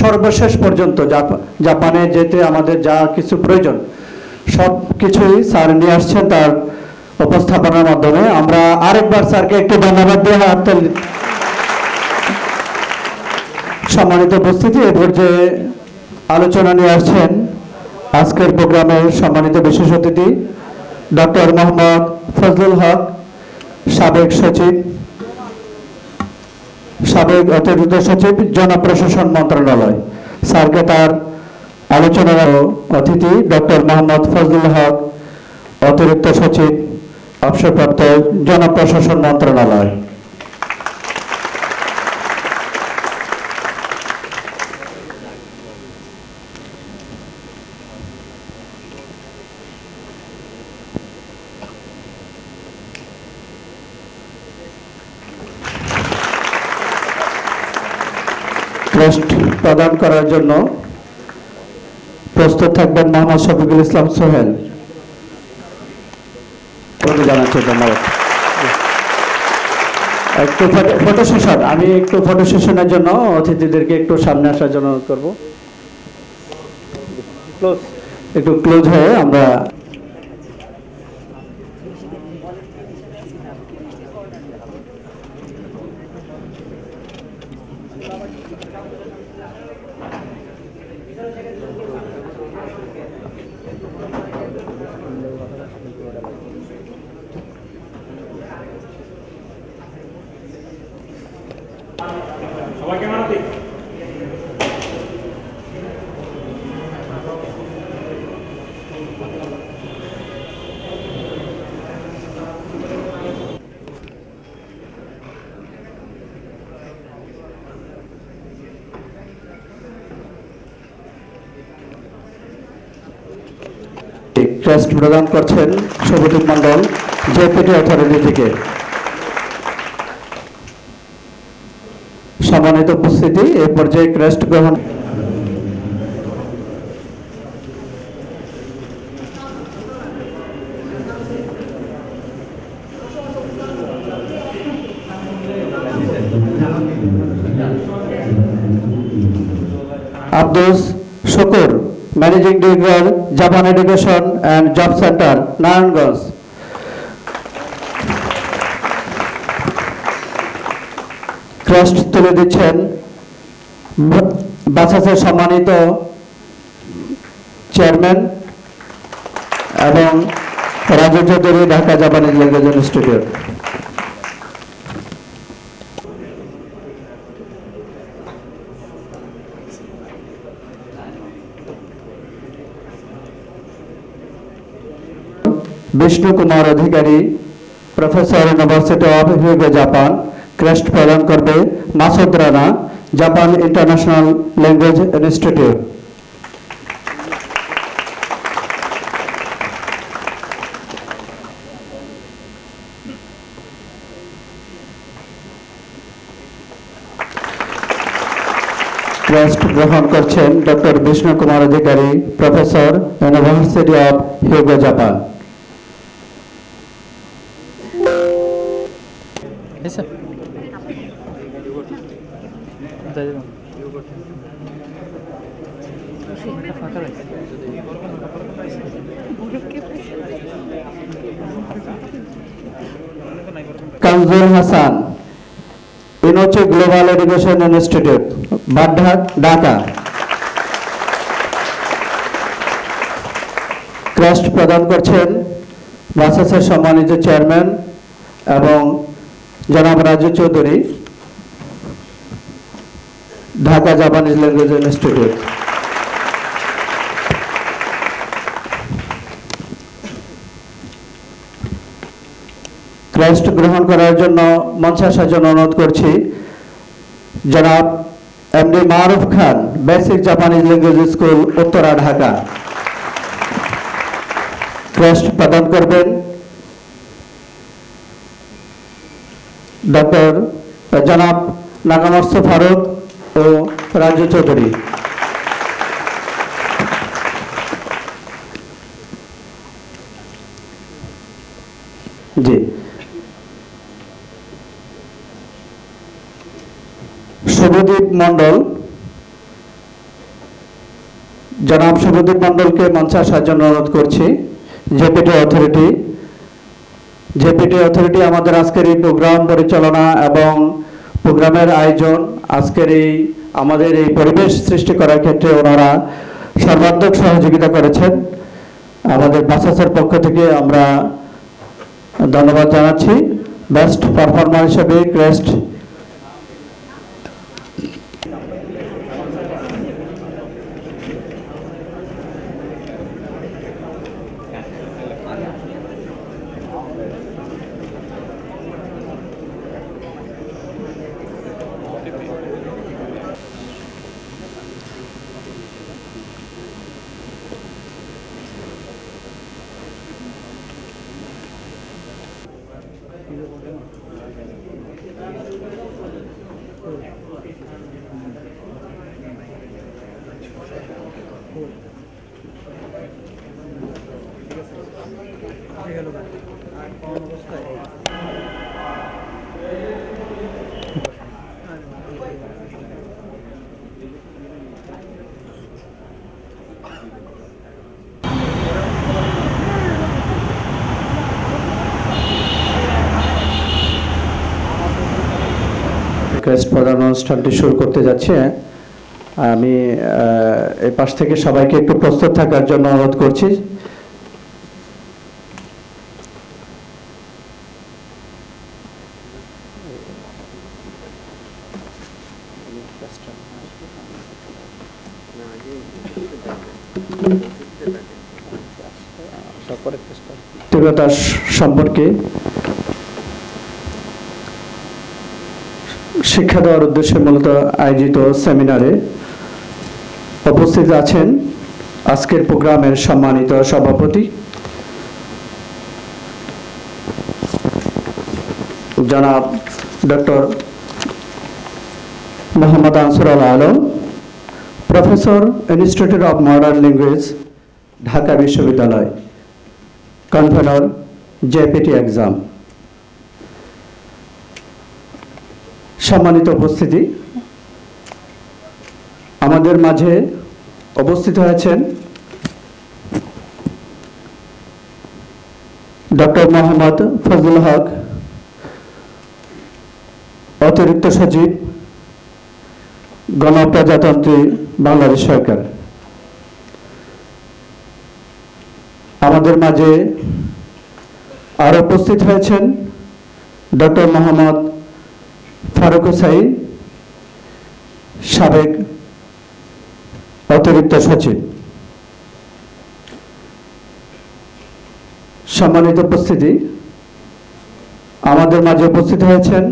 সর্বশেষ পর্যন্ত জাপানে যেতে আমাদের যা কিছু প্রয়োজন সব কিছুই স্যার নিয়ে আসছেন তার উপস্থাপনার মাধ্যমে। আমরা আরেকবার স্যারকে একটু ধন্যবাদ দিয়ে হাততালি। সম্মানিত উপস্থিতি, এ পর্যায়ে আলোচনা নিয়ে আসছেন আজকের প্রোগ্রামের সম্মানিত বিশেষ অতিথি ডক্টর মোহাম্মদ ফজলুল হক, সাবেক সচিব, সাবেক অতিরিক্ত সচিব জনপ্রশাসন মন্ত্রণালয়। স্যারকে তার আলোচনার অতিথি ডক্টর মোহাম্মদ ফজলুল হক, অতিরিক্ত সচিব অবসরপ্রাপ্ত জনপ্রশাসন মন্ত্রণালয়। ক্রেস্ট প্রদান করার জন্য প্রস্তুত থাকবেন মোহাম্মদ শফিকুল ইসলাম সোহেল। জানাচ্ছি ধন্যবাদ। একটু ফটো সেশন, আমি একটু ফটো সেশনের জন্য অতিথিদেরকে একটু সামনে আসার জন্য অনুরোধ করবো। একটু ক্লোজ হয়ে আমরা ক্রেস্ট প্রদান করছেন শুভদীপ মন্ডল, জেপিটি অথরিটি থেকে। সম্মানিত উপস্থিতি, এই পর্যায়ে ক্রেস্ট গ্রহণ Abdul Shukur, managing director, Japan education and job centre, Narayanganj. Crest তুলে দিচ্ছেন বাসাসের সম্মানিত চেয়ারম্যান এবং Raju Chowdhury, Dhaka Japanese language institute. Bishnu Kumar Adhikari, professor, university of Hyogo, Japan. Crest প্রদান করবে Masud Rana, Japan international language institute. Crest গ্রহণ করছেন doctor Bishnu Kumar Adhikari, professor, university of Hyogo, Japan. Kamjul Hasan, ইনোচে global education institute, Badda, Dhaka. Crest প্রদান করছেন বাসাসের সম্মানিত চেয়ারম্যান এবং জনাব Raju Chowdhury, Dhaka Japanese language institute. Crest গ্রহণ করার জন্য মঞ্চে আসার জন্য অনুরোধ করছি জনাব MD Maruf Khan, basic Japanese language school, Uttara, Dhaka. Crest প্রদান করবেন ডক্টর জনাব নাগামর্স ফারুক ও রাজু চৌধুরী। জি, শুভদীপ মন্ডল, জনাব শুভদীপ মন্ডলকে মঞ্চে আসার জন্য অনুরোধ করছি। জেপিটি অথরিটি। জেপিটি অথরিটি আমাদের আজকের এই প্রোগ্রাম পরিচালনা এবং প্রোগ্রামের আয়োজন, আজকের এই আমাদের এই পরিবেশ সৃষ্টি করার ক্ষেত্রে ওনারা সর্বাত্মক সহযোগিতা করেছেন। আমাদের বাসাসের পক্ষ থেকে আমরা ধন্যবাদ জানাচ্ছি। বেস্ট পারফরমার হিসেবে ক্রেস্ট প্রধান অনুষ্ঠানটি শুরু করতে যাচ্ছে। আমি এই পাশ থেকে সবাইকে একটু প্রস্তুত থাকার জন্য অনুরোধ করছি। তীব্রতা সম্পর্কে শিক্ষা দেওয়ার উদ্দেশ্যে মূলত আয়োজিত সেমিনারে উপস্থিত আছেন আজকের প্রোগ্রামের সম্মানিত সভাপতি জনাব doctor Mohammad Ansarul Alam, professor, institute of modern language, Dhaka বিশ্ববিদ্যালয়, কনভেনর, জেপিটি এক্সাম। সম্মানিত উপস্থিতি, আমাদের মাঝে উপস্থিত হয়েছেন ডক্টর মোহাম্মদ ফজলুল হক, অতিরিক্ত সচিব, গণপ্রজাতন্ত্রী বাংলাদেশ সরকার। আমাদের মাঝে আরো উপস্থিত হয়েছেন ডক্টর মোহাম্মদ ফারুক হুসাইন, সাবেক অতিরিক্ত সচিব। সম্মানিত উপস্থিতি, আমাদের মাঝে উপস্থিত হয়েছেন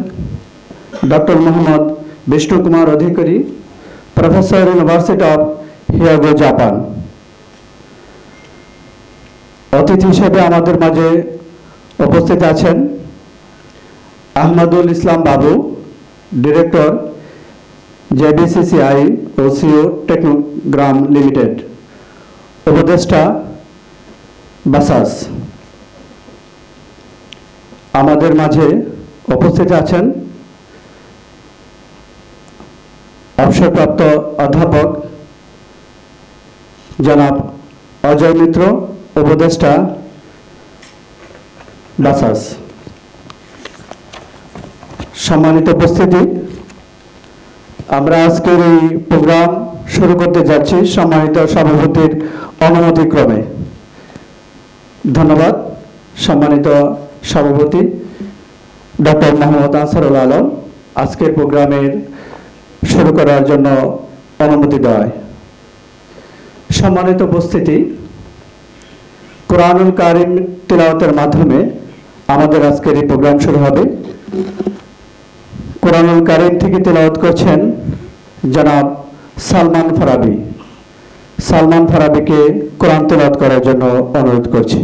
doctor Mohammad Bishnu Kumar Adhikari, professor, university of Hyogo, Japan. অতিথি হিসেবে আমাদের মাঝে উপস্থিত আছেন আহমদুল ইসলাম বাবু, ডিরেক্টর, জেবিসিসিআই ও সিও টেকনোগ্রাম লিমিটেড, উপদেষ্টা, বাসাস। আমাদের মাঝে উপস্থিত আছেন অবসরপ্রাপ্ত অধ্যাপক জনাব অজয় মিত্র, উপদেষ্টা, বাসাস। সম্মানিত উপস্থিতি, আমরা আজকের এই প্রোগ্রাম শুরু করতে যাচ্ছি সম্মানিত সভাপতির অনুমতিক্রমে। ধন্যবাদ। সম্মানিত সভাপতি ডক্টর মোহাম্মদ আনসারুল আলম আজকের প্রোগ্রামের শুরু করার জন্য অনুমতি দেওয়ায়। সম্মানিত উপস্থিতি, কোরআনুল কারিম তিলাওয়াতের মাধ্যমে আমাদের আজকের এই প্রোগ্রাম শুরু হবে। কোরআনুল কারিম থেকে তিলাওয়াত করছেন জনাব সালমান ফারাবি। সালমান ফারাবিকে কোরআন তিলাওয়াত করার জন্য অনুরোধ করছি।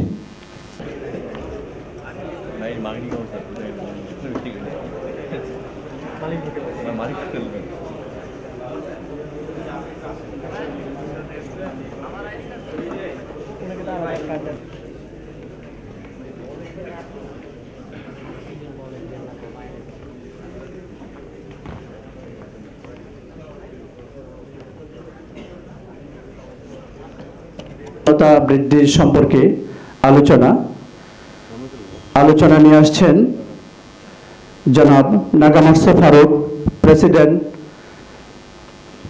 বৃদ্ধির সম্পর্কে আলোচনা নিয়ে আসছেন জনাব Nagamatsu Farooq, president,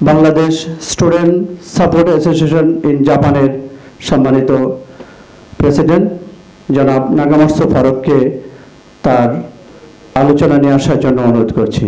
Bangladesh student support association in জাপানের সম্মানিত প্রেসিডেন্ট জনাব নাগামাটসু ফারুককে তার আলোচনা নিয়ে আসার জন্য অনুরোধ করছি।